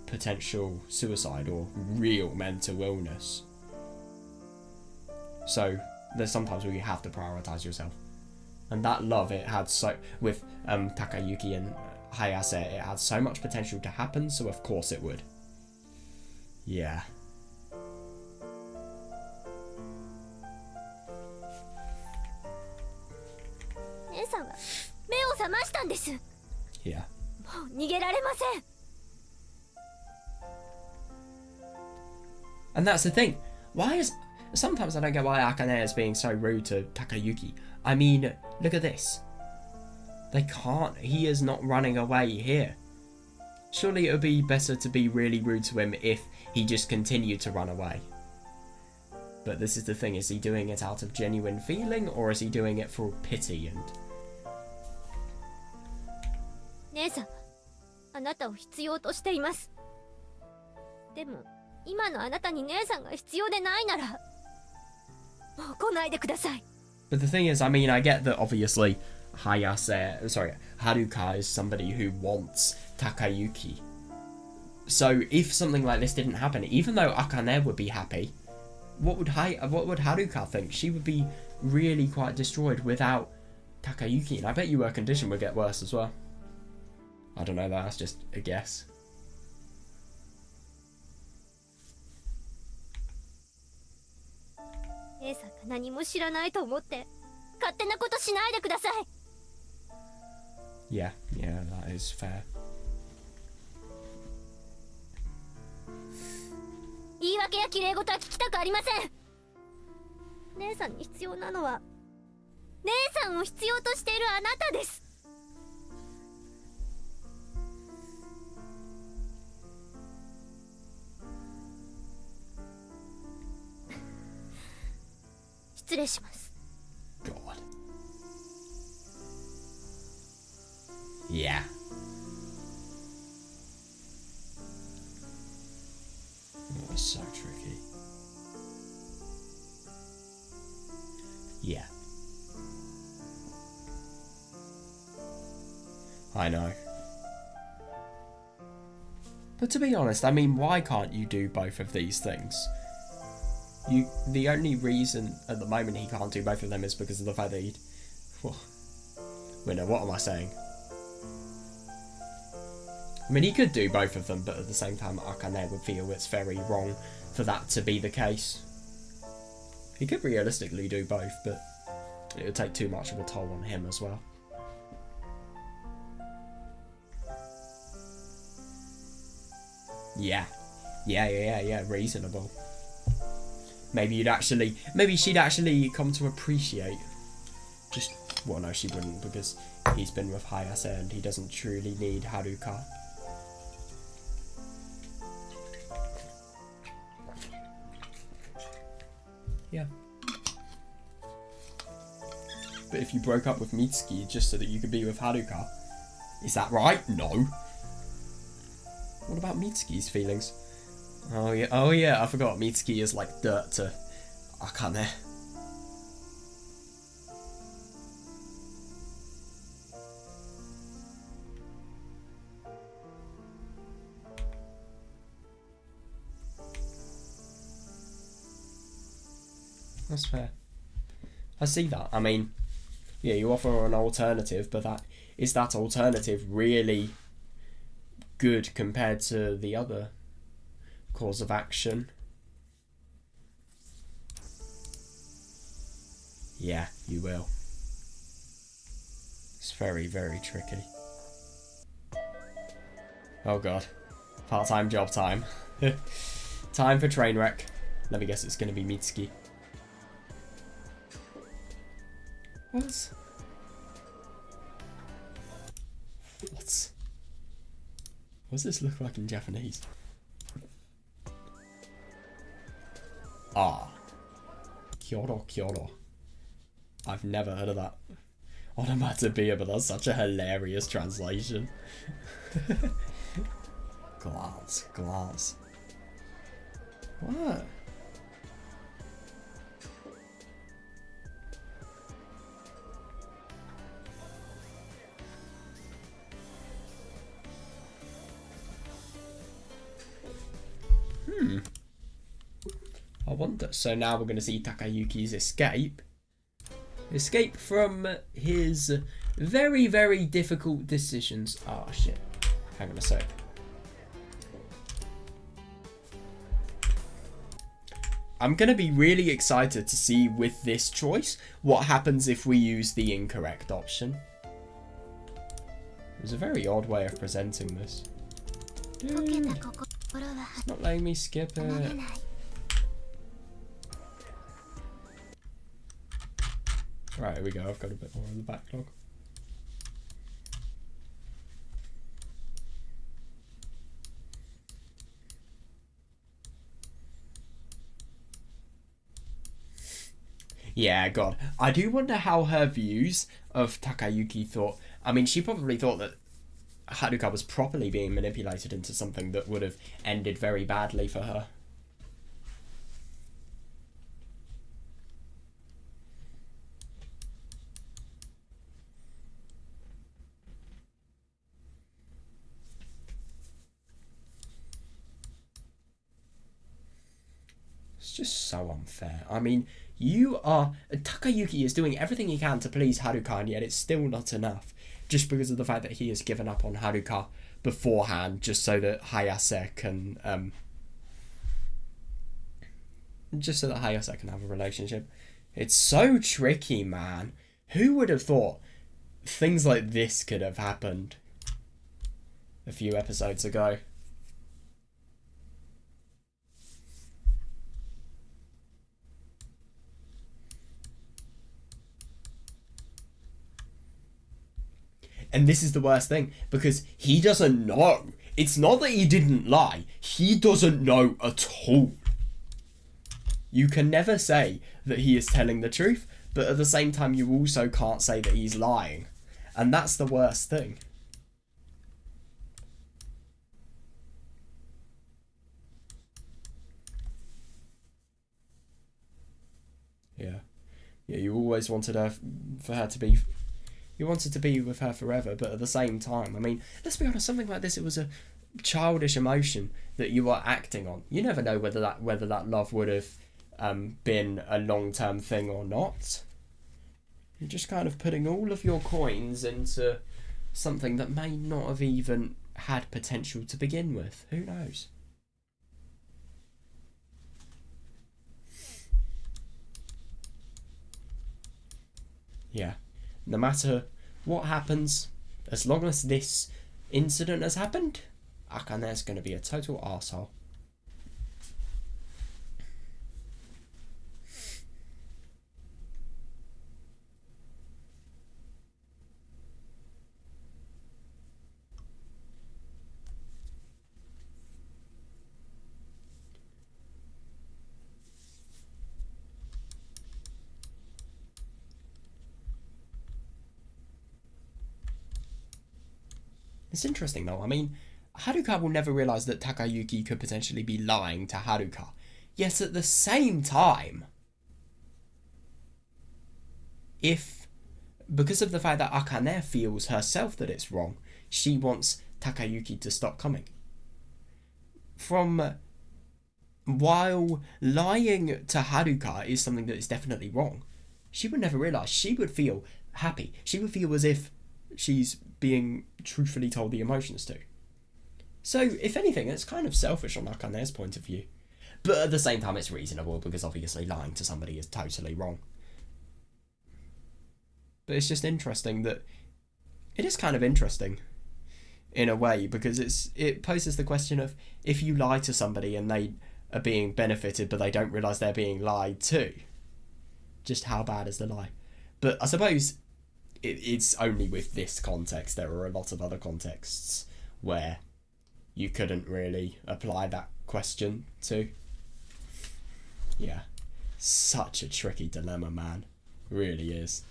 potential suicide or real mental illness. So there's sometimes where you have to prioritize yourself. And that love it had so with Takayuki and Hayase, it had so much potential to happen, so of course it would. Yeah. Yeah. And that's the thing. Sometimes I don't get why Akane is being so rude to Takayuki. I mean, look at this. He is not running away here. Surely it would be better to be really rude to him if he just continued to run away. But this is the thing, is he doing it out of genuine feeling, or is he doing it for pity and... 姉さんはあなたを必要としています。でも今のあなたに姉さんが必要でないならもう来ないでください。 But the thing is, I mean, I get that obviously Haruka is somebody who wants Takayuki. So if something like this didn't happen, even though Akane would be happy, what would Haruka think? She would be really quite destroyed without Takayuki, and I bet you her condition would get worse as well. I don't know, that's just a guess. 姉さんが何も知らないと思って勝手なことしないでください。 Yeah, that is fair. 言い訳や綺麗事は聞きたくありません。姉さんに必要なのは姉さんを必要としているあなたです。失礼します。 God. Yeah. Oh, that's so tricky. Yeah. I know. But to be honest, I mean, why can't you do both of these things? The only reason at the moment he can't do both of them is because of the fact that he... Wait, no, what am I saying? I mean, he could do both of them, but at the same time, Akane would feel it's very wrong for that to be the case. He could realistically do both, but it would take too much of a toll on him as well. Yeah, reasonable. Maybe she'd actually come to appreciate. Well, no, she wouldn't, because he's been with Hayase and he doesn't truly need Haruka. Yeah. But if you broke up with Mitsuki just so that you could be with Haruka, is that right? No. What about Mitsuki's feelings? Oh yeah, I forgot Mitsuki is like dirt to Akane. That's fair. I see that. I mean, yeah, you offer an alternative, but is that alternative really good compared to the other course of action? Yeah, you will. It's very, very tricky. Oh god. Part-time job time. Time for train wreck. Let me guess, it's going to be Mitsuki. What? What does this look like in Japanese? Ah, Kyoro Kyoro. I've never heard of that onomatopoeia, but that's such a hilarious translation. Glass. What? I wonder. So now we're going to see Takayuki's escape. Escape from his very, very difficult decisions. Oh, shit. Hang on a sec. I'm going to be really excited to see with this choice what happens if we use the incorrect option. It was a very odd way of presenting this. Dude, it's not letting me skip it. Right, here we go. I've got a bit more in the backlog. Yeah, God. I do wonder how her views of Takayuki thought. I mean, she probably thought that Haruka was properly being manipulated into something that would have ended very badly for her. It's just so unfair. I mean, Takayuki is doing everything he can to please Haruka, and yet it's still not enough. Just because of the fact that he has given up on Haruka beforehand, just so that Hayase can, have a relationship. It's so tricky, man. Who would have thought things like this could have happened a few episodes ago? And this is the worst thing, because he doesn't know. It's not that he didn't lie. He doesn't know at all. You can never say that he is telling the truth, but at the same time you also can't say that he's lying. And that's the worst thing. Yeah. Yeah, you always wanted for her to be... You wanted to be with her forever, but at the same time, I mean, let's be honest, something like this, it was a childish emotion that you were acting on. You never know whether that love would have been a long-term thing or not. You're just kind of putting all of your coins into something that may not have even had potential to begin with. Who knows? Yeah. No matter what happens, as long as this incident has happened, Akane's going to be a total arsehole. It's interesting though, I mean, Haruka will never realise that Takayuki could potentially be lying to Haruka. Yet at the same time, because of the fact that Akane feels herself that it's wrong, she wants Takayuki to stop coming. While lying to Haruka is something that is definitely wrong, she would never realise. She would feel happy. She would feel as if she's being truthfully told the emotions to. So, if anything, it's kind of selfish on Akane's point of view. But at the same time, it's reasonable, because obviously lying to somebody is totally wrong. But it's just interesting that... It is kind of interesting, in a way, because it poses the question of, if you lie to somebody and they are being benefited, but they don't realise they're being lied to, just how bad is the lie? But I suppose... It's only with this context. There are a lot of other contexts where you couldn't really apply that question to. Yeah. Such a tricky dilemma, man. Really is.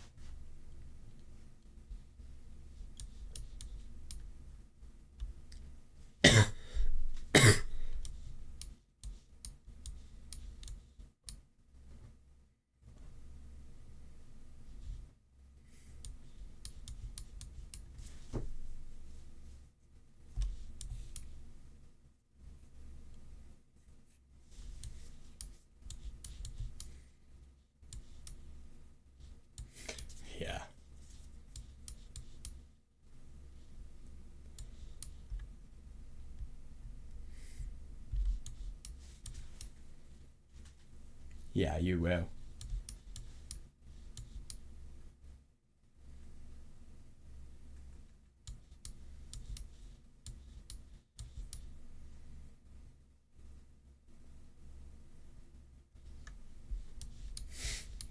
Yeah. Yeah, you will.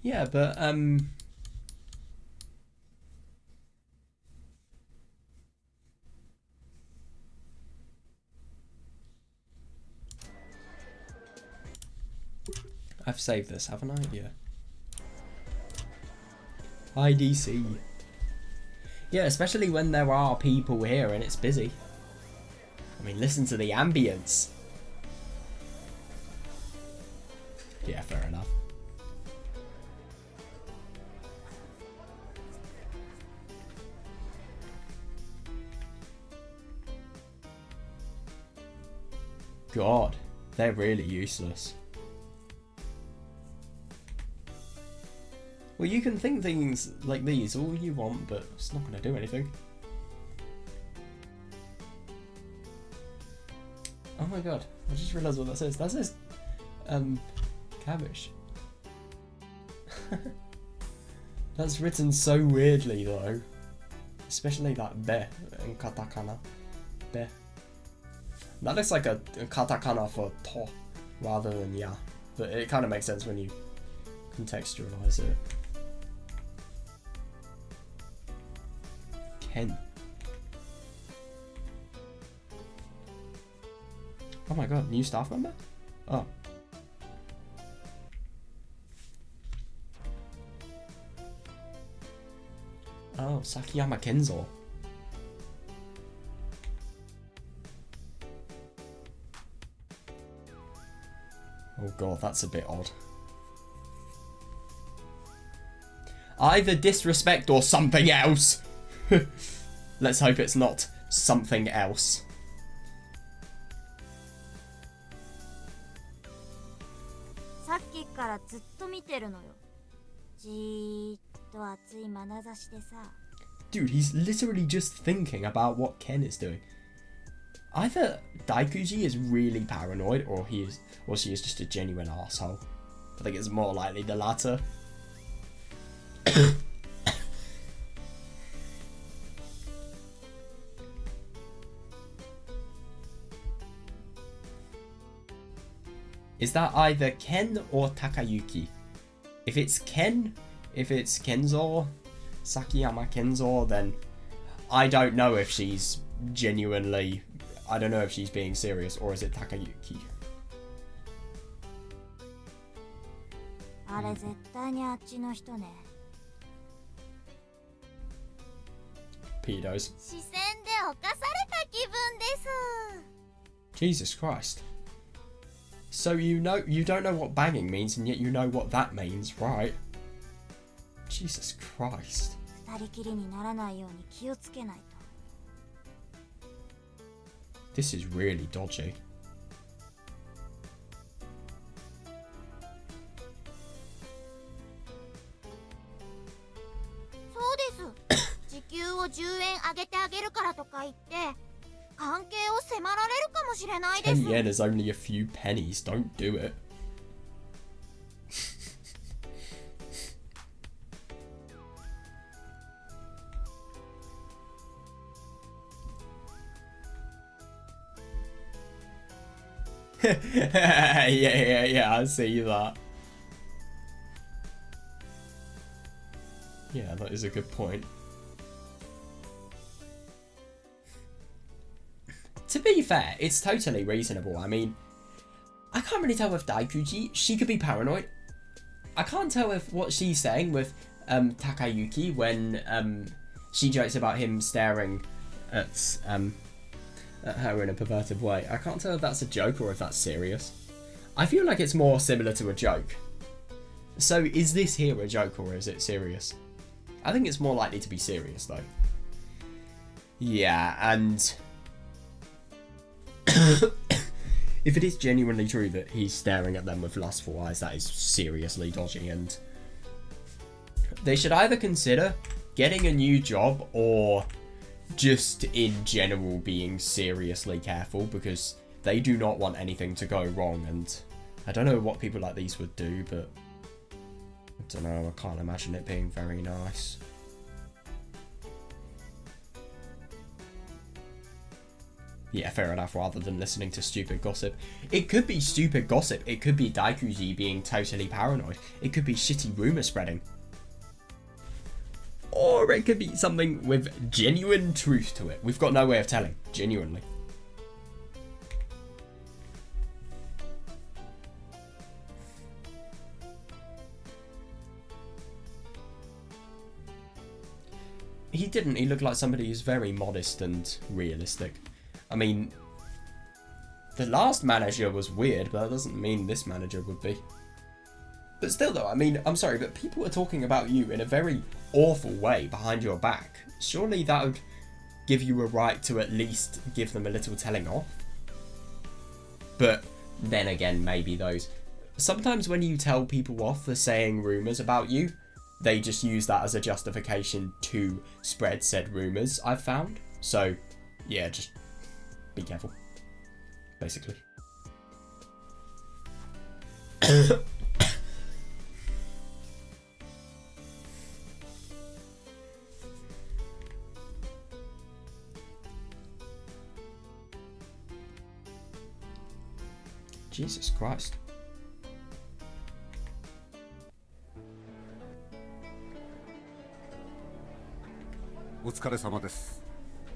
Yeah, but I've saved this, haven't I? Yeah. IDC. Yeah, especially when there are people here and it's busy. I mean, listen to the ambience. Yeah, fair enough. God, they're really useless. Well, you can think things like these all you want, but it's not going to do anything. Oh my god, I just realised what that says. That says, cabbage. That's written so weirdly though. Especially that be in katakana. Be. That looks like a katakana for to rather than ya. But it kind of makes sense when you contextualize it. Ken. Oh my god, new staff member? Oh. Oh, Sakiyama Kenzo. Oh god, that's a bit odd. Either disrespect or something else. Let's hope it's not something else. Dude, he's literally just thinking about what Ken is doing. Either Daikuji is really paranoid, or she is just a genuine asshole. I think it's more likely the latter. Is that either Ken or Takayuki? If it's Ken, if it's Kenzo, Sakiyama Kenzo, then I don't know if she's genuinely, I don't know if she's being serious, or is it Takayuki? Pedos. Jesus Christ. So you don't know what banging means, and yet you know what that means, right? Jesus Christ. This is really dodgy. $10 is only a few pennies. Don't do it. yeah, I see that. Yeah, that is a good point. To be fair, it's totally reasonable. I mean, I can't really tell with Daikuji. She could be paranoid. I can't tell if what she's saying with Takayuki when she jokes about him staring at her in a perverted way. I can't tell if that's a joke or if that's serious. I feel like it's more similar to a joke. So is this here a joke or is it serious? I think it's more likely to be serious though. Yeah, and if it is genuinely true that he's staring at them with lustful eyes, that is seriously dodgy, and they should either consider getting a new job or just in general being seriously careful, because they do not want anything to go wrong. And I don't know what people like these would do, but I don't know, I can't imagine it being very nice. Yeah, fair enough, rather than listening to stupid gossip. It could be stupid gossip, it could be Daikuji being totally paranoid, it could be shitty rumour spreading. Or it could be something with genuine truth to it. We've got no way of telling, genuinely. He didn't, he looked like somebody who's very modest and realistic. I mean, the last manager was weird, but that doesn't mean this manager would be. But still though, I mean, I'm sorry, but people are talking about you in a very awful way behind your back. Surely that would give you a right to at least give them a little telling off. But then again, maybe those... Sometimes when you tell people off for saying rumours about you, they just use that as a justification to spread said rumours, I've found. So, yeah, just be careful, basically. Jesus Christ.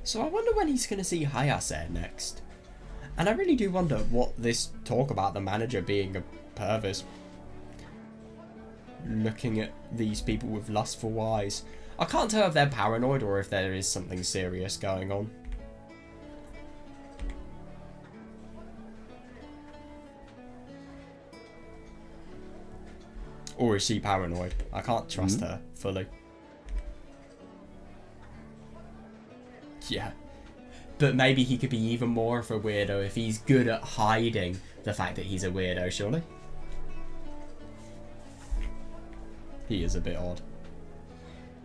So I wonder when he's going to see Hayase next. And I really do wonder what this talk about the manager being a pervert, looking at these people with lustful eyes. I can't tell if they're paranoid or if there is something serious going on. Or is she paranoid? I can't trust her fully. Yeah. But maybe he could be even more of a weirdo if he's good at hiding the fact that he's a weirdo, surely? He is a bit odd.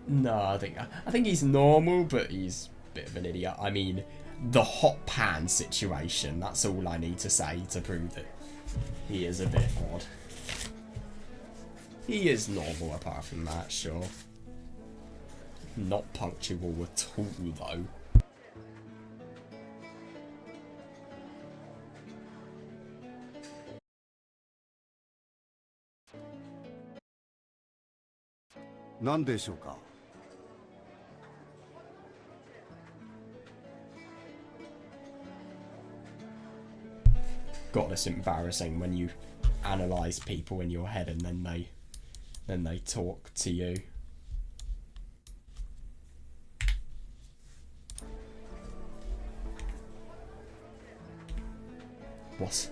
No, I think he's normal, but he's a bit of an idiot. I mean, the hot pan situation, that's all I need to say to prove that he is a bit odd. He is normal apart from that, sure. Not punctual at all, though. God, it's embarrassing when you analyse people in your head and then they talk to you. What?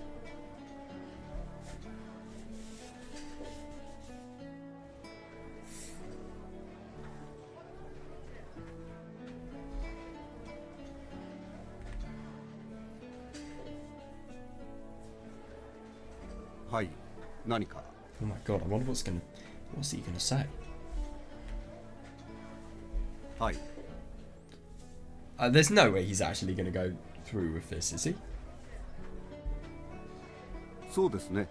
Oh my god, I wonder what's he gonna say? There's no way he's actually gonna go through with this, is he? そうですね。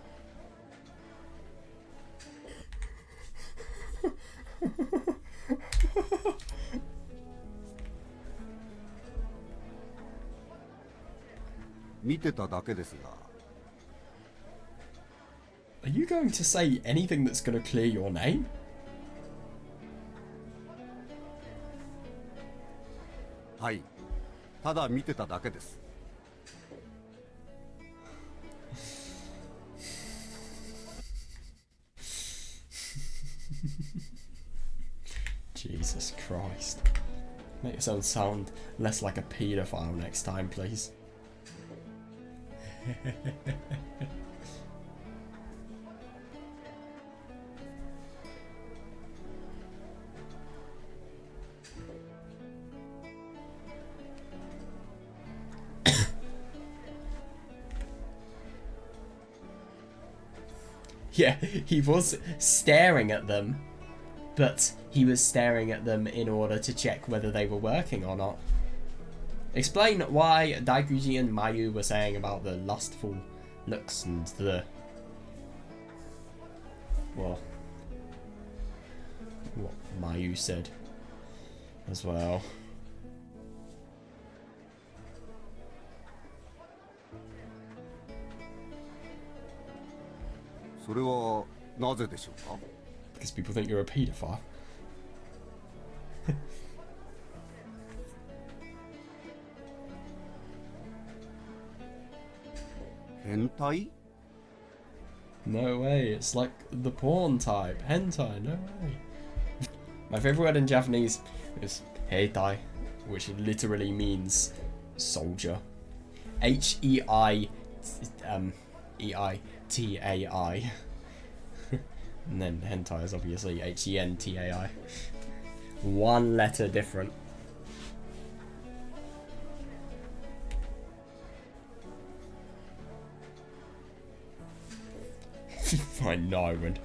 見てただけですが。Are you going to say anything that's going to clear your name? Hi. ただ見てただけです。Jesus Christ. Make yourself sound less like a paedophile next time, please. Yeah, he was staring at them, but he was staring at them in order to check whether they were working or not. Explain why Daikuji and Mayu were saying about the lustful looks and the... well, what Mayu said as well. それはなぜでしょうか？ Because people think you're a paedophile. 変態？ No way, it's like the porn type. Hentai, no way. My favourite word in Japanese is heitai, which literally means soldier. H-E-I-E-I-T-A-I. And then hentai is obviously H-E-N-T-A-I. One letter different. I know, and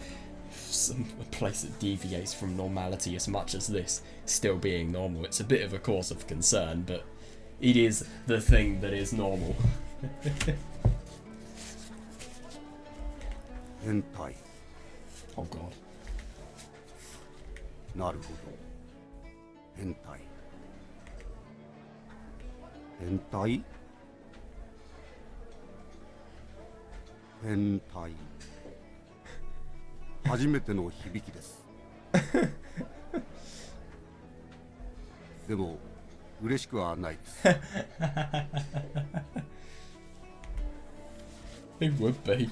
a place that deviates from normality as much as this still being normal, it's a bit of a cause of concern, but it is the thing that is normal. 変態。 Oh god. なるほど。変態。変態？変態。初めての響きです。でも嬉しくはないです。It would be.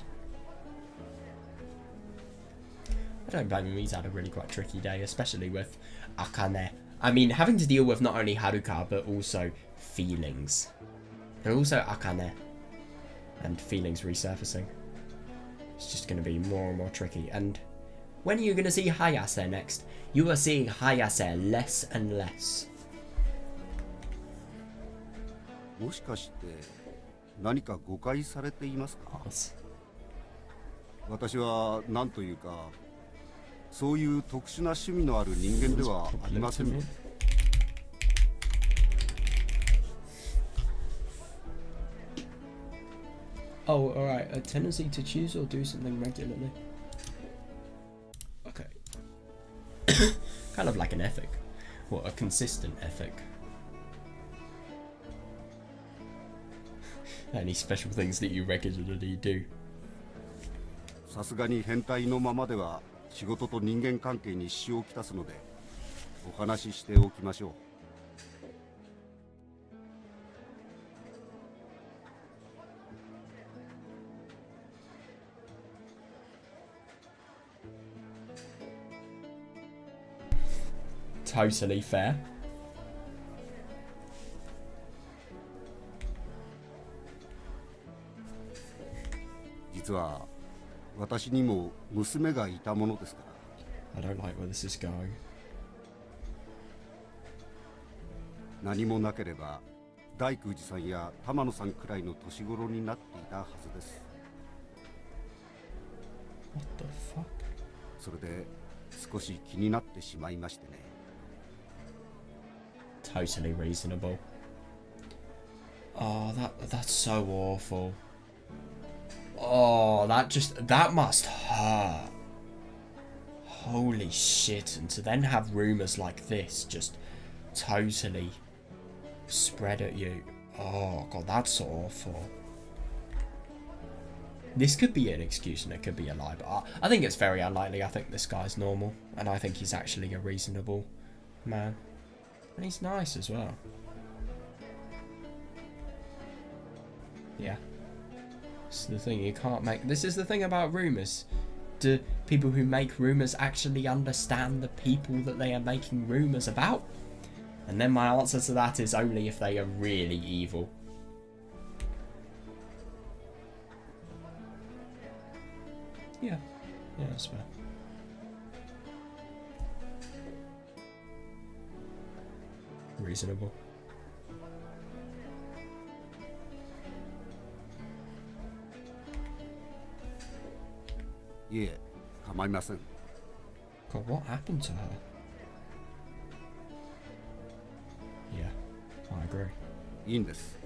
I don't blame him, he's had a really quite tricky day, especially with Akane. I mean, having to deal with not only Haruka, but also feelings. And also Akane. And feelings resurfacing. It's just going to be more and more tricky. And when are you going to see Hayase next? You are seeing Hayase less and less. もしかして何か誤解されていますか？私は何というかそういう特殊な趣味のある人間ではありませんので。Oh, alright. A tendency to choose or do something regularly. Okay. Kind of like an ethic. Well, a consistent ethic. Any special things that you regularly do? さすがに変態のままでは仕事と人間関係に支障をきたすのでお話ししておきましょう。Totally fair. 実は私にも娘がいたものですから。 I don't like where this is going. 何もなければ大空寺さんや玉野さんくらいの年頃になっていたはずです。 What the fuck? それで少し気になってしまいましてね。 Totally reasonable. Oh, that's so awful. Oh, that must hurt. Holy shit, and to then have rumours like this just totally spread at you. Oh god, that's awful. This could be an excuse and it could be a lie, but I think it's very unlikely. I think this guy's normal, and I think he's actually a reasonable man. And he's nice as well. Yeah. This is the thing, you can't make... This is the thing about rumours. Do people who make rumours actually understand the people that they are making rumours about? And then my answer to that is only if they are really evil. Yeah, that's fair. Reasonable. いえ、構いません。 God, what happened to her? Yeah, I agree. いいんです。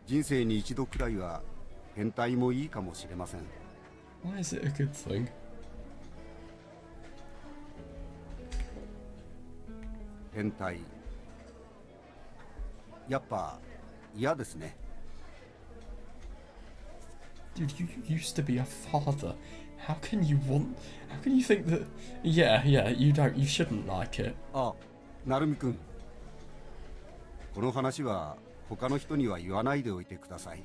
人生に一度くらいは変態もいいかもしれません。 Why is it a good thing? 変態。やっぱ嫌ですね。 Dude, you used to be a father. How can you think that... Yeah, you shouldn't like it. あ、なるみくん。この話は他の人には言わないでおいてください。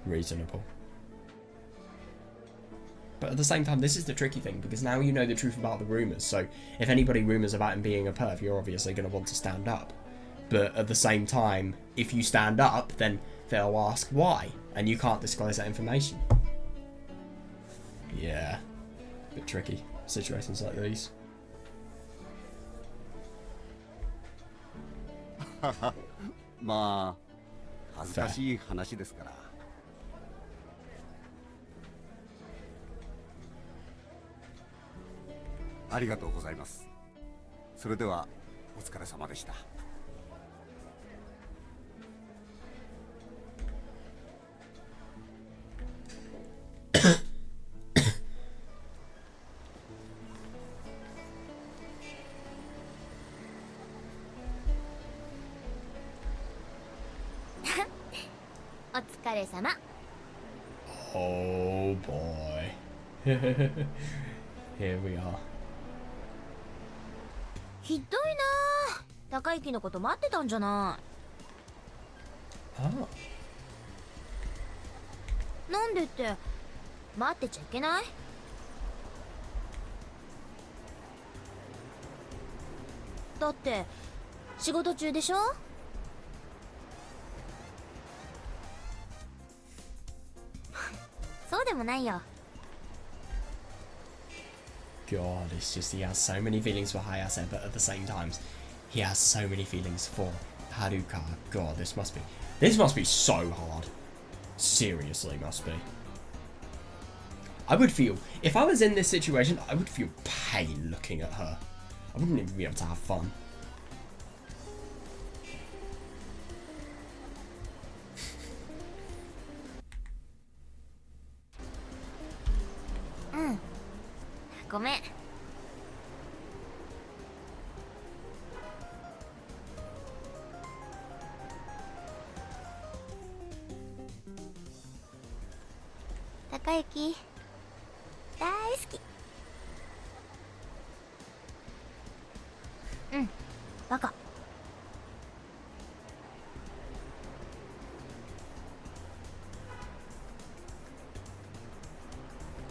Reasonable. But at the same time, this is the tricky thing, because now you know the truth about the rumours, so if anybody rumours about him being a perv, you're obviously going to want to stand up. But at the same time, if you stand up, then they'll ask why, and you can't disclose that information. Yeah. Bit tricky. Situations like these. まあ恥ずかしい話ですから。ありがとうございます。それではお疲れ様でした。お疲れ様。 Oh boy. Here we are. ひどいなあ。高之のこと待ってたんじゃない。 Ah. なんでって待ってちゃいけない？だって仕事中でしょ？そうでもないよ。 God, it's just he has so many feelings for Hayase, but at the same time, he has so many feelings for Haruka. God, this must be so hard. Seriously, must be. I would feel, if I was in this situation, I would feel pain looking at her. I wouldn't even be able to have fun. Mm. ごめん。高之大好き。うん、バカ。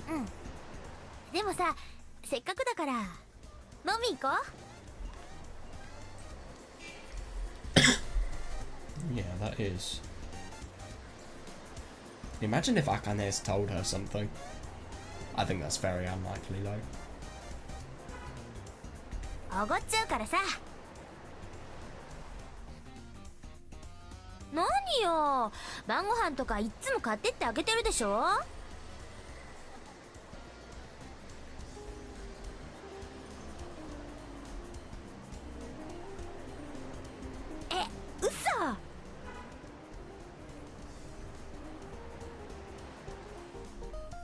うん。でもさ、せっかくだから飲み行こう。 Yeah, that is. Imagine if Akane has told her something. I think that's very unlikely though. おごっちゃうからさ。何よ、晩ご飯とかいっつも買ってってあげてるでしょ。え、嘘。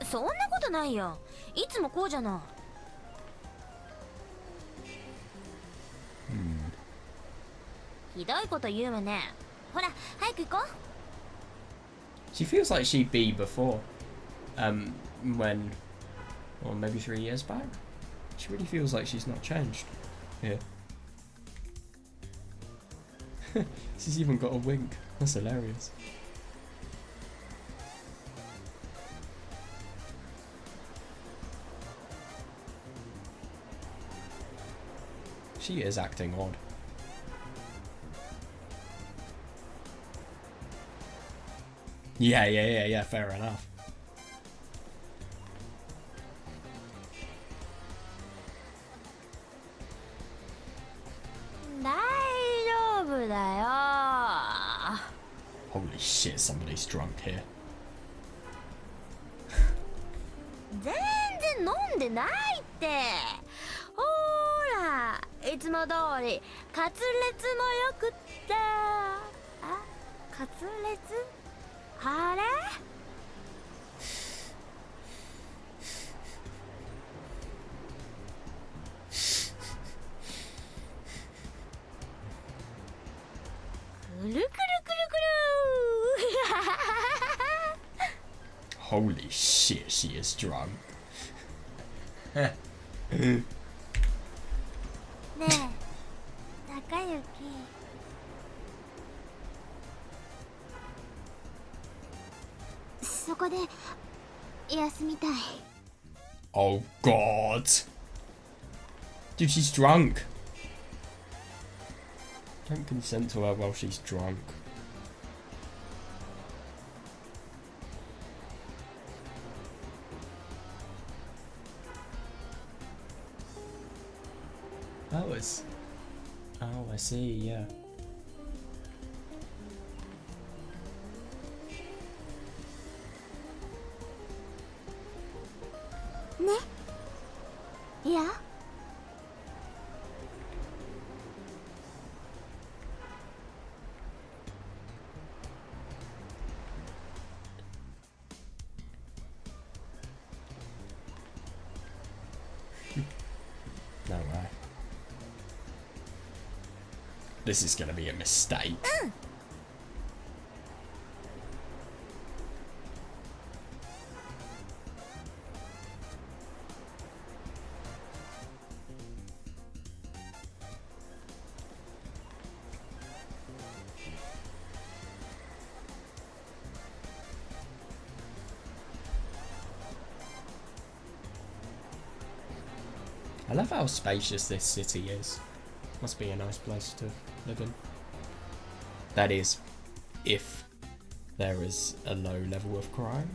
そんなことないよ。いつもこうじゃない。ひどいこと言うわね。ほら、早く行こう。 She feels like she'd be before. When, or maybe 3 years back. She really feels like she's not changed. Yeah. She's even got a wink. That's hilarious. She is acting odd. Yeah, fair enough. Holy shit, somebody's drunk here. 全然飲んでないってほーらいつも通りカツレツもよくってあカツレツあれくるくるくるくる Holy shit, she is drunk. ねえ高雪そこで休みたい Oh god. Dude, she's drunk. Don't consent to her while she's drunk. Oh, I see, yeah. ねいや No way. This is gonna be a mistake. I love how spacious this city is. Must be a nice place to live in. That is, if there is a low level of crime.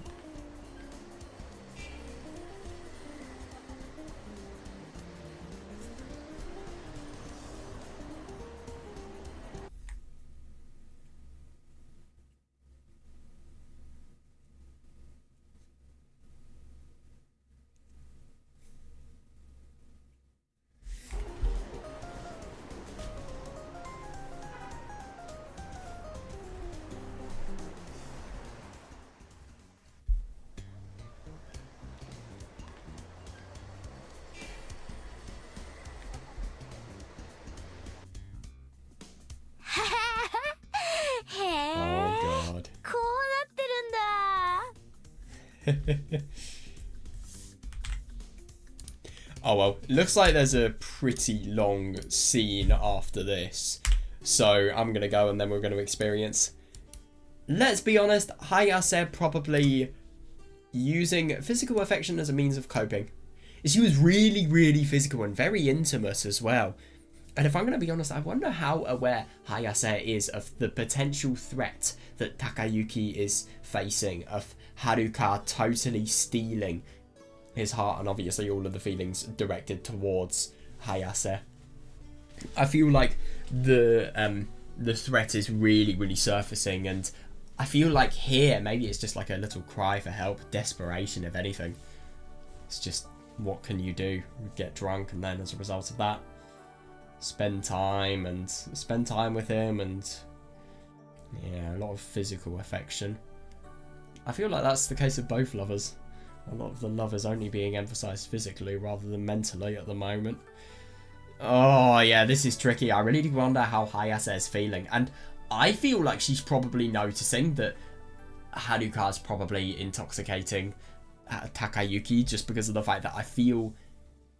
Oh god. こうなってるんだ Oh well, looks like there's a pretty long scene after this. So I'm gonna go and then we're gonna experience. Let's be honest, Hayase probably using physical affection as a means of coping. She was really, really physical and very intimate as well. And if I'm going to be honest, I wonder how aware Hayase is of the potential threat that Takayuki is facing of Haruka totally stealing his heart and obviously all of the feelings directed towards Hayase. I feel like the threat is really, really surfacing, and I feel like here maybe it's just like a little cry for help, desperation if anything. It's just, what can you do? Get drunk and then as a result of that, spend time with him, and yeah, a lot of physical affection. I feel like that's the case of both lovers. A lot of the lovers only being emphasized physically rather than mentally at the moment. Oh yeah, this is tricky. I really do wonder how Hayase is feeling, and I feel like she's probably noticing that Haruka's probably intoxicating Takayuki just because of the fact that I feel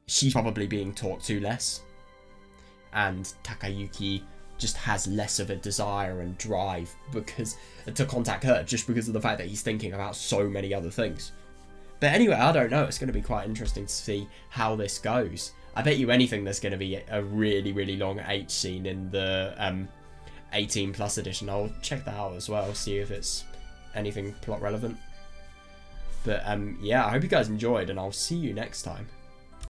she's probably being talked to less, and Takayuki just has less of a desire and drive to contact her just because of the fact that he's thinking about so many other things. But anyway, I don't know. It's going to be quite interesting to see how this goes. I bet you anything there's going to be a really, really long H scene in the 18 plus edition. I'll check that out as well, see if it's anything plot relevant. But yeah, I hope you guys enjoyed, and I'll see you next time.